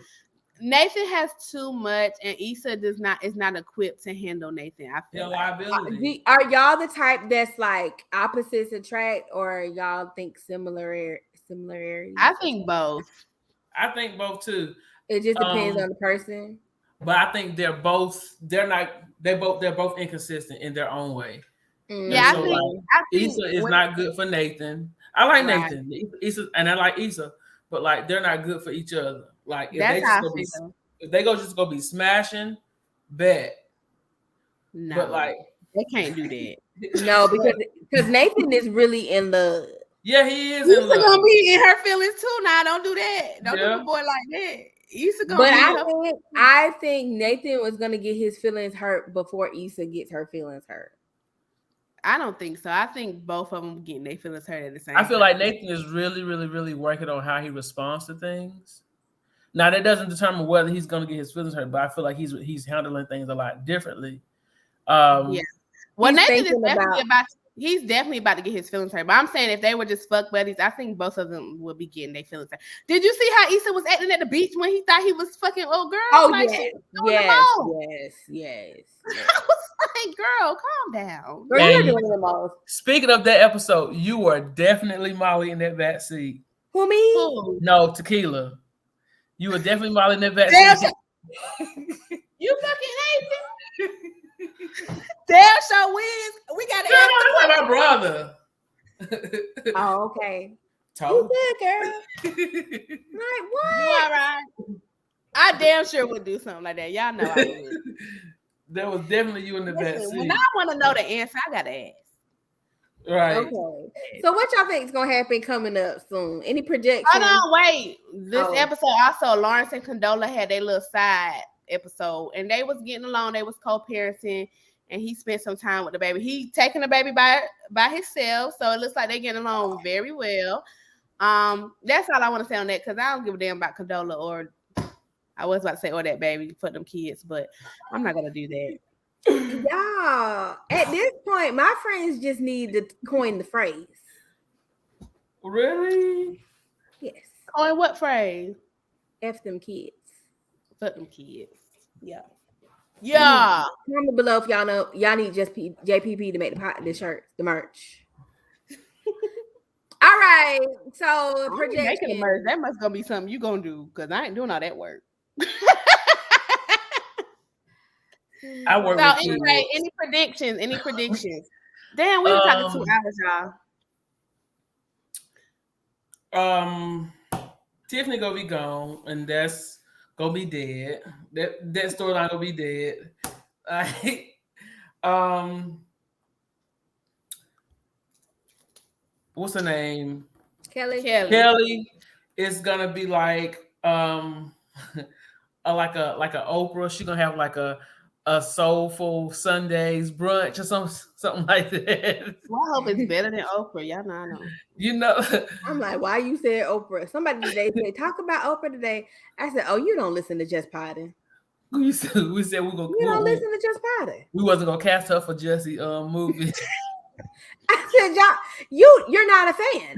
Nathan has too much, and Issa is not equipped to handle Nathan. I feel liability. Are y'all the type that's like opposites attract, or y'all think similarities? I think both. I think both too. It just depends on the person. But I think they're both inconsistent in their own way. Yeah, so I think Issa is not good for Nathan. I like Nathan, Issa, and I like Issa, but like they're not good for each other. Like if they just go be smashing, bet. No, but like they can't do that. No, because Nathan is really in love. Yeah, he is. Issa gonna be in her feelings too. Now, don't do that. Don't do a boy like that. Issa gonna. But I think Nathan was gonna get his feelings hurt before Issa gets her feelings hurt. I don't think so. I think both of them getting their feelings hurt at the same time. I feel like Nathan is really, really, really working on how he responds to things. Now, that doesn't determine whether he's going to get his feelings hurt, but I feel like he's handling things a lot differently. Yeah. Well, Nathan is he's definitely about to get his feelings hurt. But I'm saying if they were just fuck buddies, I think both of them would be getting their feelings hurt. Did you see how Issa was acting at the beach when he thought he was fucking old girl? Oh, like, yes. I was like, girl, calm down. Girl, you're doing the most. Speaking of that episode, you were definitely Molly in that back seat. Who, me? No, TequilaH. You were definitely Molly in that back seat. You fucking Nathan. Damn, show wins. We got to my brother. Oh, okay. You good, girl? Like what? You all right? I damn sure would do something like that. Y'all know I would. That was definitely you in the back Listen, when seat. I want to know the answer, I gotta ask. Right. Okay. So what y'all think is gonna happen coming up soon? Any projections? Hold on, wait. This episode also, Lawrence and Condola had their little side episode, and they was getting along. They was co-parenting, and he spent some time with the baby. He taking the baby by himself, so it looks like they getting along very well. That's all I want to say on that, because I don't give a damn about Condola, or I was about to say or that baby for them kids, but I'm not gonna do that. Y'all, at this point, my friends just need to coin the phrase. Really? Yes. Coin what phrase? F them kids. Fuck them kids. Yeah. Yeah. Comment below if y'all know y'all need just JPP to make the shirts, the merch. All right. So making a merch. That must gonna be something you gonna do, because I ain't doing all that work. I work so with anyway, any predictions? Damn, we were talking 2 hours, y'all. Tiffany gonna be gone, and that's gonna be dead. That storyline gonna be dead. What's her name? Kelli is gonna be like like a Oprah. She's gonna have like a soulful Sundays brunch or something like that. Well, I hope it's better than Oprah. Y'all know I know. You know, I'm like, why you said Oprah? Somebody today said, talk about Oprah today. I said, oh, you don't listen to Justpoddin. We said we're gonna. You don't listen to Justpoddin. We wasn't gonna cast her for Jussie movie. I said, you're not a fan.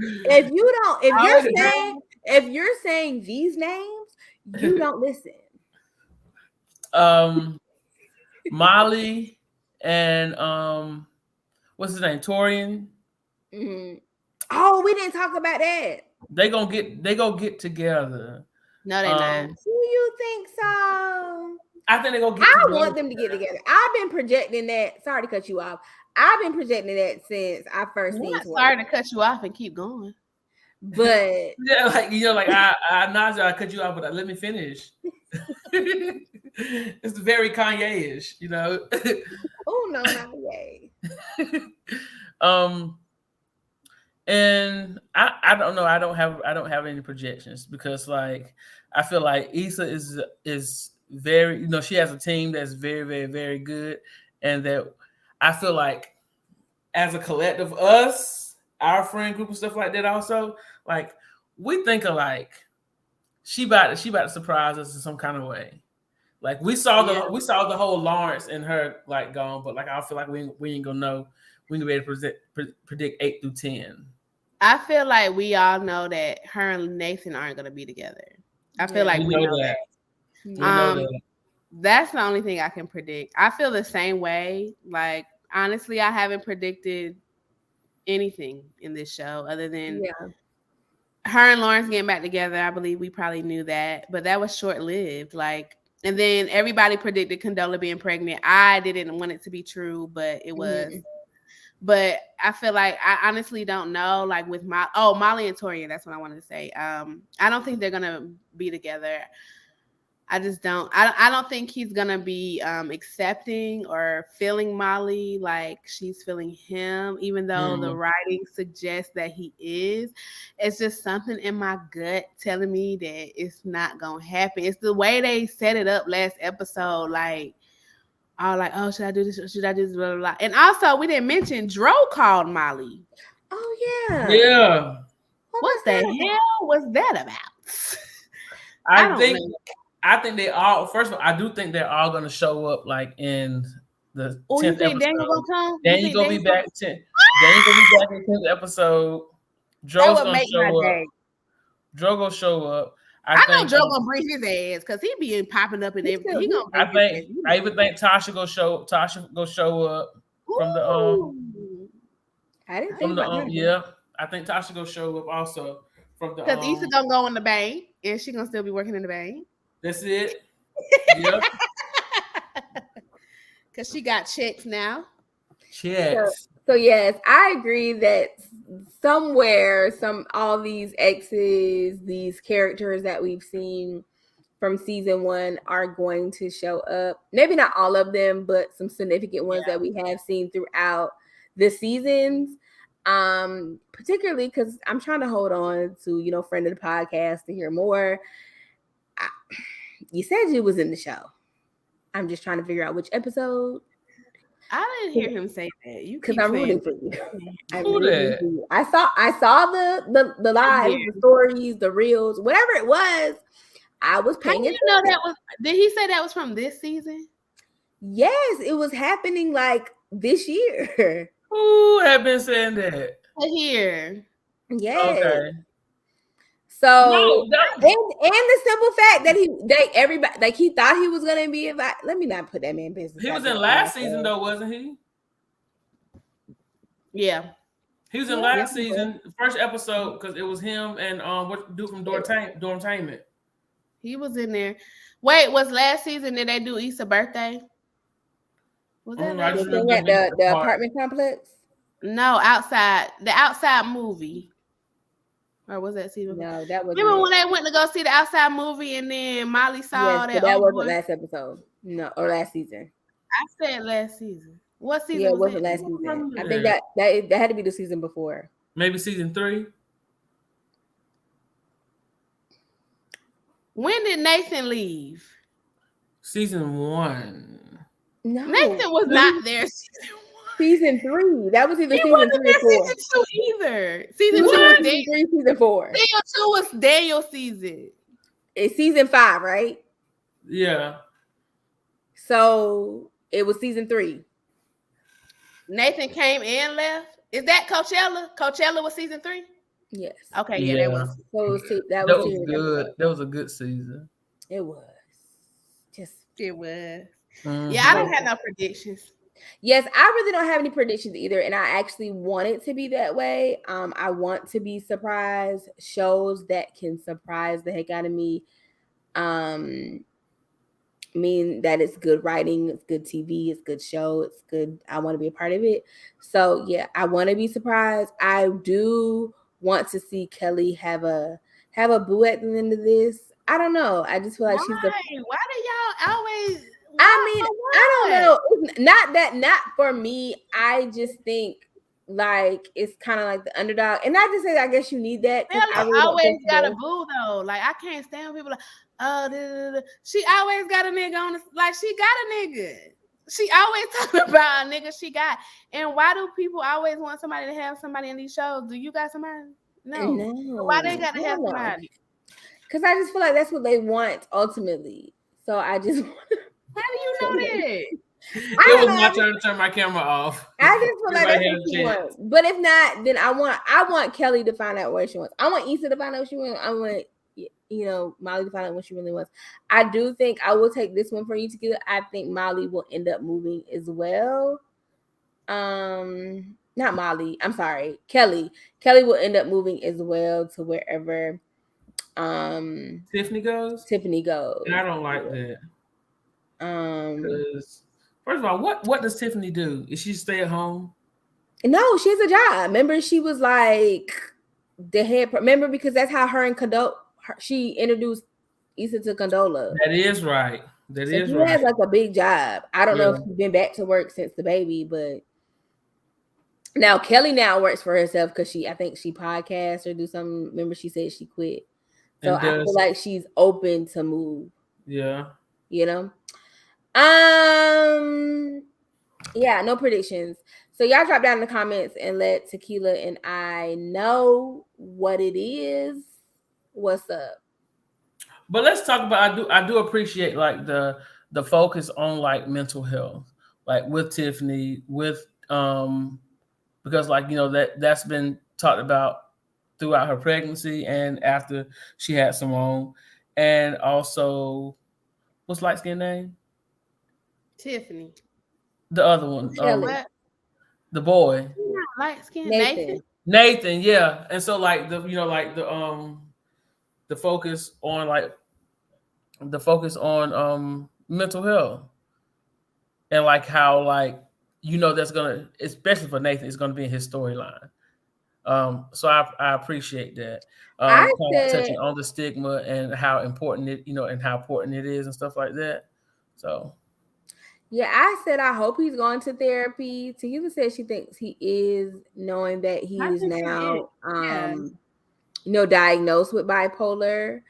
If you're saying these names, you don't listen. Molly and what's his name? Torian. Mm-hmm. Oh, we didn't talk about that. They gonna get together. No, they're not. Do you think so? I think they're gonna get together. I want them to get together. I've been projecting that. Sorry to cut you off. I've been projecting that since I first seen it. Sorry to cut you off and keep going. But yeah, like I not I cut you off, but let me finish. It's very Kanye-ish, you know. Oh no, not yay. And I don't know. I don't have any projections, because like I feel like Issa is very, you know, she has a team that's very, very, very good, and that I feel like as a collective, us, our friend group and stuff like that, also like we think alike. She about to surprise us in some kind of way. Like we saw the whole Lawrence and her like gone, but like I feel like we ain't gonna know. We ain't gonna be able to predict 8 through 10. I feel like we all know that her and Nathan aren't gonna be together. I feel like we know that. We know that. That's the only thing I can predict. I feel the same way. Like honestly, I haven't predicted anything in this show other than her and Lawrence getting back together. I believe we probably knew that, but that was short-lived. Like, and then everybody predicted Condola being pregnant. I didn't want it to be true, but it was. Mm-hmm. But I feel like I honestly don't know. Like with Molly and Torian, that's what I wanted to say. I don't think they're gonna be together. I just don't. I don't think he's gonna be accepting or feeling Molly like she's feeling him, even though the writing suggests that he is. It's just something in my gut telling me that it's not gonna happen. It's the way they set it up last episode, like. I was like, oh, should I do this? Should I do this? Blah, blah, blah. And also, we didn't mention Dro called Molly. Oh, yeah. Yeah. What the hell was that about? I think they all, first of all, I do think they're all going to show up like in the 10th you think episode. Daniel going to come? Daniel going to be back in the 10th episode. Dro's going to show up. Dro going to show up. I know Joe gonna bring his ass because he be popping up and everything. He gonna I even think Tasha go show up from the I didn't think about that. Yeah, I think Tasha go show up also from the because Issa gonna go in the bank and she gonna still be working in the bank. That's it. Yep. Because she got checks now. Checks. So yes, I agree that somewhere, all these exes, these characters that we've seen from season 1 are going to show up. Maybe not all of them, but some significant ones that we have seen throughout the seasons. Particularly because I'm trying to hold on to, friend of the podcast to hear more. You said you was in the show. I'm just trying to figure out which episode. I didn't hear him say that. You Because keep I'm rooting saying for you. I'm Who rooting that? for you. I saw the lives, the stories, the reels, whatever it was. I was How paying do attention. you know that was? Did he say that was from this season? Yes, it was happening like this year. Who have been saying that? Here. Yes. Okay. So No, and the simple fact that everybody like he thought he was gonna be invited. Let me not put that man business. he out was there in on last my season show. though, wasn't he? Yeah. He was in last season, first episode, because it was him and what dude from Dormtainment. He was in there. Wait, was last season did they do Issa birthday? Was that I last just season? remember The apartment complex? No, the outside movie. Or was that season? No, that wasn't. Remember when they went to go see the outside movie and then Molly saw Yes, but that? that wasn't last episode. No, or last season. I said last season. What season? Yeah, it was wasn't it? last season. I think that had to be the season before. Maybe season 3. When did Nathan leave? Season 1. No, Nathan was not there. Season 3. That was either He season wasn't 3 there or 4. season 2 either. Season 2 was was season 3, season 4. Season 2 was Daniel's season. It's season 5, right? Yeah. So it was season 3. Nathan came and left. Is that Coachella? Coachella was season 3? Yes. Okay, yeah, that was. So that was good. Episode. That was a good season. It was. It was. Mm-hmm. Yeah, I don't have no predictions. Yes, I really don't have any predictions either, and I actually want it to be that way. I want to be surprised. Shows that can surprise the heck out of me. Mean that it's good writing, it's good TV, it's good show, it's good. I want to be a part of it. So yeah, I want to be surprised. I do want to see Kelli have a boo at the end of this. I don't know. I just feel like she's the. Why do y'all always? I don't know. It's not for me. I just think like it's kind of like the underdog, and not to say that I guess you need that. I really always got a boo though. Like I can't stand people like, oh, she always got a nigga on. Like she got a nigga. She always talking about a nigga she got. And why do people always want somebody to have somebody in these shows? Do you got somebody? No. So why they got to have somebody? Because I just feel like that's what they want ultimately. So I just. How do you know that? It was my turn to turn my camera off. I just feel like that's what she wants. But if not, then I want Kelli to find out what she wants. I want Issa to find out what she wants. I want Molly to find out what she really wants. I do think I will take this one for you, Tequila. I think Molly will end up moving as well. Not Molly. I'm sorry, Kelli. Kelli will end up moving as well to wherever Tiffany goes. And I don't like that. Because first of all, what does Tiffany do? Is she stay at home? No, she has a job. Remember, she was like the head. Remember, because that's how her and she introduced Issa to Condola. That is right. She has like a big job. I don't know if she's been back to work since the baby, but now Kelli now works for herself because I think she podcasts or do something. Remember, she said she quit. So I feel like she's open to move. Yeah. Yeah, no predictions. So y'all drop down in the comments and let Tequila and I know what it is. What's up? But let's talk about. I do appreciate like the focus on like mental health, like with Tiffany, with because like that's been talked about throughout her pregnancy and after she had Simone, and also what's light skin name? Tiffany. The other one, the boy, light skin Nathan, yeah. And so like the focus on mental health and like how like that's gonna, especially for Nathan, it's gonna be in his storyline. So I appreciate that. I Kind of said, touching on the stigma and how important it, and how important it is and stuff like that. So yeah, I said I hope he's going to therapy. Tequila said she thinks he is, knowing that he I is think she is. now, Yeah. diagnosed with bipolar.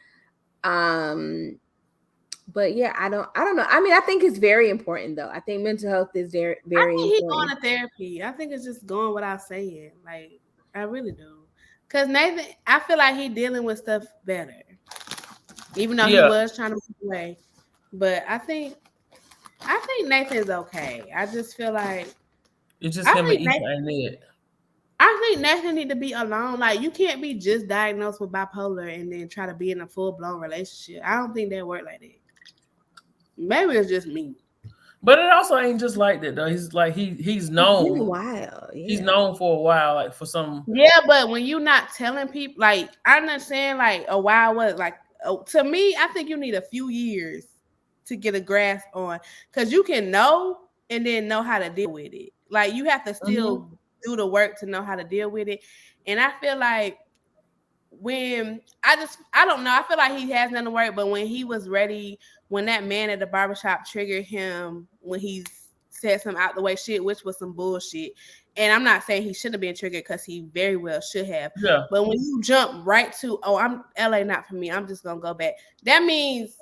But yeah, I don't know. I mean, I think it's very important though. I think mental health is very, I very think he's going important. to therapy. I think it's just going without saying. Like, I really do. Because Nathan, I feel like he's dealing with stuff better. Even though he yeah, was trying to move away. But I think Nathan's okay. I just feel like it's just I him and think Issa Nathan, and Ned. Nathan need to be alone. Like, you can't be just diagnosed with bipolar and then try to be in a full-blown relationship. I don't think that work like that. Maybe it's just me. But it also ain't just like that though. He's like he's It's been a known. while. He's Yeah. known for a while, like for some. Yeah, but when you not telling people, like, I understand, like, a while was like, to me, I think you need a few years to get a grasp on, because you can know and then know how to deal with it. Like, you have to still do the work to know how to deal with it. And I feel like when I don't know, I feel like he has done the work, but when he was ready, when that man at the barbershop triggered him, when he said some out the way shit, which was some bullshit. And I'm not saying he shouldn't have been triggered, because he very well should have. Yeah, But when you jump right to, oh, I'm LA, not for me, I'm just gonna go back, that means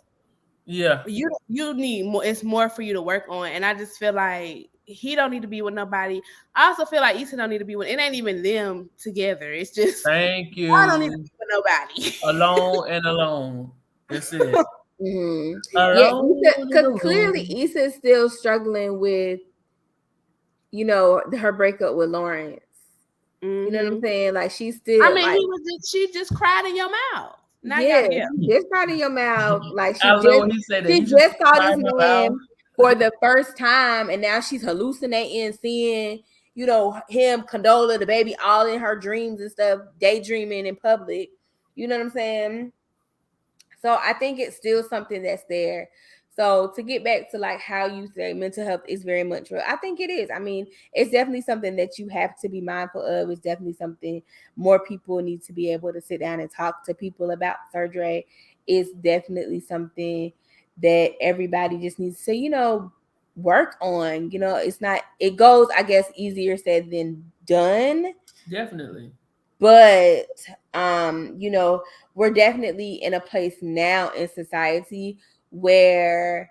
yeah, you need more. It's more for you to work on. And I just feel like he don't need to be with nobody. I also feel like Issa don't need to be with, it ain't even them together. It's just, thank I don't need to you. be with nobody. Alone and alone. That's it. Mm-hmm. Yeah, Alone and because clearly alone. Issa is still struggling with, her breakup with Lawrence. You know what I'm saying? Like, she's still I mean, like, she just cried in your mouth. Now yeah, y'all, yeah. just out of your mouth. Like, I love when he said that. she You just just saw cried this my man mouth. for the first time, and now she's hallucinating, seeing, him, Condola, the baby, all in her dreams and stuff, daydreaming in public. You know what I'm saying? So I think it's still something that's there. So to get back to like how you say mental health is very much real, I think it is. I mean, it's definitely something that you have to be mindful of. It's definitely something more people need to be able to sit down and talk to people about. Sirdre is definitely something that everybody just needs to, work on. It's not, it goes, I guess, easier said than done. Definitely. But we're definitely in a place now in society where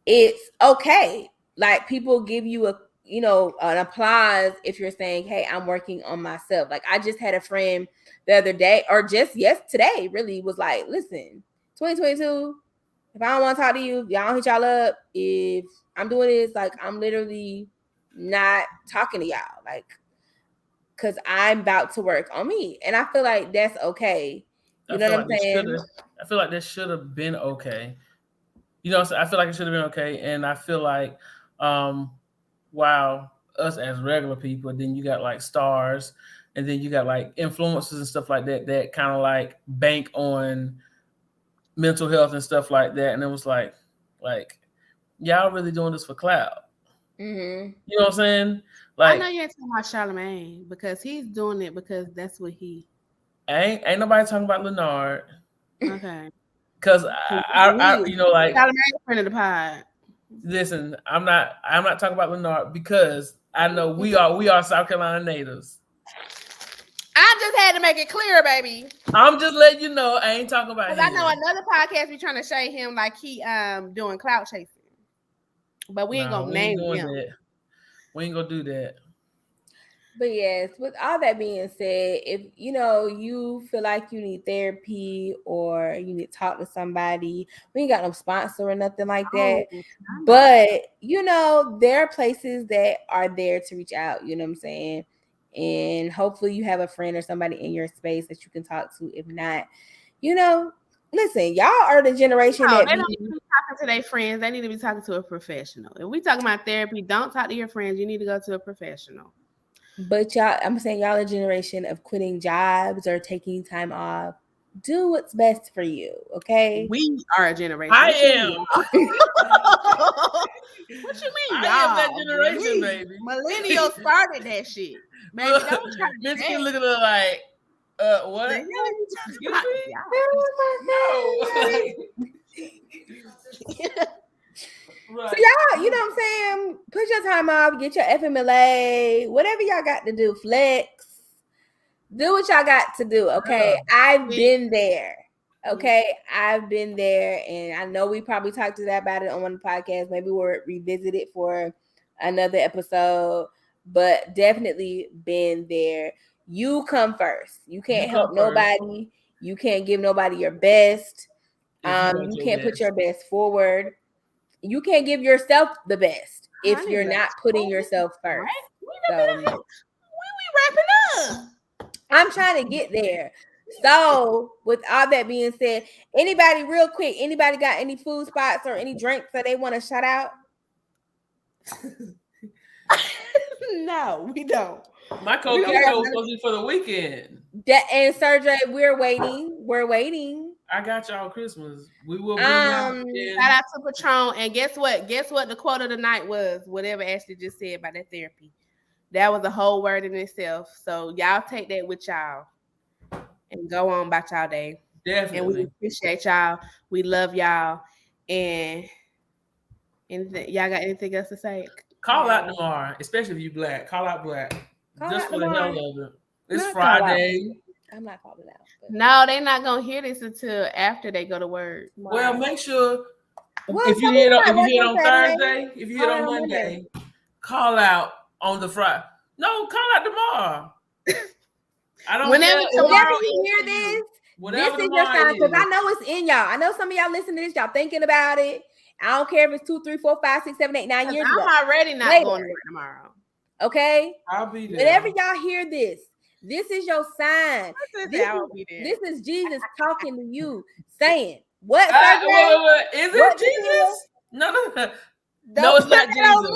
it's okay. Like, people give you an applause if you're saying, hey, I'm working on myself. Like, I just had a friend the other day, or just today, really, was like, listen, 2022, if I don't want to talk to you, y'all don't hit y'all up. If I'm doing this, like, I'm literally not talking to y'all. Like, because I'm about to work on me. And I feel like that's okay. You know what I'm saying? I feel like that should have been okay. I feel like it should have been okay. And I feel like wow, us as regular people, then you got like stars, and then you got like influencers and stuff like that kind of like bank on mental health and stuff like that. And it was like y'all really doing this for clout. Mm-hmm. You know what I'm saying? I Like, know you ain't talking about Charlamagne, because he's doing it because that's what he. ain't nobody talking about Leonard. Okay. Cause I like, Charlamagne friend of the pod. listen, I'm not talking about Leonard, because I know we are South Carolina natives. I just had to make it clear, baby. I'm just letting you know I ain't talking about him. I know another podcast be trying to shade him like he doing clout chasing. But we ain't gonna name him. That. We ain't gonna do that. But yes, with all that being said, if you feel like you need therapy or you need to talk to somebody, we ain't got no sponsor or nothing like that. But there are places that are there to reach out. You know what I'm saying? And hopefully you have a friend or somebody in your space that you can talk to. If not, listen, y'all are the generation they that don't need to be talking to their friends. They need to be talking to a professional. If we talking about therapy, don't talk to your friends. You need to go to a professional. But I'm saying y'all are a generation of quitting jobs or taking time off. do what's best for you, okay? We are a generation. I What you am. mean, what you mean, I y'all? am that generation, baby. Millennials started that shit. Baby, Look, don't try to do Bitch, you that. look at her like, what? The hell are you Excuse talking me? about? No. So y'all, you know what I'm saying? Put your time off, get your FMLA, whatever y'all got to do, flex. Do what y'all got to do, okay? I've been there. Okay, I've been there, and I know we probably talked about it on one of the podcasts. Maybe we'll revisit it for another episode, but definitely been there. You come first. You can't help nobody. You can't give nobody your best. You can't put your best forward. You can't give yourself the best if you're not putting yourself first. So, when we wrapping up? I'm trying to get there. So, with all that being said, anybody real quick, anybody got any food spots or any drinks that they want to shout out? No, we don't. My cocaine was supposed to be for the weekend. And Sirdre, we're waiting. We're waiting. I got y'all Christmas. We will be shout out to Patron. And guess what? Guess what the quote of the night was? Whatever Ashley just said about that therapy. That was a whole word in itself. So y'all take that with y'all and go on about y'all day. Definitely. And we appreciate y'all. We love y'all. And y'all got anything else to say? Call out tomorrow, especially if you black. Call out black. Just for the hell of it. It's Friday. I'm not calling out. No, they're not gonna hear this until after they go to work. Well, make sure if you hear it on Thursday, if you hear it on Monday, call out on the Friday. No, call out tomorrow. I don't whenever you hear this, this is your sign, because I know it's in y'all. I know some of y'all listening to this, y'all thinking about it. I don't care if it's 2, 3, 4, 5, 6, 7, 8, 9 years ago. I'm already not going to work tomorrow. Okay? I'll be there. Whenever y'all hear this, this is your sign. This is Jesus talking to you, saying, what? Is it Jesus? No. No, it's not Jesus.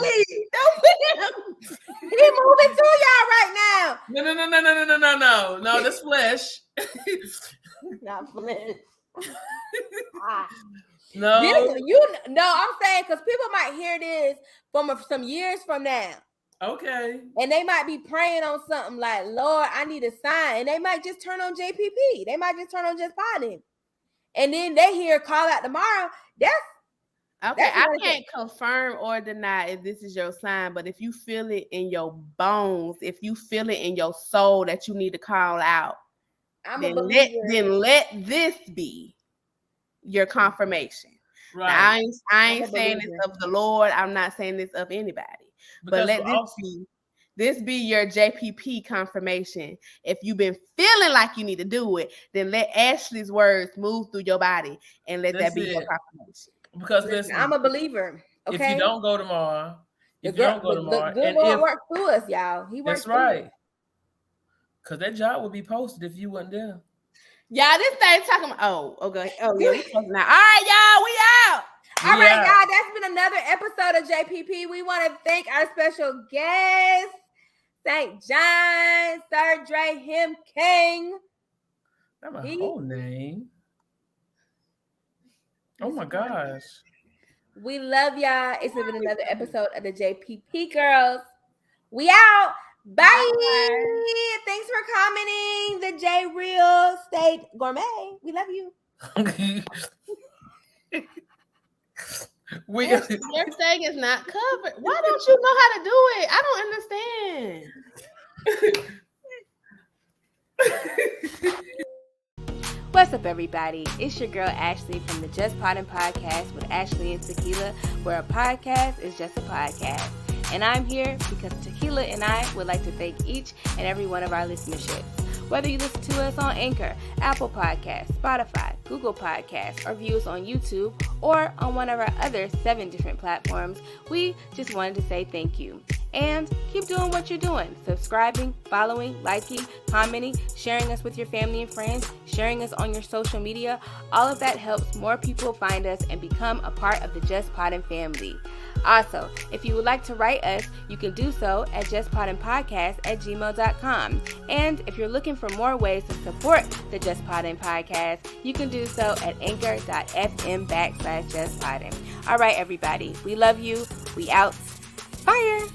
He moving to y'all right now. No, that's flesh. Not flesh. No. I'm saying, because people might hear this from some years from now. Okay. And they might be praying on something like, Lord, I need a sign. And they might just turn on JPP. They might just turn on Justpoddin. And then they hear call out tomorrow. Okay, I can't confirm or deny if this is your sign, but if you feel it in your bones, if you feel it in your soul that you need to call out, then let this be your confirmation. Right. Now, I ain't saying this of the Lord. I'm not saying this of anybody. But let this be your JPP confirmation. If you've been feeling like you need to do it, then let Ashley's words move through your body and let that be your confirmation. Because listen, I'm a believer. Okay? If you don't go tomorrow, the good Lord works through us, y'all. He works through us. Because that job would be posted if you wasn't there. Y'all, this thing talking about, okay. Oh, yeah, we posting now. All right, y'all, we out. All right, y'all, that's been another episode of JPP. We want to thank our special guest, St. John, Sirdre, him King. That's my whole name. Oh my gosh. We love y'all. It's been another episode of the JPP Girls. We out. Bye. Thanks for commenting. The J Real Estate Gourmet. We love you. Your thing is not covered. Why don't you know how to do it? I don't understand. What's up, everybody? It's your girl Ashley from the Justpoddinpodcast with Ashley and Tequila, where a podcast is just a podcast. And I'm here because Tequila and I would like to thank each and every one of our listenerships. Whether you listen to us on Anchor, Apple Podcasts, Spotify, Google Podcasts, or view us on YouTube, or on one of our other 7 different platforms, we just wanted to say thank you. And keep doing what you're doing. Subscribing, following, liking, commenting, sharing us with your family and friends, sharing us on your social media. All of that helps more people find us and become a part of the Justpoddin family. Also, if you would like to write us, you can do so at justpoddinpodcast@gmail.com. And if you're looking for more ways to support the Just Poddin Podcast, you can do so at anchor.fm/justpoddin. All right, everybody. We love you. We out. Fire.